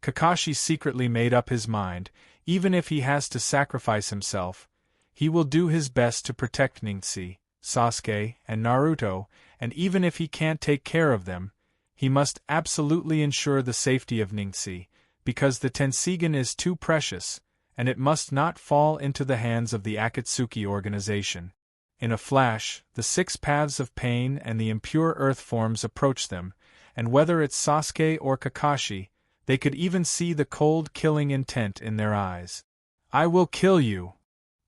Kakashi secretly made up his mind, even if he has to sacrifice himself, he will do his best to protect Ningxi, Sasuke, and Naruto, and even if he can't take care of them, he must absolutely ensure the safety of Ningxi, because the Tenseigan is too precious, and it must not fall into the hands of the Akatsuki organization. In a flash, the 6 paths of pain and the impure earth forms approached them, and whether it's Sasuke or Kakashi, they could even see the cold killing intent in their eyes. I will kill you!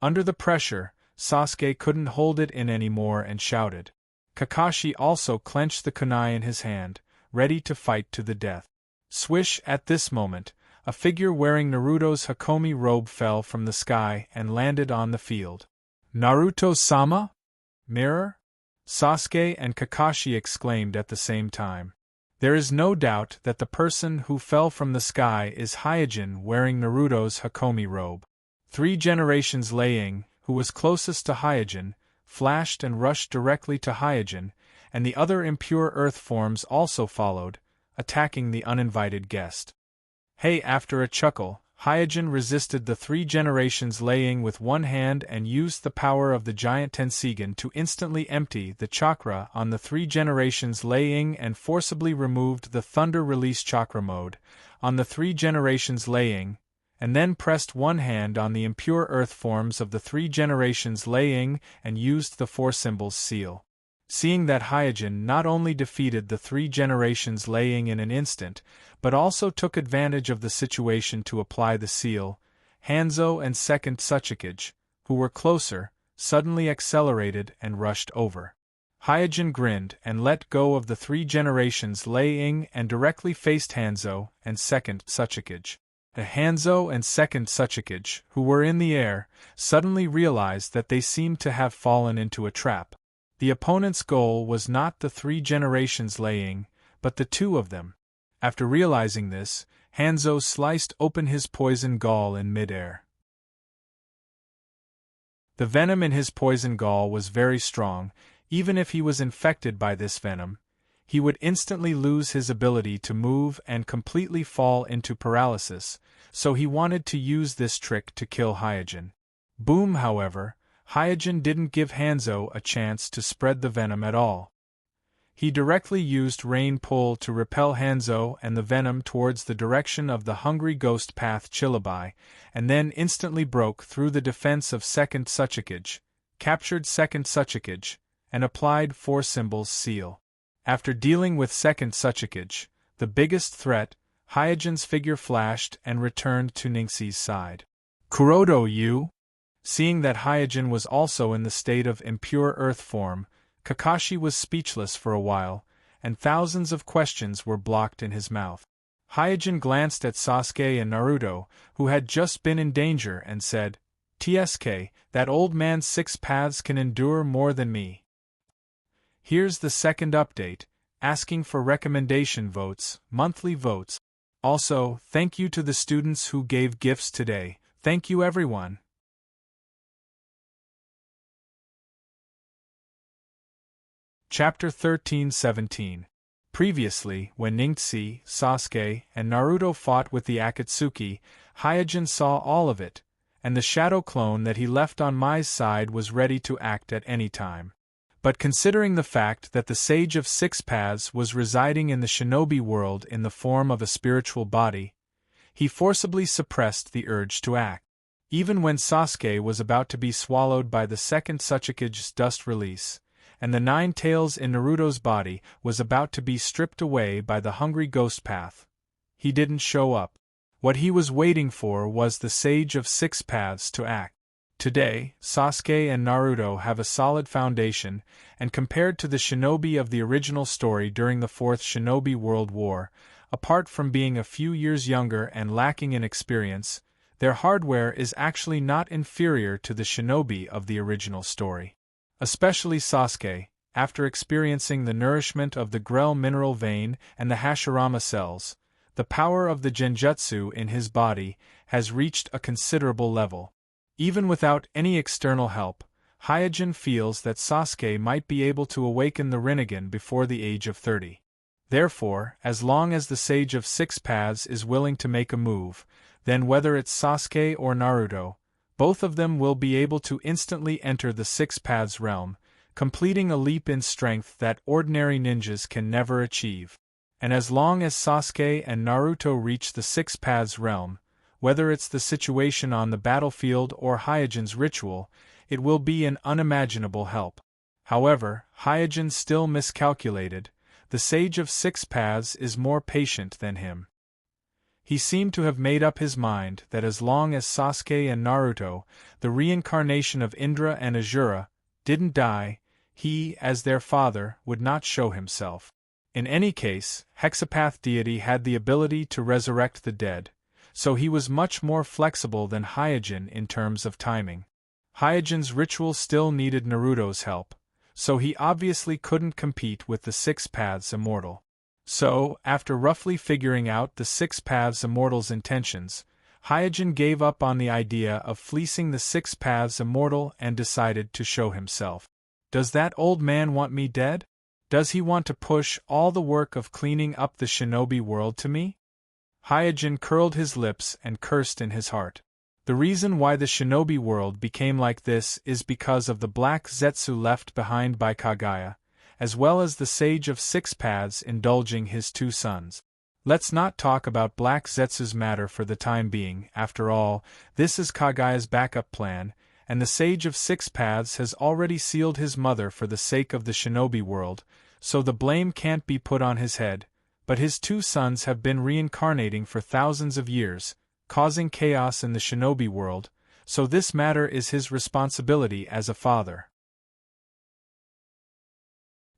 Under the pressure, Sasuke couldn't hold it in anymore and shouted. Kakashi also clenched the kunai in his hand, ready to fight to the death. Swish! At this moment, a figure wearing Naruto's Hakomi robe fell from the sky and landed on the field. Naruto-sama? Mirror? Sasuke and Kakashi exclaimed at the same time. There is no doubt that the person who fell from the sky is Hyojin wearing Naruto's Hakomi robe. 3 generations Liang, who was closest to Hyojin, flashed and rushed directly to Hyojin, and the other impure earth forms also followed, attacking the uninvited guest. Hey! After a chuckle, Hyojin resisted the 3 generations laying with one hand and used the power of the giant Tenseigan to instantly empty the chakra on the 3 generations laying and forcibly removed the thunder release chakra mode on the 3 generations laying, and then pressed one hand on the impure earth forms of the 3 generations laying and used the 4 symbols seal. Seeing that Hyojin not only defeated the 3 generations laying in an instant, but also took advantage of the situation to apply the seal, Hanzo and second Tsuchikage, who were closer, suddenly accelerated and rushed over. Hyojin grinned and let go of the 3 generations laying and directly faced Hanzo and second Tsuchikage. The Hanzo and second Tsuchikage, who were in the air, suddenly realized that they seemed to have fallen into a trap. The opponent's goal was not the 3 generations laying, but the 2 of them. After realizing this, Hanzo sliced open his poison gall in midair. The venom in his poison gall was very strong. Even if he was infected by this venom, he would instantly lose his ability to move and completely fall into paralysis, so he wanted to use this trick to kill Hyojin. Boom, however, Hyojin didn't give Hanzo a chance to spread the venom at all. He directly used Rain Pull to repel Hanzo and the venom towards the direction of the Hungry Ghost Path Chillabai, and then instantly broke through the defense of second Tsuchikage, captured second Tsuchikage, and applied 4 symbols seal. After dealing with second Tsuchikage, the biggest threat, Hyojin's figure flashed and returned to Ningxi's side. Kurodo, you? Seeing that Hyojin was also in the state of impure earth form, Kakashi was speechless for a while, and thousands of questions were blocked in his mouth. Hyojin glanced at Sasuke and Naruto, who had just been in danger, and said, "TSK, that old man's 6 paths can endure more than me." Here's the second update, asking for recommendation votes, monthly votes. Also, thank you to the students who gave gifts today. Thank you everyone. Chapter 13-17. Previously, when Ningxi, Sasuke, and Naruto fought with the Akatsuki, Hyojin saw all of it, and the shadow clone that he left on Mai's side was ready to act at any time. But considering the fact that the Sage of 6 Paths was residing in the shinobi world in the form of a spiritual body, he forcibly suppressed the urge to act. Even when Sasuke was about to be swallowed by the second Tsuchikage's dust release, and the 9 tails in Naruto's body was about to be stripped away by the Hungry Ghost Path, he didn't show up. What he was waiting for was the Sage of 6 Paths to act. Today, Sasuke and Naruto have a solid foundation, and compared to the shinobi of the original story during the 4th Shinobi World War, apart from being a few years younger and lacking in experience, their hardware is actually not inferior to the shinobi of the original story. Especially Sasuke, after experiencing the nourishment of the Grell mineral vein and the Hashirama cells, the power of the genjutsu in his body has reached a considerable level. Even without any external help, Hyojin feels that Sasuke might be able to awaken the Rinnegan before the age of 30. Therefore, as long as the Sage of 6 Paths is willing to make a move, then whether it's Sasuke or Naruto, both of them will be able to instantly enter the 6 Paths realm, completing a leap in strength that ordinary ninjas can never achieve. And as long as Sasuke and Naruto reach the 6 Paths realm, whether it's the situation on the battlefield or Hyojin's ritual, it will be an unimaginable help. However, Hyojin still miscalculated. The Sage of 6 Paths is more patient than him. He seemed to have made up his mind that as long as Sasuke and Naruto, the reincarnation of Indra and Azura, didn't die, he, as their father, would not show himself. In any case, Hexapath deity had the ability to resurrect the dead, so he was much more flexible than Hyojin in terms of timing. Hyojin's ritual still needed Naruto's help, so he obviously couldn't compete with the 6 Paths Immortal. So, after roughly figuring out the 6 Paths Immortal's intentions, Hyojin gave up on the idea of fleecing the 6 Paths Immortal and decided to show himself. Does that old man want me dead? Does he want to push all the work of cleaning up the shinobi world to me? Hyojin curled his lips and cursed in his heart. The reason why the shinobi world became like this is because of the black Zetsu left behind by Kagaya, as well as the Sage of Six Paths indulging his two sons. Let's not talk about black Zetsu's matter for the time being. After all, this is Kagaya's backup plan, and the Sage of Six Paths has already sealed his mother for the sake of the shinobi world, so the blame can't be put on his head, but his two sons have been reincarnating for thousands of years, causing chaos in the shinobi world, so this matter is his responsibility as a father.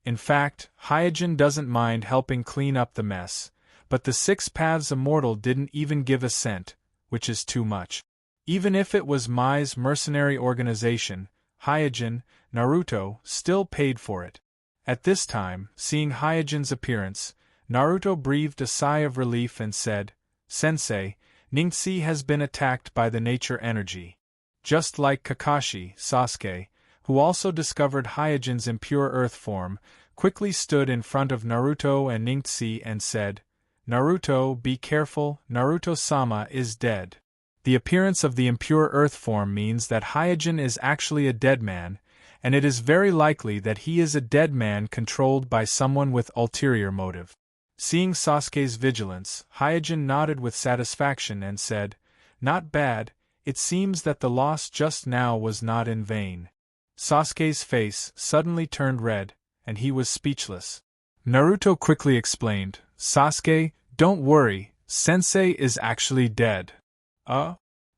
In fact, Hyojin doesn't mind helping clean up the mess, but the Six Paths Immortal didn't even give a cent, which is too much. Even if it was Mai's mercenary organization, Hyojin, Naruto, still paid for it. At this time, seeing Hyojin's appearance, Naruto breathed a sigh of relief and said, "Sensei, Ningxi has been attacked by the nature energy." Just like Kakashi, Sasuke, who also discovered Hyojin's impure earth form, quickly stood in front of Naruto and Ningxi and said, "Naruto, be careful, Naruto-sama is dead." The appearance of the impure earth form means that Hyojin is actually a dead man, and it is very likely that he is a dead man controlled by someone with ulterior motive. Seeing Sasuke's vigilance, Hyojin nodded with satisfaction and said, "Not bad, it seems that the loss just now was not in vain." Sasuke's face suddenly turned red, and he was speechless. Naruto quickly explained, "Sasuke, don't worry, Sensei is actually dead."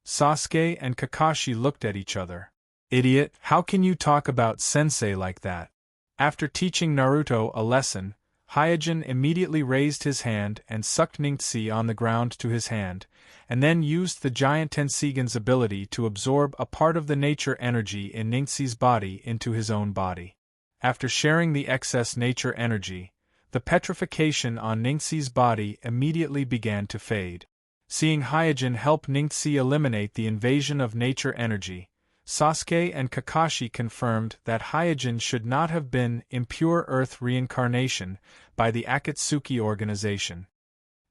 Sasuke and Kakashi looked at each other. "Idiot, how can you talk about Sensei like that?" After teaching Naruto a lesson, Hyojin immediately raised his hand and sucked Ningxi on the ground to his hand, and then used the giant Tenseigan's ability to absorb a part of the nature energy in Ningxi's body into his own body. After sharing the excess nature energy, the petrification on Ningxi's body immediately began to fade. Seeing Hyojin help Ningxi eliminate the invasion of nature energy, Sasuke and Kakashi confirmed that Hyojin should not have been impure earth reincarnation by the Akatsuki organization.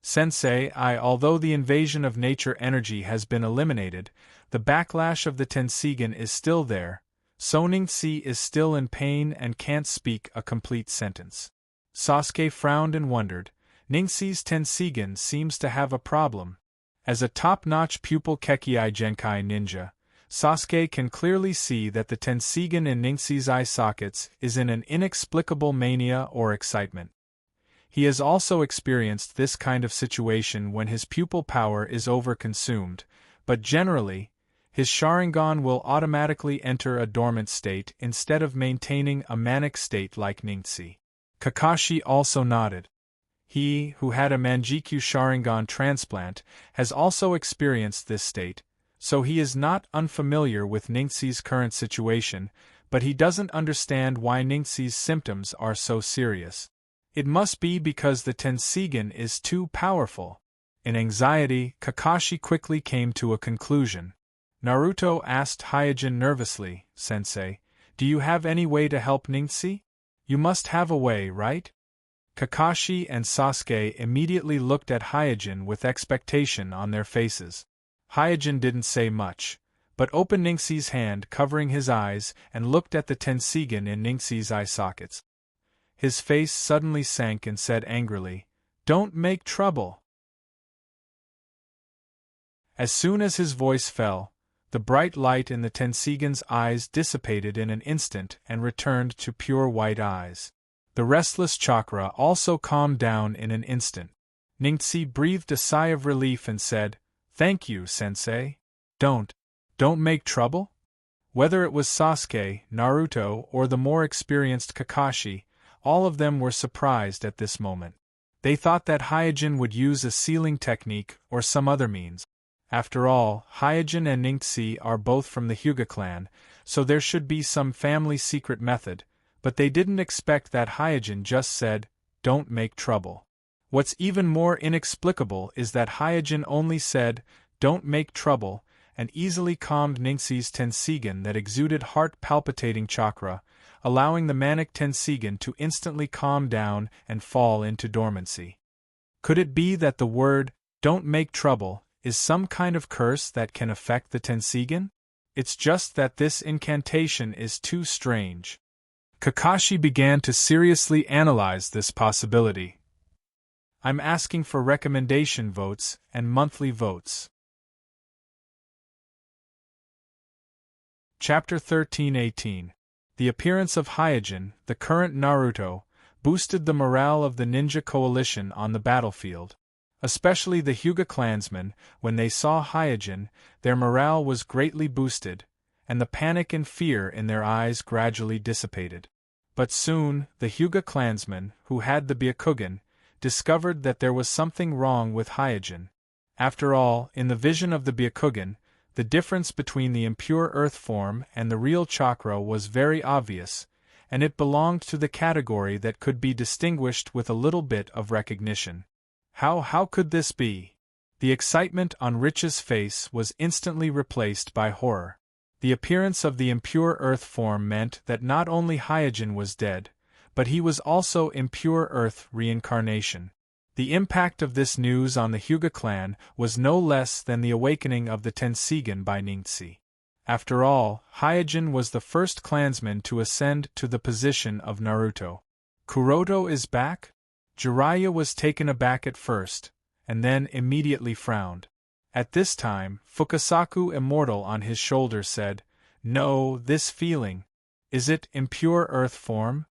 "Sensei, although the invasion of nature energy has been eliminated, the backlash of the Tenseigan is still there, so Ningxi is still in pain and can't speak a complete sentence." Sasuke frowned and wondered. Ningxi's Tenseigan seems to have a problem. As a top-notch pupil Kekkai Genkai ninja, Sasuke can clearly see that the Tenseigan in Ningxi's eye sockets is in an inexplicable mania or excitement. He has also experienced this kind of situation when his pupil power is over-consumed, but generally, his Sharingan will automatically enter a dormant state instead of maintaining a manic state like Ningxi. Kakashi also nodded. He, who had a Manjikyu Sharingan transplant, has also experienced this state, so he is not unfamiliar with Ningxi's current situation, but he doesn't understand why Ningxi's symptoms are so serious. It must be because the Tenseigan is too powerful. In anxiety, Kakashi quickly came to a conclusion. Naruto asked Hyojin nervously, "Sensei, do you have any way to help Ningxi? You must have a way, right?" Kakashi and Sasuke immediately looked at Hyojin with expectation on their faces. Hyojin didn't say much, but opened Ningxi's hand covering his eyes and looked at the Tenseigan in Ningxi's eye sockets. His face suddenly sank and said angrily, "Don't make trouble." As soon as his voice fell, the bright light in the Tenseigan's eyes dissipated in an instant and returned to pure white eyes. The restless chakra also calmed down in an instant. Ningxi breathed a sigh of relief and said, "Thank you, Sensei. Don't make trouble?" Whether it was Sasuke, Naruto, or the more experienced Kakashi, all of them were surprised at this moment. They thought that Hyojin would use a sealing technique or some other means. After all, Hyojin and Ningxi are both from the Hyuga clan, so there should be some family secret method, but they didn't expect that Hyojin just said, "Don't make trouble." What's even more inexplicable is that Hyojin only said, "Don't make trouble," and easily calmed Ningxi's Tenseigan that exuded heart-palpitating chakra, allowing the manic Tenseigan to instantly calm down and fall into dormancy. Could it be that the word Don't make trouble, is some kind of curse that can affect the Tenseigan? It's just that this incantation is too strange. Kakashi began to seriously analyze this possibility. I'm asking for recommendation votes and monthly votes. Chapter 13-18. The appearance of Hyojin, the current Naruto, boosted the morale of the ninja coalition on the battlefield. Especially the Hyuga clansmen, when they saw Hyojin, their morale was greatly boosted, and the panic and fear in their eyes gradually dissipated. But soon, the Hyuga clansmen, who had the Byakugan, discovered that there was something wrong with Hyojin. After all, in the vision of the Byakugan, the difference between the impure earth form and the real chakra was very obvious, and it belonged to the category that could be distinguished with a little bit of recognition. How could this be? The excitement on Rich's face was instantly replaced by horror. The appearance of the impure earth form meant that not only Hyojin was dead, but he was also impure earth reincarnation. The impact of this news on the Hyuga clan was no less than the awakening of the Tenseigan by Ningxi. After all, Hyojin was the first clansman to ascend to the position of Naruto. Kuroto is back? Jiraiya was taken aback at first, and then immediately frowned. At this time, Fukasaku Immortal on his shoulder said, "No, this feeling. Is it impure earth form?"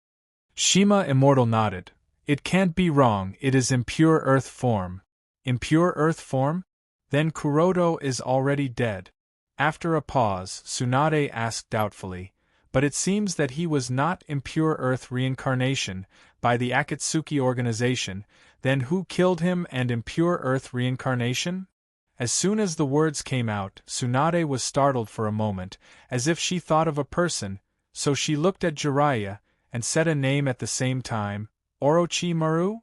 Shima Immortal nodded. "It can't be wrong, it is impure earth form." Impure earth form? Then Kuroto is already dead. After a pause, Tsunade asked doubtfully, "But it seems that he was not impure earth reincarnation by the Akatsuki organization, then who killed him and impure earth reincarnation?" As soon as the words came out, Tsunade was startled for a moment, as if she thought of a person, so she looked at Jiraiya, and said a name at the same time, "Orochimaru?"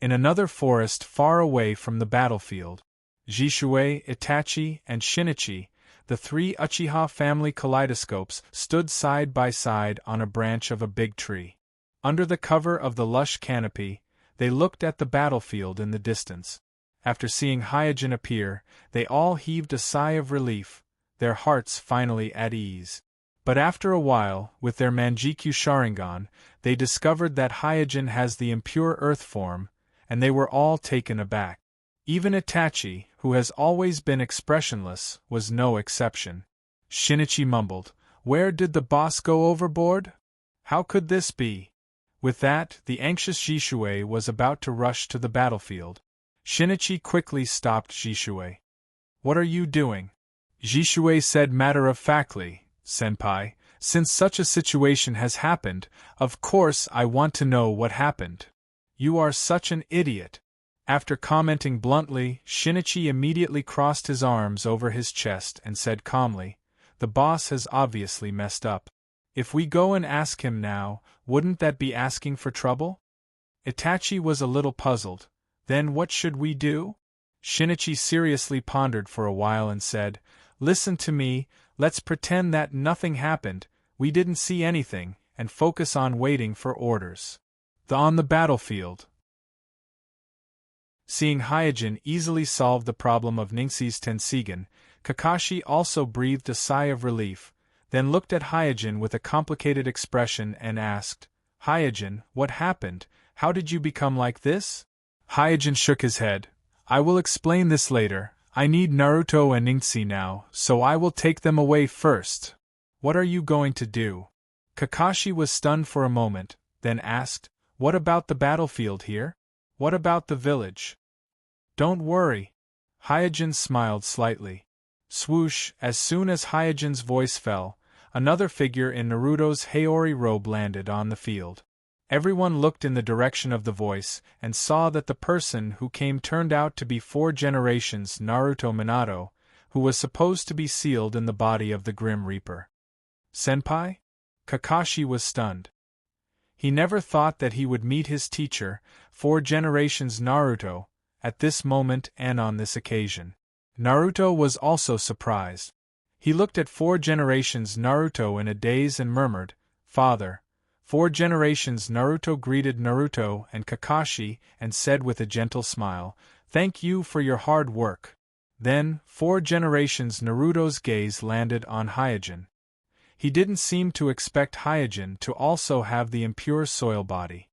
In another forest far away from the battlefield, Jishue, Itachi, and Shinichi, the three Uchiha family kaleidoscopes, stood side by side on a branch of a big tree. Under the cover of the lush canopy, they looked at the battlefield in the distance. After seeing Hyojin appear, they all heaved a sigh of relief, their hearts finally at ease. But after a while, with their Manjikyu Sharingan, they discovered that Hyojin has the impure earth form, and they were all taken aback. Even Itachi, who has always been expressionless, was no exception. Shinichi mumbled, "Where did the boss go overboard? How could this be?" With that, the anxious Jishue was about to rush to the battlefield. Shinichi quickly stopped Jishue. "What are you doing?" Jishue said matter-of-factly, "Senpai, since such a situation has happened, of course I want to know what happened." "You are such an idiot." After commenting bluntly, Shinichi immediately crossed his arms over his chest and said calmly, "The boss has obviously messed up. If we go and ask him now, wouldn't that be asking for trouble?" Itachi was a little puzzled. "Then what should we do?" Shinichi seriously pondered for a while and said, "Listen to me, let's pretend that nothing happened, we didn't see anything, and focus on waiting for orders." On the battlefield. Seeing Hyojin easily solve the problem of Ningxi's Tenseigan, Kakashi also breathed a sigh of relief, then looked at Hyojin with a complicated expression and asked, "Hyojin, what happened? How did you become like this?" Hyojin shook his head. "I will explain this later. I need Naruto and Ningxi now, so I will take them away first." "What are you going to do?" Kakashi was stunned for a moment, then asked, "What about the battlefield here? What about the village?" "Don't worry." Hyojin smiled slightly. Swoosh, as soon as Hyojin's voice fell, another figure in Naruto's Haori robe landed on the field. Everyone looked in the direction of the voice and saw that the person who came turned out to be 4 generations Naruto Minato, who was supposed to be sealed in the body of the Grim Reaper. "Senpai?" Kakashi was stunned. He never thought that he would meet his teacher, 4 generations Naruto, at this moment and on this occasion. Naruto was also surprised. He looked at 4 generations Naruto in a daze and murmured, "Father." 4 generations Naruto greeted Naruto and Kakashi and said with a gentle smile, Thank you for your hard work. Then, 4 generations Naruto's gaze landed on Hyojin. He didn't seem to expect Hyojin to also have the impure soil body.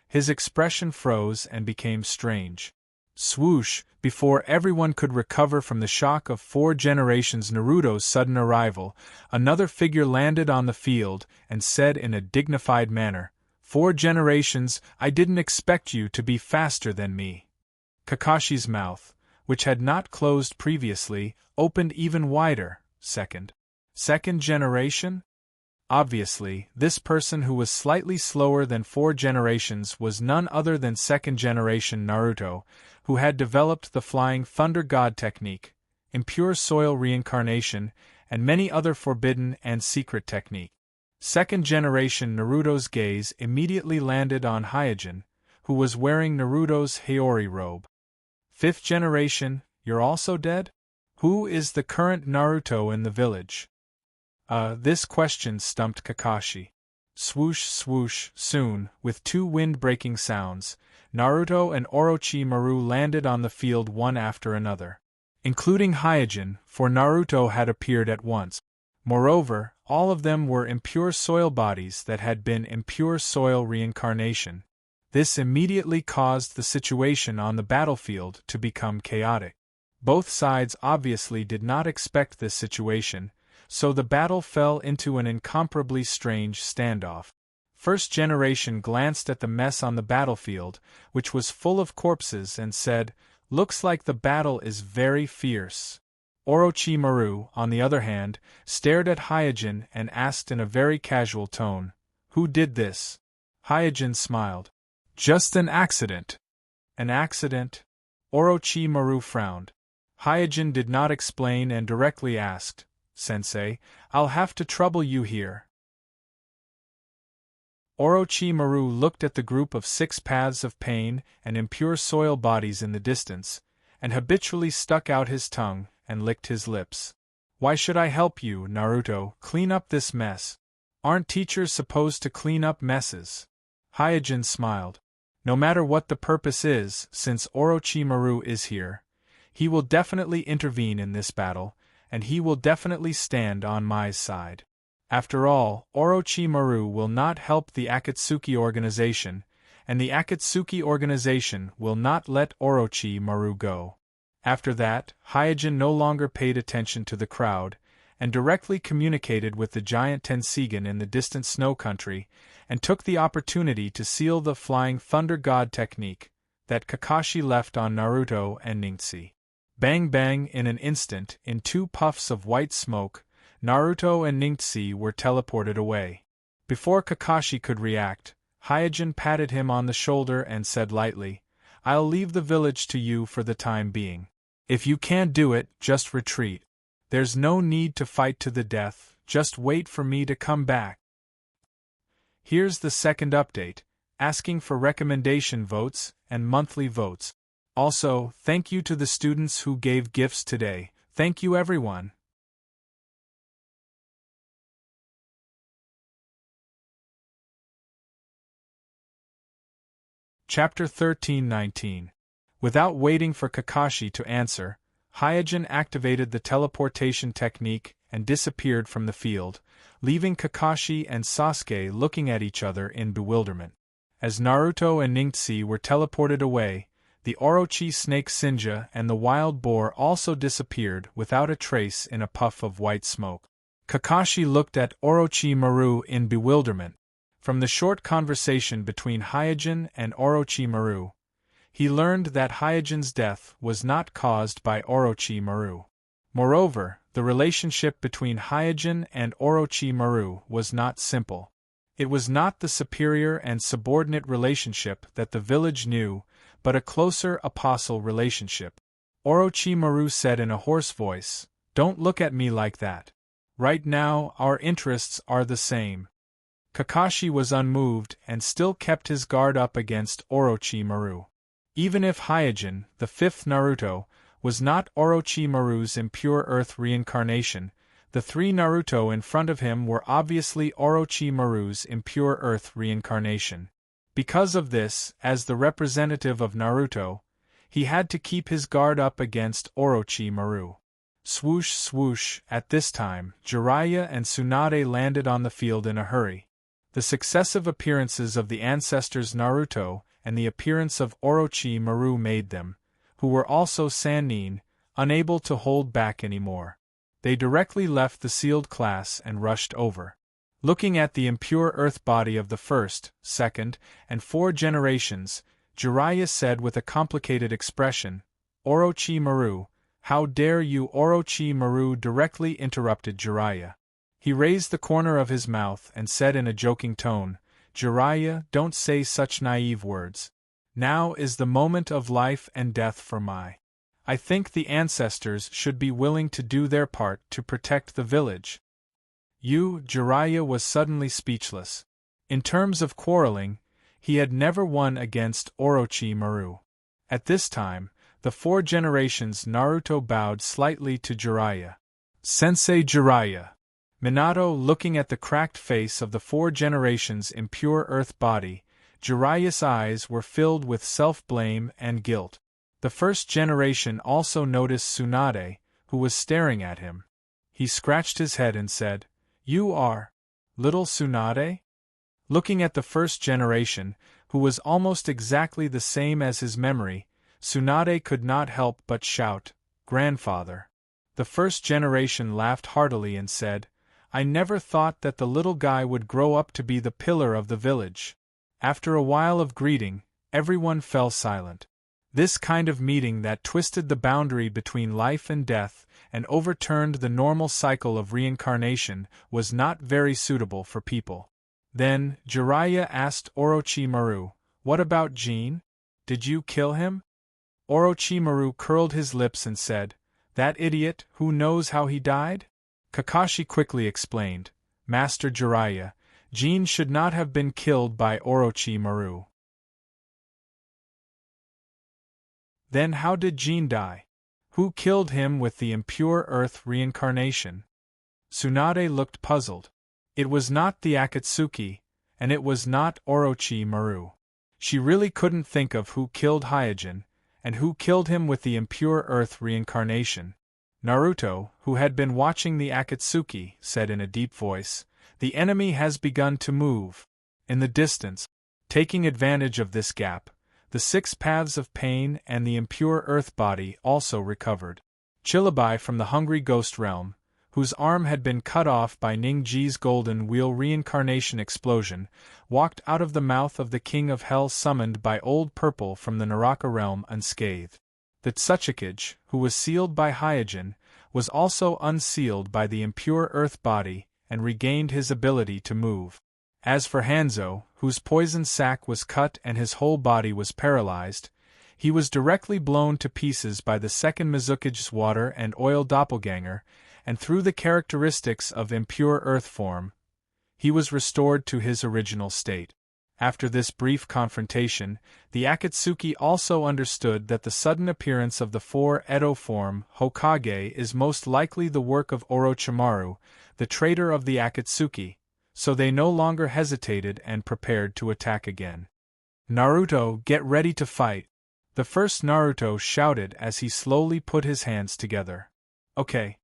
His expression froze and became strange. Swoosh! Before everyone could recover from the shock of 4 generations Naruto's sudden arrival, another figure landed on the field and said in a dignified manner, 4 generations, I didn't expect you to be faster than me. Kakashi's mouth, which had not closed previously, opened even wider. Second generation? Obviously, this person who was slightly slower than 4 generations was none other than second generation Naruto, who had developed the Flying Thunder God technique, impure soil reincarnation, and many other forbidden and secret techniques. Second generation Naruto's gaze immediately landed on Hyojin, who was wearing Naruto's Hiyori robe. 5th generation, you're also dead? Who is the current Naruto in the village? This question stumped Kakashi. Swoosh swoosh, soon, with 2 wind-breaking sounds, Naruto and Orochimaru landed on the field one after another. Including Hyojin, for Naruto had appeared at once. Moreover, all of them were impure soil bodies that had been impure soil reincarnation. This immediately caused the situation on the battlefield to become chaotic. Both sides obviously did not expect this situation, so the battle fell into an incomparably strange standoff. First generation glanced at the mess on the battlefield, which was full of corpses, and said, "Looks like the battle is very fierce." Orochimaru, on the other hand, stared at Hyojin and asked in a very casual tone, "Who did this?" Hyojin smiled. "Just an accident." "An accident?" Orochimaru frowned. Hyojin did not explain and directly asked, "Sensei, I'll have to trouble you here." Orochimaru looked at the group of 6 paths of pain and impure soil bodies in the distance, and habitually stuck out his tongue and licked his lips. "Why should I help you, Naruto, clean up this mess? Aren't teachers supposed to clean up messes?" Hyojin smiled. "No matter what the purpose is, since Orochimaru is here, he will definitely intervene in this battle, and he will definitely stand on my side. After all, Orochimaru will not help the Akatsuki organization, and the Akatsuki organization will not let Orochimaru go." After that, Hyojin no longer paid attention to the crowd, and directly communicated with the giant Tenseigan in the distant snow country, and took the opportunity to seal the Flying Thunder God technique that Kakashi left on Naruto and Ningxi. Bang bang, in an instant, in 2 puffs of white smoke, Naruto and Ningxi were teleported away. Before Kakashi could react, Hyojin patted him on the shoulder and said lightly, "I'll leave the village to you for the time being. If you can't do it, just retreat. There's no need to fight to the death, just wait for me to come back." Here's the second update, asking for recommendation votes and monthly votes. Also, thank you to the students who gave gifts today. Thank you everyone. Chapter 13-19. Without waiting for Kakashi to answer, Hyojin activated the teleportation technique and disappeared from the field, leaving Kakashi and Sasuke looking at each other in bewilderment. As Naruto and Ningxi were teleported away, the Orochi snake Sinja and the wild boar also disappeared without a trace in a puff of white smoke. Kakashi looked at Orochimaru in bewilderment. From the short conversation between Hyojin and Orochimaru, he learned that Hyojin's death was not caused by Orochimaru. Moreover, the relationship between Hyojin and Orochimaru was not simple. It was not the superior and subordinate relationship that the village knew, but a closer apostle relationship. Orochimaru said in a hoarse voice, "Don't look at me like that. Right now, our interests are the same." Kakashi was unmoved and still kept his guard up against Orochimaru. Even if Hyojin, the 5th Naruto, was not Orochimaru's impure earth reincarnation, the 3 Naruto in front of him were obviously Orochimaru's impure earth reincarnation. Because of this, as the representative of Naruto, he had to keep his guard up against Orochimaru. Swoosh swoosh, at this time, Jiraiya and Tsunade landed on the field in a hurry. The successive appearances of the ancestors Naruto and the appearance of Orochimaru made them, who were also Sannin, unable to hold back anymore. They directly left the sealed class and rushed over. Looking at the impure earth body of the first, second, and 4 generations, Jiraiya said with a complicated expression, "Orochimaru, how dare you?" Orochimaru directly interrupted Jiraiya. He raised the corner of his mouth and said in a joking tone, "Jiraiya, don't say such naive words. Now is the moment of life and death for my. I think the ancestors should be willing to do their part to protect the village." Jiraiya was suddenly speechless. In terms of quarreling, he had never won against Orochimaru. At this time, the 4 generations Naruto bowed slightly to Jiraiya. "Sensei Jiraiya." Minato looking at the cracked face of the 4 generations' impure earth body, Jiraiya's eyes were filled with self-blame and guilt. The first generation also noticed Tsunade, who was staring at him. He scratched his head and said, "You are little Tsunade?" Looking at the first generation, who was almost exactly the same as his memory, Tsunade could not help but shout, "Grandfather." The first generation laughed heartily and said, "I never thought that the little guy would grow up to be the pillar of the village." After a while of greeting, everyone fell silent. This kind of meeting that twisted the boundary between life and death and overturned the normal cycle of reincarnation was not very suitable for people. Then, Jiraiya asked Orochimaru, "What about Jin? Did you kill him?" Orochimaru curled his lips and said, "That idiot, who knows how he died?" Kakashi quickly explained, "Master Jiraiya, Jin should not have been killed by Orochimaru." "Then how did Jin die? Who killed him with the impure earth reincarnation?" Tsunade looked puzzled. It was not the Akatsuki, and it was not Orochimaru. She really couldn't think of who killed Hyojin, and who killed him with the impure earth reincarnation. Naruto, who had been watching the Akatsuki, said in a deep voice, "The enemy has begun to move." In the distance, taking advantage of this gap, the 6 paths of pain and the impure earth body also recovered. Chilabai from the hungry ghost realm, whose arm had been cut off by Ningji's golden wheel reincarnation explosion, walked out of the mouth of the king of hell summoned by Old Purple from the Naraka realm unscathed. The Tsuchikage, who was sealed by Hyojin, was also unsealed by the impure earth body and regained his ability to move. As for Hanzo, whose poison sac was cut and his whole body was paralyzed, he was directly blown to pieces by the second Mizukage's water and oil doppelganger, and through the characteristics of impure earth form, he was restored to his original state. After this brief confrontation, the Akatsuki also understood that the sudden appearance of the 4 Edo form Hokage is most likely the work of Orochimaru, the traitor of the Akatsuki, so they no longer hesitated and prepared to attack again. "Naruto, get ready to fight!" The first Naruto shouted as he slowly put his hands together. "Okay."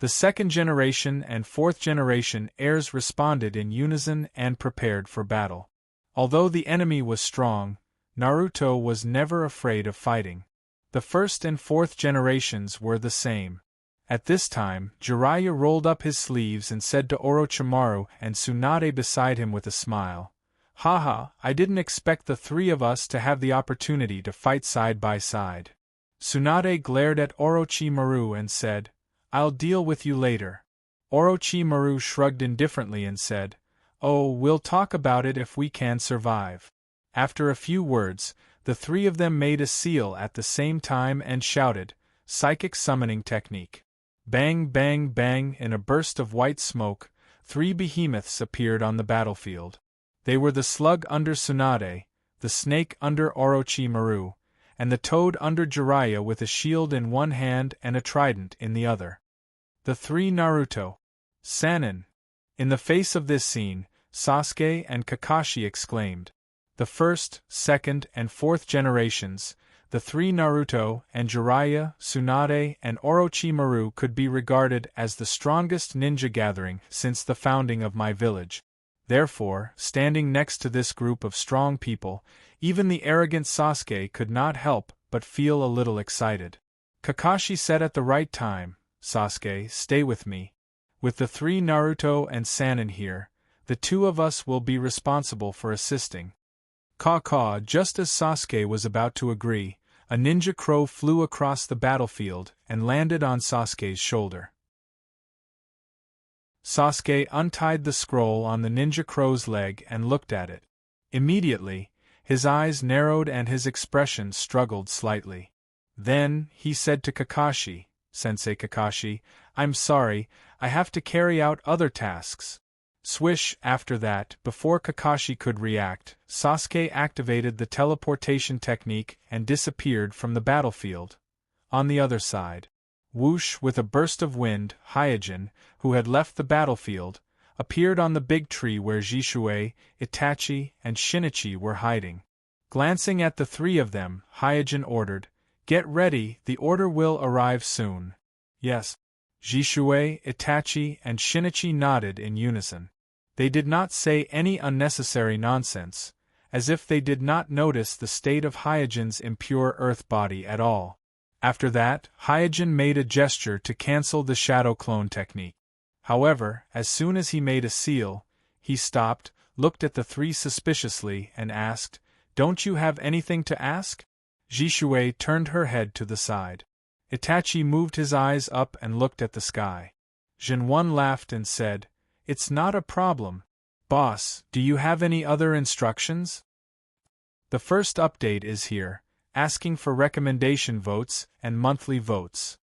The second generation and 4th generation heirs responded in unison and prepared for battle. Although the enemy was strong, Naruto was never afraid of fighting. The 1st and 4th generations were the same. At this time, Jiraiya rolled up his sleeves and said to Orochimaru and Tsunade beside him with a smile, "Haha, I didn't expect the 3 of us to have the opportunity to fight side by side." Tsunade glared at Orochimaru and said, "I'll deal with you later." Orochimaru shrugged indifferently and said, "Oh, we'll talk about it if we can survive." After a few words, the 3 of them made a seal at the same time and shouted, "Psychic summoning technique." Bang bang bang, in a burst of white smoke, 3 behemoths appeared on the battlefield. They were the slug under Tsunade, the snake under Orochimaru, and the toad under Jiraiya with a shield in one hand and a trident in the other. The 3 Naruto. Sannin. In the face of this scene, Sasuke and Kakashi exclaimed. The 1st, 2nd, and 4th generations, the The three Naruto and Jiraiya, Tsunade, and Orochimaru could be regarded as the strongest ninja gathering since the founding of my village. Therefore, standing next to this group of strong people, even the arrogant Sasuke could not help but feel a little excited. Kakashi said at the right time, "Sasuke, stay with me. With the three Naruto and Sanin here, the two of us will be responsible for assisting." Just as Sasuke was about to agree, a ninja crow flew across the battlefield and landed on Sasuke's shoulder. Sasuke untied the scroll on the ninja crow's leg and looked at it. Immediately, his eyes narrowed and his expression struggled slightly. Then, he said to Kakashi, "Sensei Kakashi, I'm sorry, I have to carry out other tasks." Swish, after that, before Kakashi could react, Sasuke activated the teleportation technique and disappeared from the battlefield. On the other side, whoosh, with a burst of wind, Hyojin, who had left the battlefield, appeared on the big tree where Jishui, Itachi, and Shinichi were hiding. Glancing at the three of them, Hyojin ordered, "Get ready, the order will arrive soon." "Yes." Jishui, Itachi, and Shinichi nodded in unison. They did not say any unnecessary nonsense, as if they did not notice the state of Hyojin's impure earth body at all. After that, Hyojin made a gesture to cancel the shadow clone technique. However, as soon as he made a seal, he stopped, looked at the three suspiciously, and asked, "Don't you have anything to ask?" Jishui turned her head to the side. Itachi moved his eyes up and looked at the sky. Jinwon laughed and said, "It's not a problem. Boss, do you have any other instructions?" The first update is here, asking for recommendation votes and monthly votes.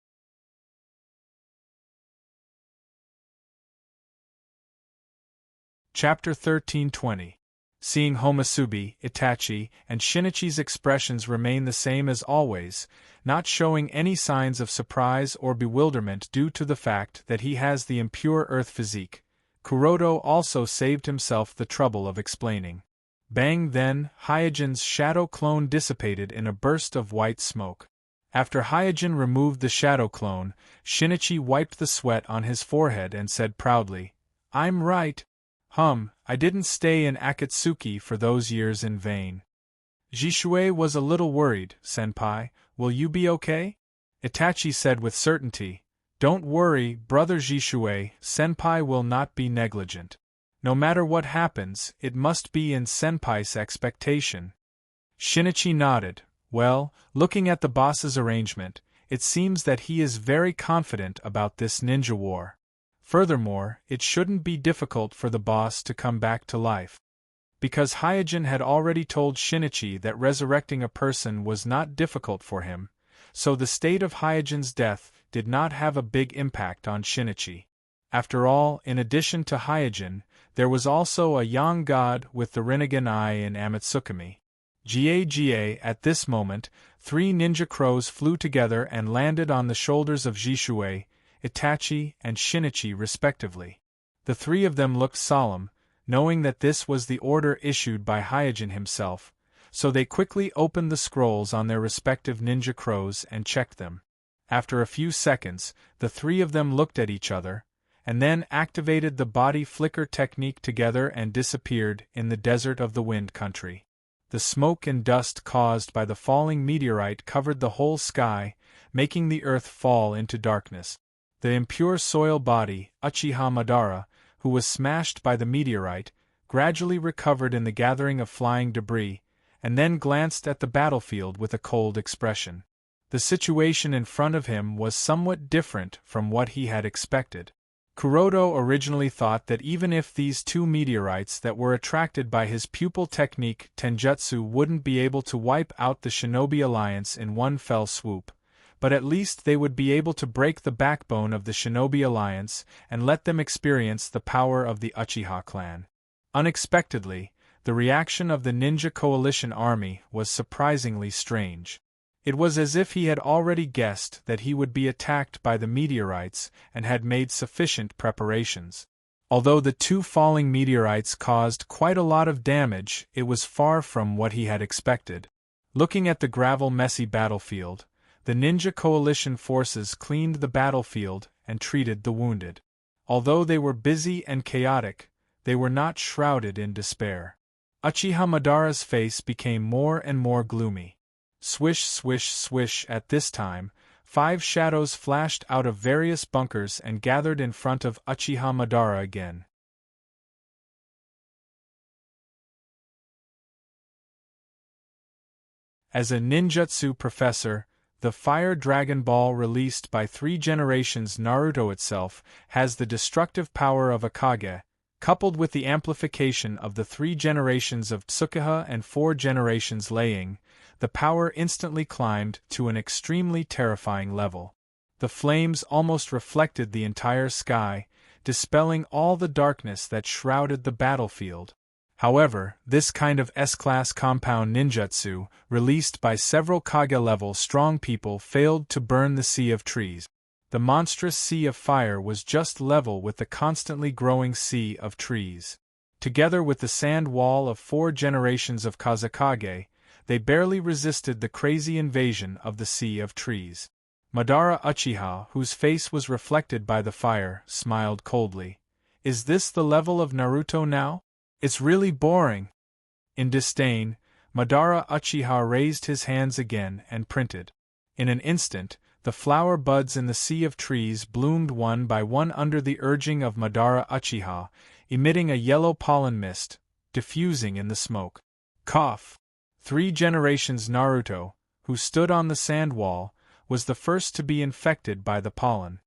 Chapter 1320. Seeing Homasubi, Itachi, and Shinichi's expressions remain the same as always, not showing any signs of surprise or bewilderment due to the fact that he has the impure earth physique, Kuroto also saved himself the trouble of explaining. Bang! Then, Hyojin's shadow clone dissipated in a burst of white smoke. After Hyojin removed the shadow clone, Shinichi wiped the sweat on his forehead and said proudly, "I'm right. I didn't stay in Akatsuki for those years in vain." Jishui was a little worried. "Senpai, will you be okay?" Itachi said with certainty, "Don't worry, brother Jishui, Senpai will not be negligent. No matter what happens, it must be in Senpai's expectation." Shinichi nodded. "Well, looking at the boss's arrangement, it seems that he is very confident about this ninja war. Furthermore, it shouldn't be difficult for the boss to come back to life." Because Hyojin had already told Shinichi that resurrecting a person was not difficult for him, so the state of Hyojin's death did not have a big impact on Shinichi. After all, in addition to Hyojin, there was also a young god with the Rinnegan eye in Amatsukami. At this moment, three ninja crows flew together and landed on the shoulders of Jishui, Itachi, and Shinichi respectively. The three of them looked solemn, knowing that this was the order issued by Hyojin himself, so they quickly opened the scrolls on their respective ninja crows and checked them. After a few seconds, the three of them looked at each other, and then activated the body flicker technique together and disappeared in the desert of the wind country. The smoke and dust caused by the falling meteorite covered the whole sky, making the earth fall into darkness. The impure soil body, Uchiha Madara, who was smashed by the meteorite, gradually recovered in the gathering of flying debris, and then glanced at the battlefield with a cold expression. The situation in front of him was somewhat different from what he had expected. Kuroto originally thought that even if these two meteorites that were attracted by his pupil technique Tenjutsu wouldn't be able to wipe out the Shinobi Alliance in one fell swoop, but at least they would be able to break the backbone of the Shinobi Alliance and let them experience the power of the Uchiha clan. Unexpectedly, the reaction of the Ninja Coalition army was surprisingly strange. It was as if he had already guessed that he would be attacked by the meteorites and had made sufficient preparations. Although the two falling meteorites caused quite a lot of damage, it was far from what he had expected. Looking at the gravel-messy battlefield, the ninja coalition forces cleaned the battlefield and treated the wounded. Although they were busy and chaotic, they were not shrouded in despair. Uchiha Madara's face became more and more gloomy. Swish, swish, swish. At this time, 5 shadows flashed out of various bunkers and gathered in front of Uchiha Madara again. As a ninjutsu professor, the Fire Dragon Ball released by 3 generations Naruto itself has the destructive power of a Kage, coupled with the amplification of the 3 generations of Tsukuha and 4 generations Laying, the power instantly climbed to an extremely terrifying level. The flames almost reflected the entire sky, dispelling all the darkness that shrouded the battlefield. However, this kind of S-class compound ninjutsu, released by several Kage-level strong people, failed to burn the sea of trees. The monstrous sea of fire was just level with the constantly growing sea of trees. Together with the sand wall of 4 generations of Kazekage, they barely resisted the crazy invasion of the sea of trees. Madara Uchiha, whose face was reflected by the fire, smiled coldly. Is this the level of Naruto now? It's really boring. In disdain, Madara Uchiha raised his hands again and printed. In an instant, the flower buds in the sea of trees bloomed one by one under the urging of Madara Uchiha, emitting a yellow pollen mist, diffusing in the smoke. Cough! 3 generations Naruto, who stood on the sand wall, was the first to be infected by the pollen.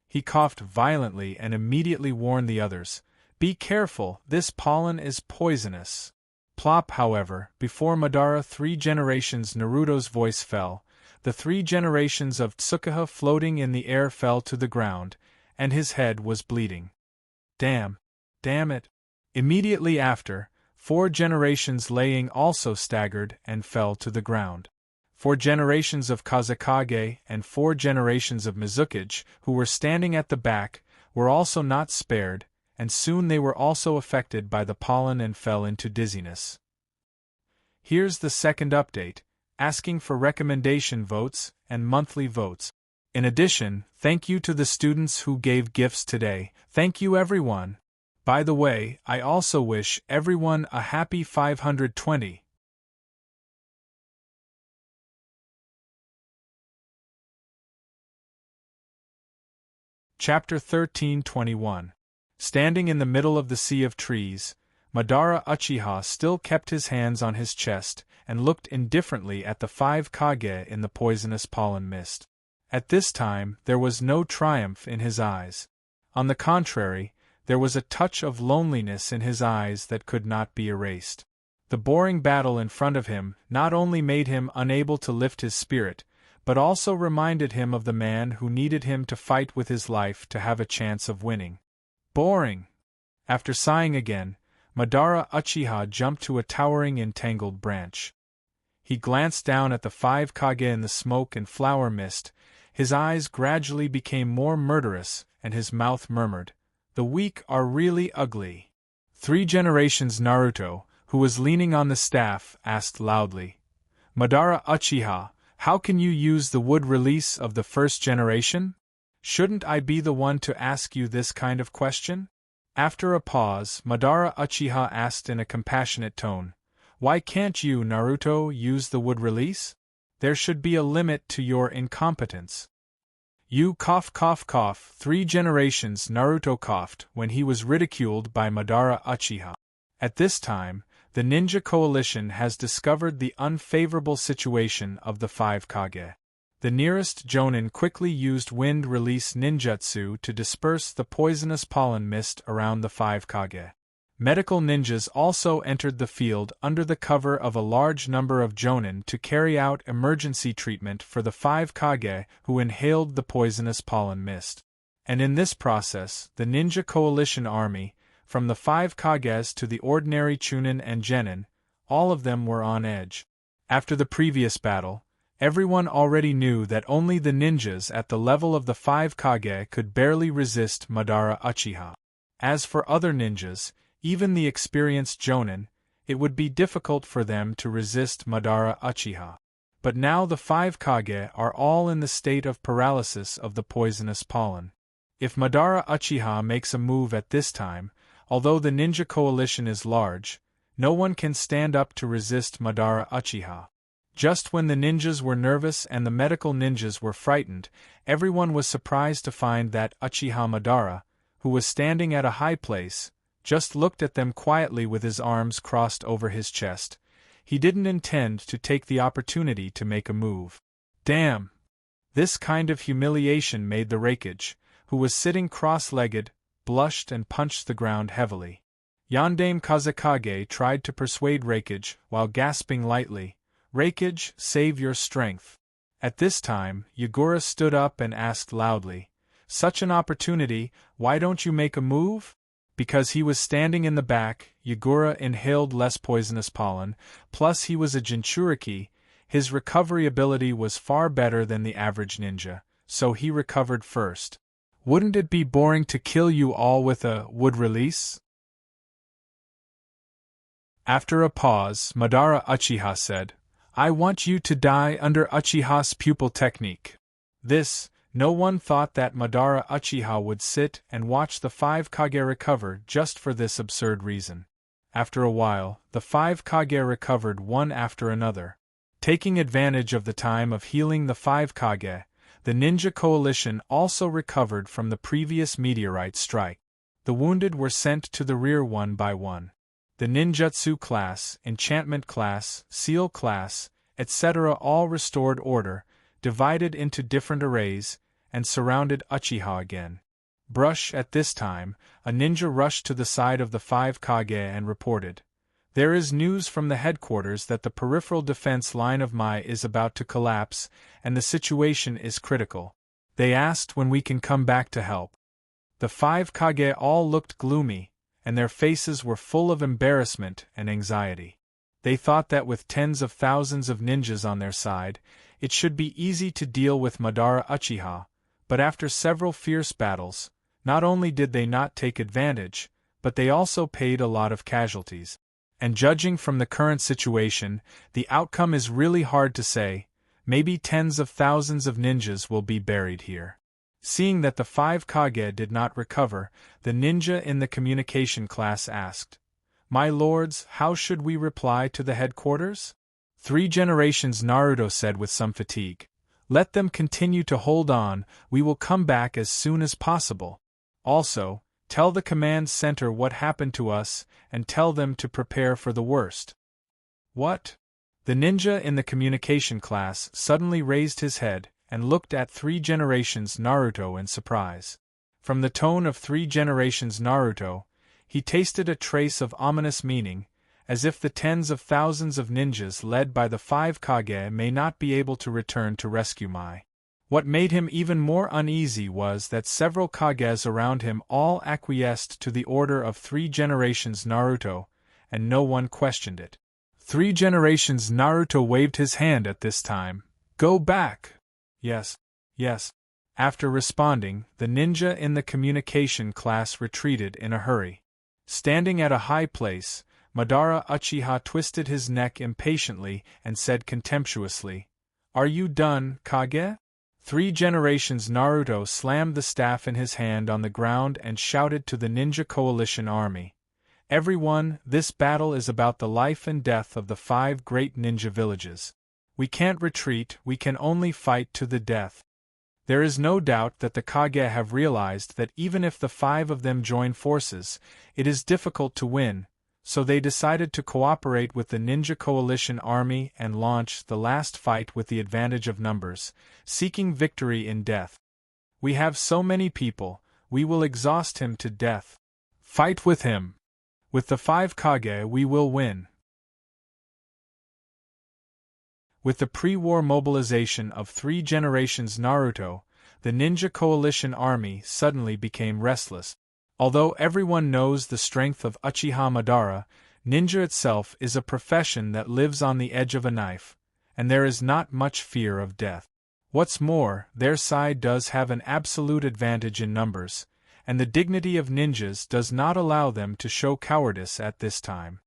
He coughed violently and immediately warned the others, "Be careful, this pollen is poisonous." Plop! However, before Madara 3 generations Naruto's voice fell, the 3 generations of Tsukuha floating in the air fell to the ground, and his head was bleeding. Damn it. Immediately after, 4 generations Laying also staggered and fell to the ground. 4 generations of Kazekage and 4 generations of Mizukage, who were standing at the back, were also not spared, and soon they were also affected by the pollen and fell into dizziness. Here's the second update, asking for recommendation votes and monthly votes. In addition, thank you to the students who gave gifts today. Thank you everyone. By the way, I also wish everyone a happy 520. Chapter 13:21. Standing in the middle of the sea of trees, Madara Uchiha still kept his hands on his chest and looked indifferently at the 5 Kage in the poisonous pollen mist. At this time, there was no triumph in his eyes. On the contrary, there was a touch of loneliness in his eyes that could not be erased. The boring battle in front of him not only made him unable to lift his spirit, but also reminded him of the man who needed him to fight with his life to have a chance of winning. Boring! After sighing again, Madara Uchiha jumped to a towering entangled branch. He glanced down at the 5 Kage in the smoke and flower mist, his eyes gradually became more murderous, and his mouth murmured, "The weak are really ugly." 3 generations Naruto, who was leaning on the staff, asked loudly, "Madara Uchiha, how can you use the wood release of the 1st generation? Shouldn't I be the one to ask you this kind of question?" After a pause, Madara Uchiha asked in a compassionate tone, "Why can't you, Naruto, use the wood release? There should be a limit to your incompetence." You cough cough cough. 3 generations Naruto coughed when he was ridiculed by Madara Uchiha. At this time, the ninja coalition has discovered the unfavorable situation of the 5 Kage. The nearest Jonin quickly used wind release ninjutsu to disperse the poisonous pollen mist around the 5 Kage. Medical ninjas also entered the field under the cover of a large number of Jonin to carry out emergency treatment for the 5 Kage who inhaled the poisonous pollen mist. And in this process, the ninja coalition army, from the 5 Kages to the ordinary Chunin and Genin, all of them were on edge. After the previous battle, everyone already knew that only the ninjas at the level of the 5 Kage could barely resist Madara Uchiha. As for other ninjas, even the experienced Jonin, it would be difficult for them to resist Madara Uchiha. But now the 5 Kage are all in the state of paralysis of the poisonous pollen. If Madara Uchiha makes a move at this time, although the ninja coalition is large, no one can stand up to resist Madara Uchiha. Just when the ninjas were nervous and the medical ninjas were frightened, everyone was surprised to find that Uchiha Madara, who was standing at a high place, just looked at them quietly with his arms crossed over his chest. He didn't intend to take the opportunity to make a move. Damn! This kind of humiliation made the Raikage, who was sitting cross-legged, blushed and punched the ground heavily. Yondaime Kazekage tried to persuade Raikage while gasping lightly, "Raikage, save your strength." At this time, Yagura stood up and asked loudly, "Such an opportunity, why don't you make a move?" Because he was standing in the back, Yagura inhaled less poisonous pollen, plus he was a Jinchuriki, his recovery ability was far better than the average ninja, so he recovered first. "Wouldn't it be boring to kill you all with a wood release?" After a pause, Madara Uchiha said, "I want you to die under Uchiha's pupil technique." No one thought that Madara Uchiha would sit and watch the 5 Kage recover just for this absurd reason. After a while, the 5 Kage recovered one after another. Taking advantage of the time of healing the 5 Kage, the ninja coalition also recovered from the previous meteorite strike. The wounded were sent to the rear one by one. The ninjutsu class, enchantment class, seal class, etc. all restored order, divided into different arrays, and surrounded Uchiha again. At this time, a ninja rushed to the side of the 5 Kage and reported, "There is news from the headquarters that the peripheral defense line of Mai is about to collapse, and the situation is critical. They asked when we can come back to help." The 5 Kage all looked gloomy, and their faces were full of embarrassment and anxiety. They thought that with tens of thousands of ninjas on their side, it should be easy to deal with Madara Uchiha, but after several fierce battles, not only did they not take advantage, but they also paid a lot of casualties. And judging from the current situation, the outcome is really hard to say. Maybe tens of thousands of ninjas will be buried here. Seeing that the 5 Kage did not recover, the ninja in the communication class asked, "My lords, how should we reply to the headquarters?" 3 generations, Naruto said with some fatigue. "Let them continue to hold on, we will come back as soon as possible. Also, tell the command center what happened to us, and tell them to prepare for the worst." "What?" The ninja in the communication class suddenly raised his head and looked at 3 generations Naruto in surprise. From the tone of 3 generations Naruto, he tasted a trace of ominous meaning, as if the tens of thousands of ninjas led by the 5 Kage may not be able to return to rescue Mai. What made him even more uneasy was that several Kages around him all acquiesced to the order of 3 generations Naruto, and no one questioned it. 3 generations Naruto waved his hand at this time. "Go back!" "Yes, yes." After responding, the ninja in the communication class retreated in a hurry. Standing at a high place, Madara Uchiha twisted his neck impatiently and said contemptuously, "Are you done, Kage?" 3 generations Naruto slammed the staff in his hand on the ground and shouted to the ninja coalition army, "Everyone, this battle is about the life and death of the 5 great ninja villages. We can't retreat, we can only fight to the death." There is no doubt that the Kage have realized that even if the 5 of them join forces, it is difficult to win, so they decided to cooperate with the Ninja Coalition army and launch the last fight with the advantage of numbers, seeking victory in death. "We have so many people, we will exhaust him to death. Fight with him! With the 5 Kage we will win." With the pre-war mobilization of 3 generations Naruto, the Ninja Coalition army suddenly became restless. Although everyone knows the strength of Uchiha Madara, ninja itself is a profession that lives on the edge of a knife, and there is not much fear of death. What's more, their side does have an absolute advantage in numbers, and the dignity of ninjas does not allow them to show cowardice at this time.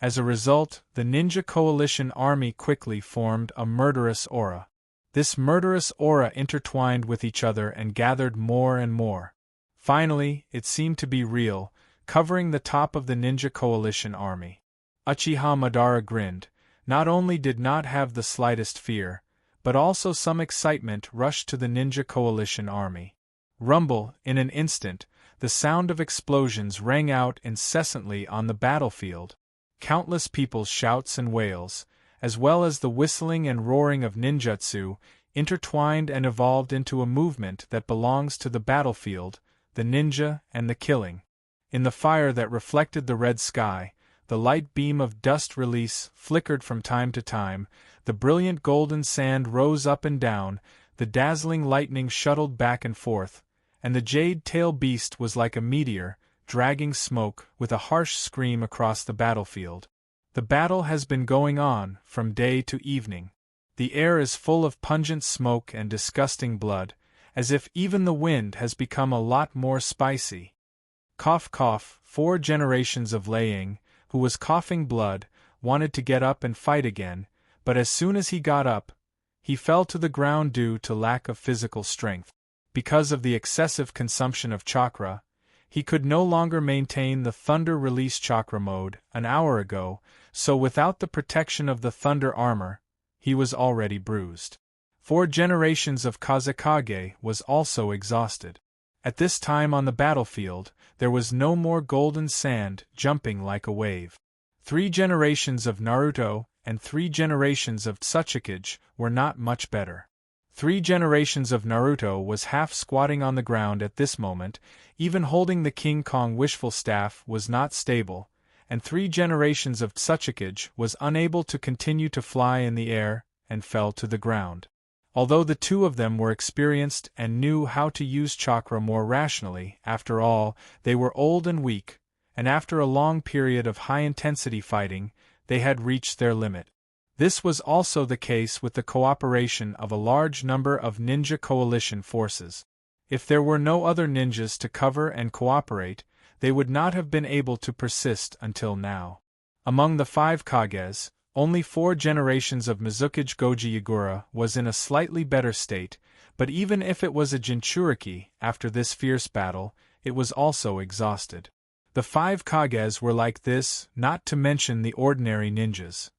As a result, the Ninja Coalition army quickly formed a murderous aura. This murderous aura intertwined with each other and gathered more and more. Finally, it seemed to be real, covering the top of the Ninja Coalition army. Uchiha Madara grinned. Not only did not have the slightest fear, but also some excitement rushed to the Ninja Coalition army. Rumble, in an instant, the sound of explosions rang out incessantly on the battlefield. Countless people's shouts and wails, as well as the whistling and roaring of ninjutsu, intertwined and evolved into a movement that belongs to the battlefield, the ninja and the killing. In the fire that reflected the red sky, the light beam of dust release flickered from time to time, the brilliant golden sand rose up and down, the dazzling lightning shuttled back and forth, and the jade-tail beast was like a meteor, dragging smoke with a harsh scream across the battlefield. The battle has been going on from day to evening. The air is full of pungent smoke and disgusting blood, as if even the wind has become a lot more spicy. Cough cough, 4 generations of Liang, who was coughing blood, wanted to get up and fight again, but as soon as he got up, he fell to the ground due to lack of physical strength. Because of the excessive consumption of chakra, he could no longer maintain the thunder release chakra mode an hour ago, so without the protection of the thunder armor, he was already bruised. 4 generations of Kazekage was also exhausted. At this time on the battlefield, there was no more golden sand jumping like a wave. 3 generations of Naruto and 3 generations of Tsuchikage were not much better. 3 generations of Naruto was half squatting on the ground at this moment, even holding the King Kong wishful staff was not stable, and 3 generations of Tsuchikage was unable to continue to fly in the air and fell to the ground. Although the 2 of them were experienced and knew how to use chakra more rationally, after all, they were old and weak, and after a long period of high-intensity fighting, they had reached their limit. This was also the case with the cooperation of a large number of ninja coalition forces. If there were no other ninjas to cover and cooperate, they would not have been able to persist until now. Among the 5 Kages, only 4 generations of Mizukage Goji Yagura was in a slightly better state, but even if it was a Jinchuriki, after this fierce battle, it was also exhausted. The 5 Kages were like this, not to mention the ordinary ninjas.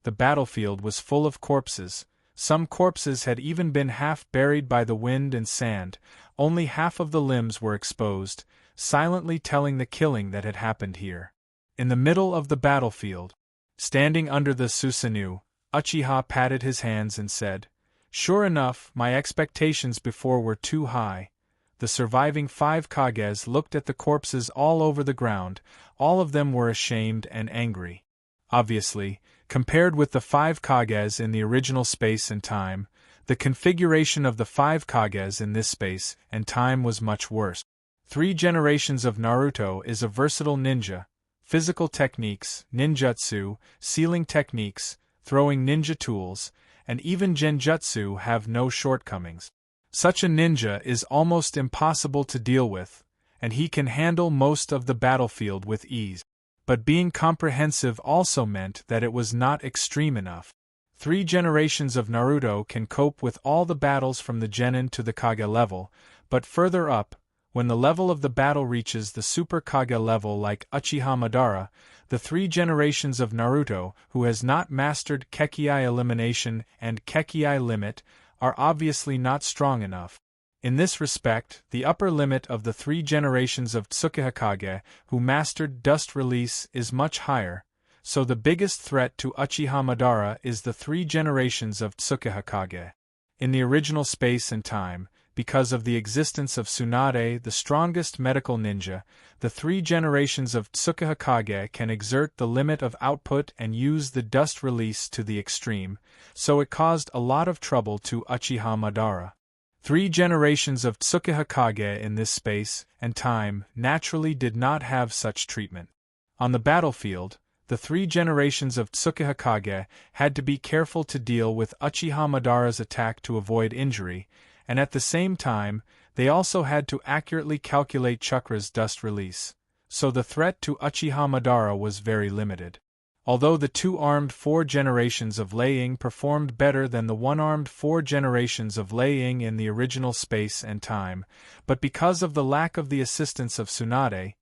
The battlefield was full of corpses. Some corpses had even been half buried by the wind and sand, only half of the limbs were exposed, silently telling the killing that had happened here. In the middle of the battlefield, standing under the Susanoo, Uchiha patted his hands and said, "Sure enough, my expectations before were too high." The surviving 5 Kages looked at the corpses all over the ground, all of them were ashamed and angry. Obviously, compared with the 5 Kages in the original space and time, the configuration of the 5 Kages in this space and time was much worse. 3 generations of Naruto is a versatile ninja. Physical techniques, ninjutsu, sealing techniques, throwing ninja tools, and even genjutsu have no shortcomings. Such a ninja is almost impossible to deal with, and he can handle most of the battlefield with ease. But being comprehensive also meant that it was not extreme enough. 3 generations of Naruto can cope with all the battles from the Genin to the Kage level, but further up, when the level of the battle reaches the Super Kage level like Uchiha Madara, the 3 generations of Naruto who has not mastered Kekii Elimination and Kekii Limit are obviously not strong enough. In this respect, the upper limit of the 3 generations of Tsukihakage who mastered Dust Release is much higher, so the biggest threat to Uchiha Madara is the 3 generations of Tsukihakage. In the original space and time, because of the existence of Tsunade, the strongest medical ninja, the 3 generations of Tsukihakage can exert the limit of output and use the dust release to the extreme, so it caused a lot of trouble to Uchiha Madara. 3 generations of Tsukihakage in this space and time naturally did not have such treatment. On the battlefield, the 3 generations of Tsukihakage had to be careful to deal with Uchiha Madara's attack to avoid injury, and at the same time, they also had to accurately calculate Chakra's dust release. so the threat to Uchiha Madara was very limited. Although the two-armed 4 generations of Lei Ying performed better than the one-armed 4 generations of Lei Ying in the original space and time, but because of the lack of the assistance of Tsunade,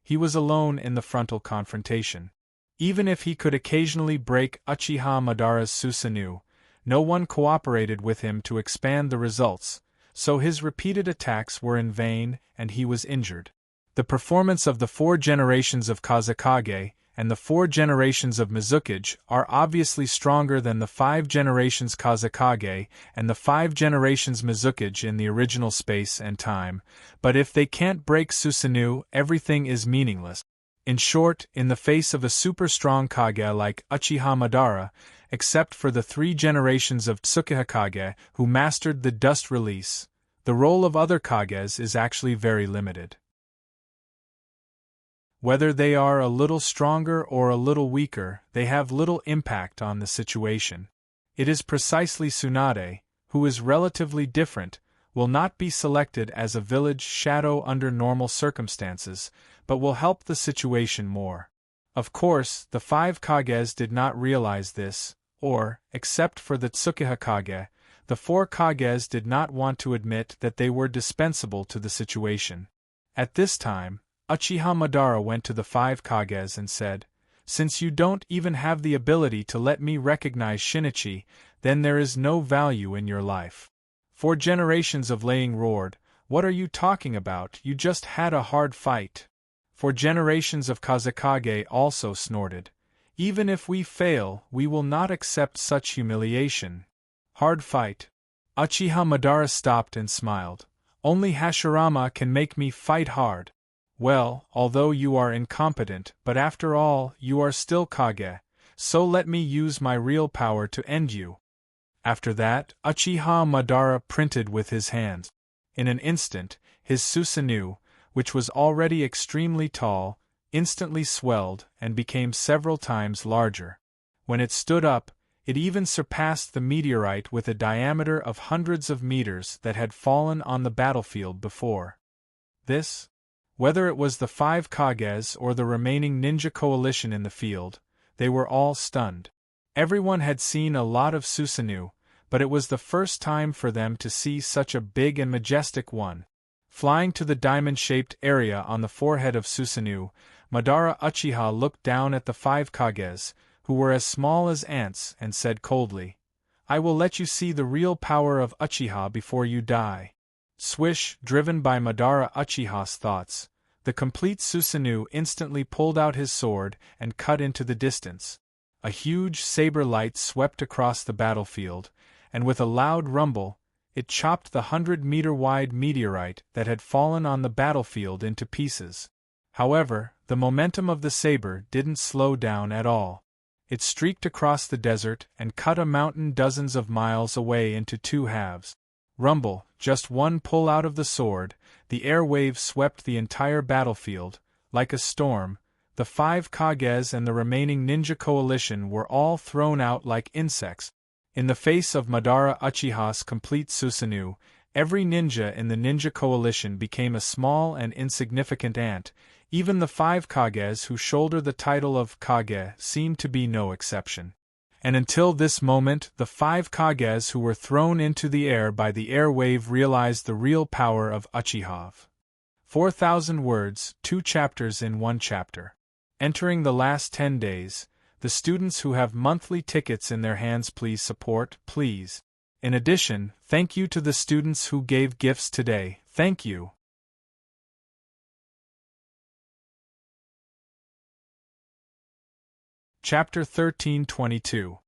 he was alone in the frontal confrontation. Even if he could occasionally break Uchiha Madara's Susanoo, no one cooperated with him to expand the results, so his repeated attacks were in vain and he was injured. The performance of the 4 generations of Kazekage and the 4 generations of Mizukage are obviously stronger than the 5 generations Kazekage and the 5 generations Mizukage in the original space and time, but if they can't break Susanoo, everything is meaningless. In short, in the face of a super-strong Kage like Uchiha Madara, except for the 3 generations of Tsukuba Kage who mastered the dust release, the role of other Kages is actually very limited. Whether they are a little stronger or a little weaker, they have little impact on the situation. It is precisely Tsunade, who is relatively different, will not be selected as a village shadow under normal circumstances, but will help the situation more. Of course, the 5 Kages did not realize this, or, except for the Tsukuba Kage, the 4 Kages did not want to admit that they were dispensable to the situation. At this time, Uchiha Madara went to the 5 Kages and said, "Since you don't even have the ability to let me recognize Shinichi, then there is no value in your life." 4 generations of Lei Ying roared, "What are you talking about? You just had a hard fight." 4 generations of Kazekage also snorted, "Even if we fail, we will not accept such humiliation." Hard fight. Uchiha Madara stopped and smiled. "Only Hashirama can make me fight hard." "Well, although you are incompetent, but after all, you are still Kage, so let me use my real power to end you." After that, Uchiha Madara printed with his hands. In an instant, his Susanoo, which was already extremely tall, instantly swelled and became several times larger. When it stood up, it even surpassed the meteorite with a diameter of hundreds of meters that had fallen on the battlefield before. This? Whether it was the 5 Kages or the remaining ninja coalition in the field, they were all stunned. Everyone had seen a lot of Susanoo, but it was the first time for them to see such a big and majestic one. Flying to the diamond-shaped area on the forehead of Susanoo, Madara Uchiha looked down at the 5 Kages, who were as small as ants, and said coldly, "I will let you see the real power of Uchiha before you die." Swish, driven by Madara Uchiha's thoughts, the complete Susanoo instantly pulled out his sword and cut into the distance. A huge saber light swept across the battlefield, and with a loud rumble, it chopped the 100-meter-wide meteorite that had fallen on the battlefield into pieces. However, the momentum of the saber didn't slow down at all. It streaked across the desert and cut a mountain dozens of miles away into 2 halves. Rumble, just one pull out of the sword, the air wave swept the entire battlefield. Like a storm, the 5 Kages and the remaining ninja coalition were all thrown out like insects. In the face of Madara Uchiha's complete Susanoo, every ninja in the ninja coalition became a small and insignificant ant. Even the 5 Kages who shoulder the title of Kage seemed to be no exception. And until this moment, the 5 Kages who were thrown into the air by the air wave realized the real power of Uchiha. 4,000 words, 2 chapters in 1 chapter. Entering the last 10 days, the students who have monthly tickets in their hands please support, please. In addition, thank you to the students who gave gifts today, thank you. Chapter 1322.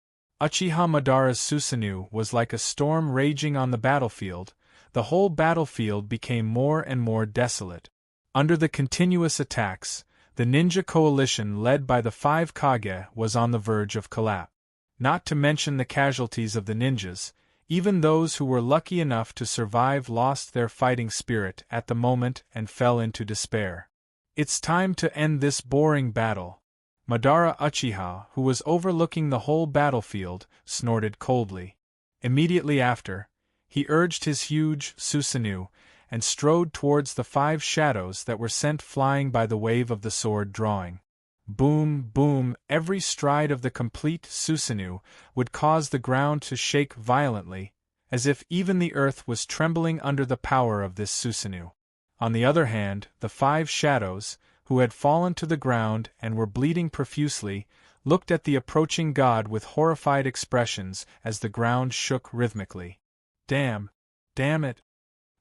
Uchiha Madara's Susanoo was like a storm raging on the battlefield. The whole battlefield became more and more desolate. Under the continuous attacks, the ninja coalition led by the 5 Kage was on the verge of collapse. Not to mention the casualties of the ninjas, even those who were lucky enough to survive lost their fighting spirit at the moment and fell into despair. "It's time to end this boring battle." Madara Uchiha, who was overlooking the whole battlefield, snorted coldly. Immediately after, he urged his huge Susanoo, and strode towards the 5 shadows that were sent flying by the wave of the sword drawing. Boom, boom, every stride of the complete Susanoo would cause the ground to shake violently, as if even the earth was trembling under the power of this Susanoo. On the other hand, the 5 shadows, who had fallen to the ground and were bleeding profusely, looked at the approaching god with horrified expressions as the ground shook rhythmically. Damn it.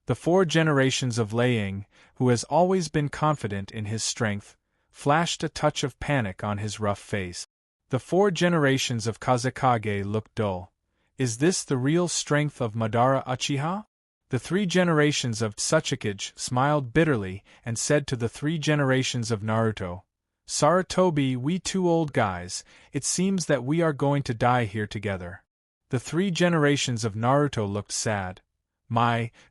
The 4 generations of Lei, who has always been confident in his strength, flashed a touch of panic on his rough face. The 4 generations of Kazekage looked dull. Is this the real strength of Madara Uchiha? The 3 generations of Tsuchikage smiled bitterly and said to the 3 generations of Naruto, Sarutobi, we 2 old guys, it seems that we are going to die here together. The 3 generations of Naruto looked sad.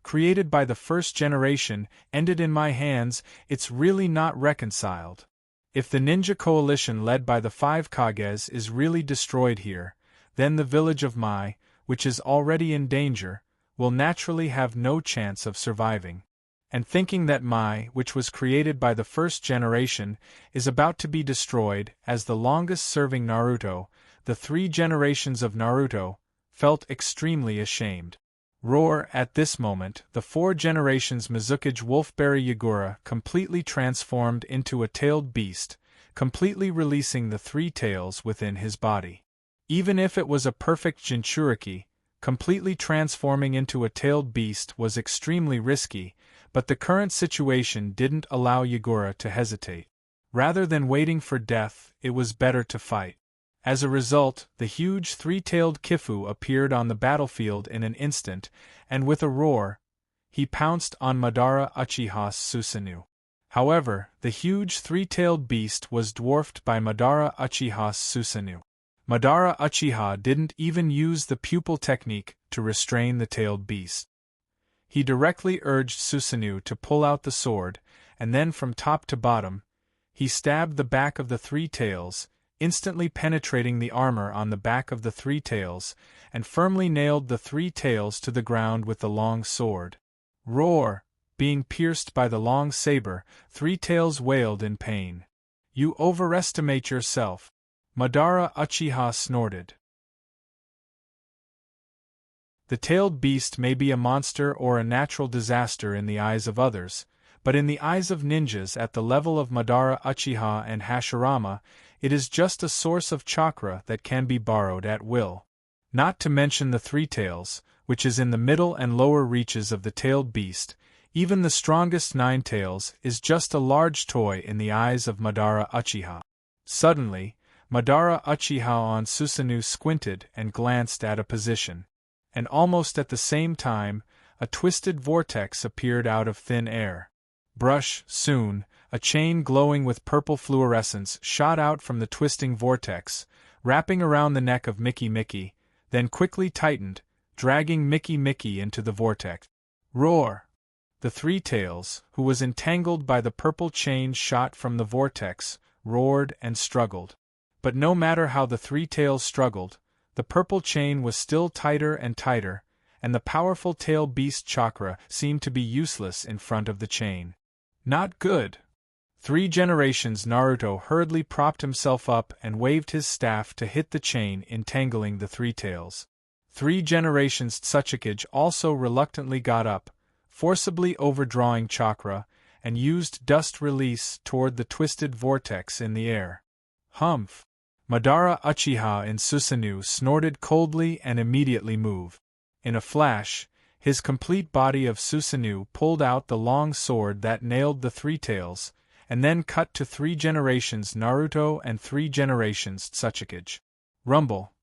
Created by the 1st generation, ended in my hands, it's really not reconciled. If the ninja coalition led by the 5 Kages is really destroyed here, then the village of Mai, which is already in danger, will naturally have no chance of surviving. And thinking that Mai, which was created by the 1st generation, is about to be destroyed, as the longest-serving Naruto, the 3 generations of Naruto, felt extremely ashamed. Roar! At this moment, the 4 generations Mizukage Wolfberry Yagura completely transformed into a tailed beast, completely releasing the 3 tails within his body. Even if it was a perfect Jinchuriki, completely transforming into a tailed beast was extremely risky, but the current situation didn't allow Yagura to hesitate. Rather than waiting for death, it was better to fight. As a result, the huge 3-tailed Kifu appeared on the battlefield in an instant, and with a roar, he pounced on Madara Uchiha's Susanoo. However, the huge 3-tailed beast was dwarfed by Madara Uchiha's Susanoo. Madara Uchiha didn't even use the pupil technique to restrain the tailed beast. He directly urged Susanoo to pull out the sword, and then from top to bottom, he stabbed the back of the 3 tails, instantly penetrating the armor on the back of the 3 tails, and firmly nailed the 3 tails to the ground with the long sword. Roar! Being pierced by the long saber, 3 tails wailed in pain. You overestimate yourself. Madara Uchiha snorted. The tailed beast may be a monster or a natural disaster in the eyes of others, but in the eyes of ninjas at the level of Madara Uchiha and Hashirama, it is just a source of chakra that can be borrowed at will. Not to mention the 3 tails, which is in the middle and lower reaches of the tailed beast, even the strongest 9 tails is just a large toy in the eyes of Madara Uchiha. Suddenly, Madara Uchiha on Susanoo squinted and glanced at a position, and almost at the same time, a twisted vortex appeared out of thin air. Soon, a chain glowing with purple fluorescence shot out from the twisting vortex, wrapping around the neck of Mickey, then quickly tightened, dragging Mickey into the vortex. Roar! The 3 tails, who was entangled by the purple chain shot from the vortex, roared and struggled. But no matter how the 3 tails struggled, the purple chain was still tighter and tighter, and the powerful tail beast chakra seemed to be useless in front of the chain. Not good! 3 generations Naruto hurriedly propped himself up and waved his staff to hit the chain entangling the 3 tails. 3 generations Tsuchikage also reluctantly got up, forcibly overdrawing chakra, and used dust release toward the twisted vortex in the air. Humph! Madara Uchiha in Susanoo snorted coldly and immediately moved. In a flash, his complete body of Susanoo pulled out the long sword that nailed the 3 tails, and then cut to 3 generations Naruto and 3 generations Tsuchikage. Rumble!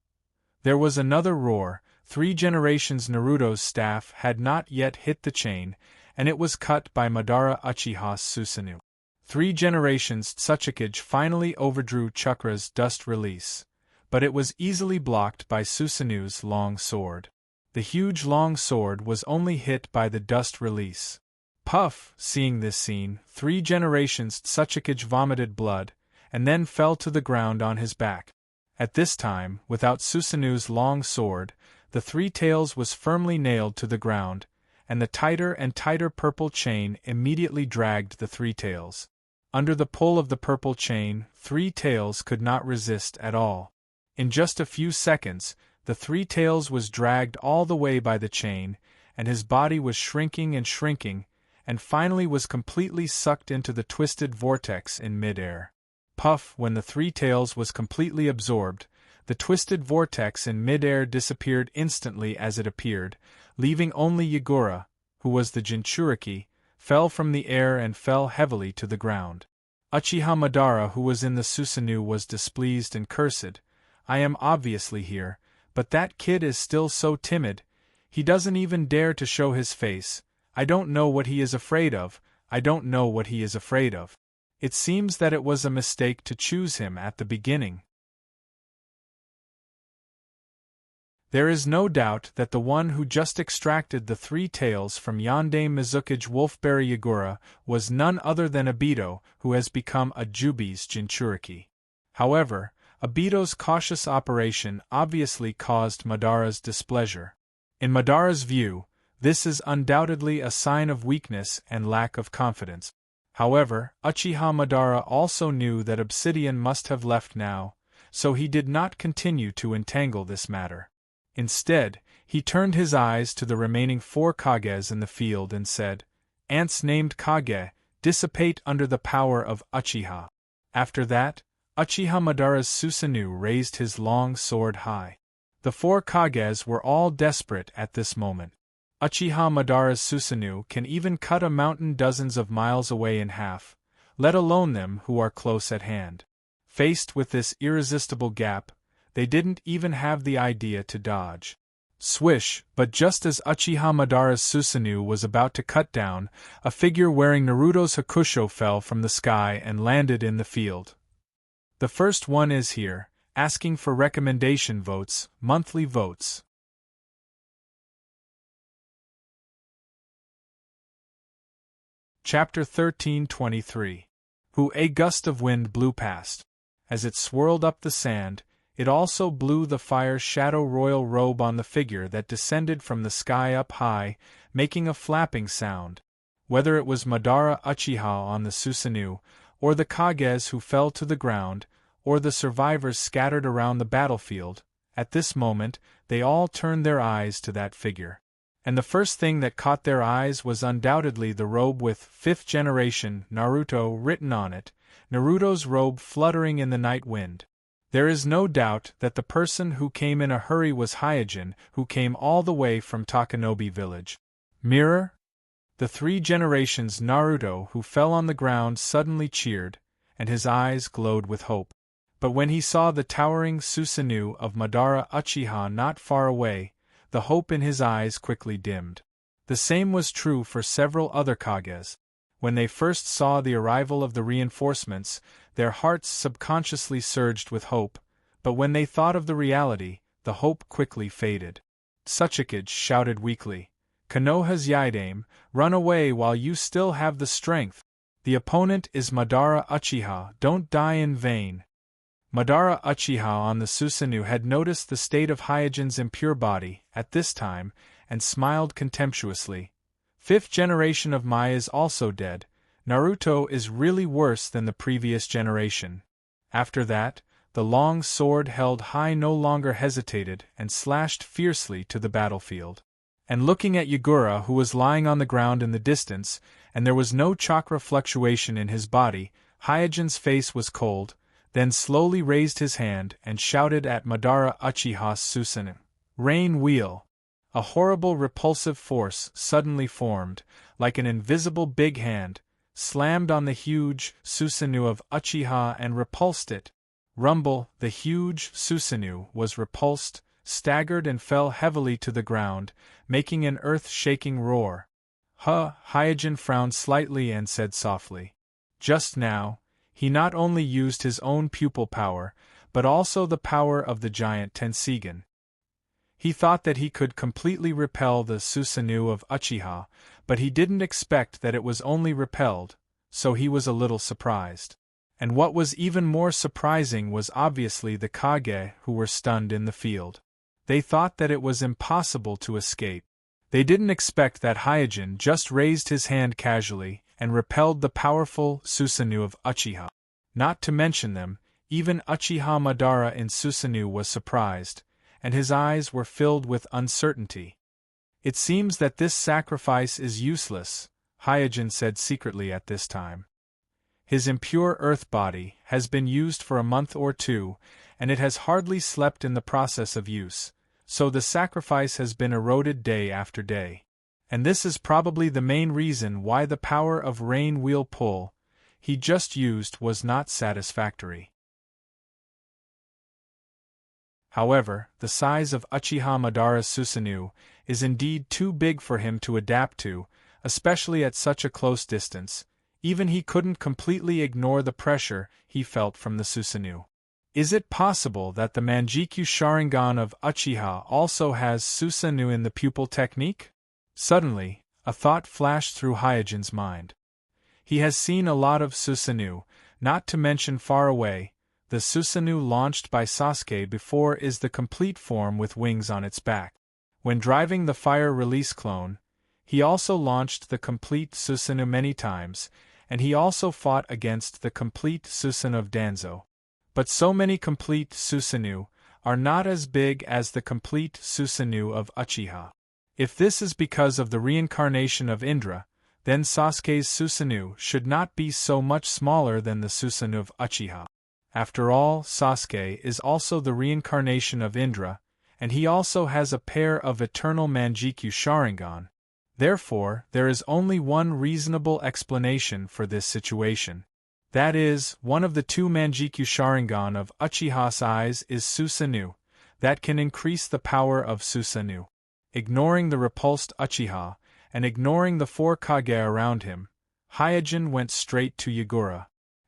There was another roar. 3 generations Naruto's staff had not yet hit the chain, and it was cut by Madara Uchiha's Susanoo. 3 generations Tsuchikage finally overdrew Chakra's dust release, but it was easily blocked by Susanoo's long sword. The huge long sword was only hit by the dust release. Puff! Seeing this scene, 3 generations Tsuchikage vomited blood, and then fell to the ground on his back. At this time, without Susanoo's long sword, the 3 tails was firmly nailed to the ground, and the tighter and tighter purple chain immediately dragged the three tails. Under the pull of the purple chain, three tails could not resist at all. In just a few seconds, the three tails was dragged all the way by the chain, and his body was shrinking, and finally was completely sucked into the twisted vortex in mid-air. Puff! When the three tails was completely absorbed, the twisted vortex in mid-air disappeared instantly as it appeared, leaving only Yagura, who was the Jinchuriki, fell from the air and fell heavily to the ground. Uchiha Madara, who was in the Susanoo, was displeased and cursed. I am obviously here, but that kid is still so timid. He doesn't even dare to show his face. I don't know what he is afraid of. It seems that it was a mistake to choose him at the beginning. There is no doubt that the one who just extracted the three tails from Yondaime Mizukage Wolfberry Yagura was none other than Obito, who has become a Jubi's Jinchuriki. However, Obito's cautious operation obviously caused Madara's displeasure. In Madara's view, this is undoubtedly a sign of weakness and lack of confidence. However, Uchiha Madara also knew that Obsidian must have left now, so he did not continue to entangle this matter. Instead, he turned his eyes to the remaining 4 Kages in the field and said, "Ants named Kage, dissipate under the power of Uchiha." After that, Uchiha Madara's Susanoo raised his long sword high. The 4 Kages were all desperate at this moment. Uchiha Madara's Susanoo can even cut a mountain dozens of miles away in half, let alone them who are close at hand. Faced with this irresistible gap, they didn't even have the idea to dodge. Swish! But just as Uchiha Madara's Susanoo was about to cut down, a figure wearing Naruto's Hakusho fell from the sky and landed in the field. The first one is here, asking for recommendation votes, monthly votes. Chapter 13:23. Who a gust of wind blew past. As it swirled up the sand, it also blew the fire shadow royal robe on the figure that descended from the sky up high, making a flapping sound. Whether it was Madara Uchiha on the Susanoo, or the Kages who fell to the ground, or the survivors scattered around the battlefield, at this moment, they all turned their eyes to that figure. And the first thing that caught their eyes was undoubtedly the robe with 5th generation Naruto written on it, Naruto's robe fluttering in the night wind. There is no doubt that the person who came in a hurry was Hyojin, who came all the way from Takanobi village. Mirror? The 3 generations Naruto who fell on the ground suddenly cheered, and his eyes glowed with hope. But when he saw the towering Susanoo of Madara Uchiha not far away, the hope in his eyes quickly dimmed. The same was true for several other Kages. When they first saw the arrival of the reinforcements, their hearts subconsciously surged with hope, but when they thought of the reality, the hope quickly faded. Tsuchikage shouted weakly, "Konoha's Yaidaime, run away while you still have the strength. The opponent is Madara Uchiha, don't die in vain." Madara Uchiha on the Susanoo had noticed the state of Hyojin's impure body, at this time, and smiled contemptuously. 5th generation of Mai is also dead. Naruto is really worse than the previous generation. After that, the long sword held high no longer hesitated and slashed fiercely to the battlefield. And looking at Yagura, who was lying on the ground in the distance, and there was no chakra fluctuation in his body, Hyojin's face was cold, then slowly raised his hand and shouted at Madara Uchiha's Susanoo. Rain wheel! A horrible repulsive force suddenly formed, like an invisible big hand, slammed on the huge Susanoo of Uchiha and repulsed it. Rumble! The huge Susanoo was repulsed, staggered and fell heavily to the ground, making an earth-shaking roar. Hyojin frowned slightly and said softly. Just now, he not only used his own pupil power, but also the power of the giant Tenseigan. He thought that he could completely repel the Susanoo of Uchiha, but he didn't expect that it was only repelled, so he was a little surprised. And what was even more surprising was obviously the Kage who were stunned in the field. They thought that it was impossible to escape. They didn't expect that Hyojin just raised his hand casually and repelled the powerful Susanoo of Uchiha. Not to mention them, even Uchiha Madara in Susanoo was surprised, and his eyes were filled with uncertainty. It seems that this sacrifice is useless, Hyojin said secretly at this time. His impure earth body has been used for a month or two, and it has hardly slept in the process of use, so the sacrifice has been eroded day after day. And this is probably the main reason why the power of rain wheel pull he just used was not satisfactory. However, the size of Uchiha Madara's Susanoo is indeed too big for him to adapt to, especially at such a close distance. Even he couldn't completely ignore the pressure he felt from the Susanoo. Is it possible that the Manjikyu Sharingan of Uchiha also has Susanoo in the pupil technique? Suddenly, a thought flashed through Hyojin's mind. He has seen a lot of Susanoo, not to mention far away. The Susanoo launched by Sasuke before is the complete form with wings on its back. When driving the fire release clone, he also launched the complete Susanoo many times, and he also fought against the complete Susanoo of Danzo. But so many complete Susanoo are not as big as the complete Susanoo of Uchiha. If this is because of the reincarnation of Indra, then Sasuke's Susanoo should not be so much smaller than the Susanoo of Uchiha. After all, Sasuke is also the reincarnation of Indra, and he also has a pair of eternal Manjikyu Sharingan. Therefore, there is only one reasonable explanation for this situation. That is, one of the two Manjikyu Sharingan of Uchiha's eyes is Susanoo, that can increase the power of Susanoo. Ignoring the repulsed Uchiha, and ignoring the four Kage around him, Hyojin went straight to Yagura.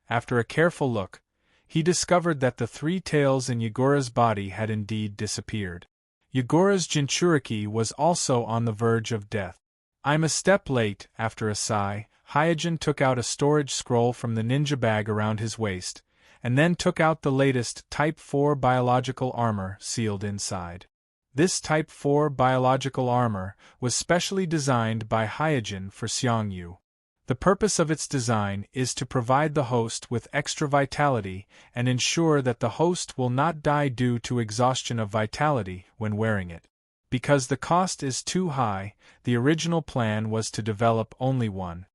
After a careful look, he discovered that the three tails in Yagura's body had indeed disappeared. Yagura's Jinchuriki was also on the verge of death. I'm a step late. After a sigh, Hyojin took out a storage scroll from the ninja bag around his waist, and then took out the latest Type 4 biological armor sealed inside. This Type 4 biological armor was specially designed by Hyojin for Xiangyu. The purpose of its design is to provide the host with extra vitality and ensure that the host will not die due to exhaustion of vitality when wearing it. Because the cost is too high, the original plan was to develop only one.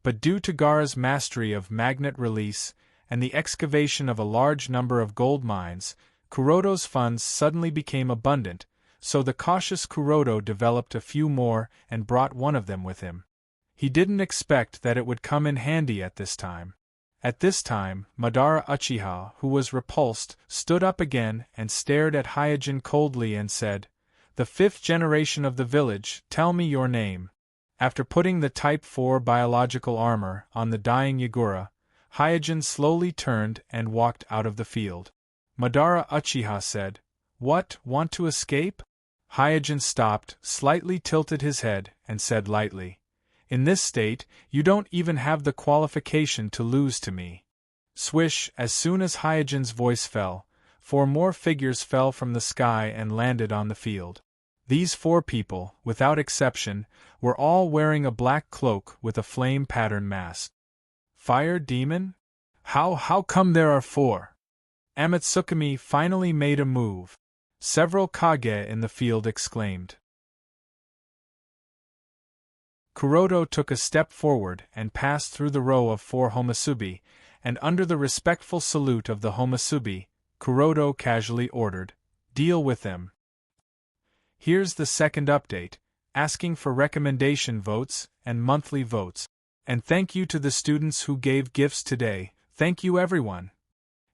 But due to Gaara's mastery of magnet release and the excavation of a large number of gold mines, Kuroto's funds suddenly became abundant, so the cautious Kuroto developed a few more and brought one of them with him. He didn't expect that it would come in handy at this time. At this time, Madara Uchiha, who was repulsed, stood up again and stared at Hyojin coldly and said, "The fifth generation of the village, tell me your name." After putting the Type 4 biological armor on the dying Yagura, Hyojin slowly turned and walked out of the field. Madara Uchiha said, "What, want to escape?" Hyojin stopped, slightly tilted his head, and said lightly, "In this state, you don't even have the qualification to lose to me." Swish, as soon as Hyojin's voice fell, 4 more figures fell from the sky and landed on the field. These 4 people, without exception, were all wearing a black cloak with a flame pattern mask. Fire demon? How come there are 4? Amatsukami finally made a move. Several Kage in the field exclaimed. Kuroto took a step forward and passed through the row of 4 Homusubi, and under the respectful salute of the Homusubi, Kuroto casually ordered, "Deal with them." Here's the second update, asking for recommendation votes and monthly votes. And thank you to the students who gave gifts today. Thank you everyone.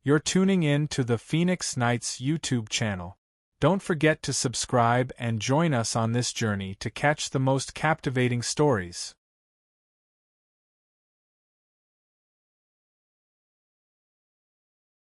You're tuning in to the Phoenix Knights YouTube channel. Don't forget to subscribe and join us on this journey to catch the most captivating stories.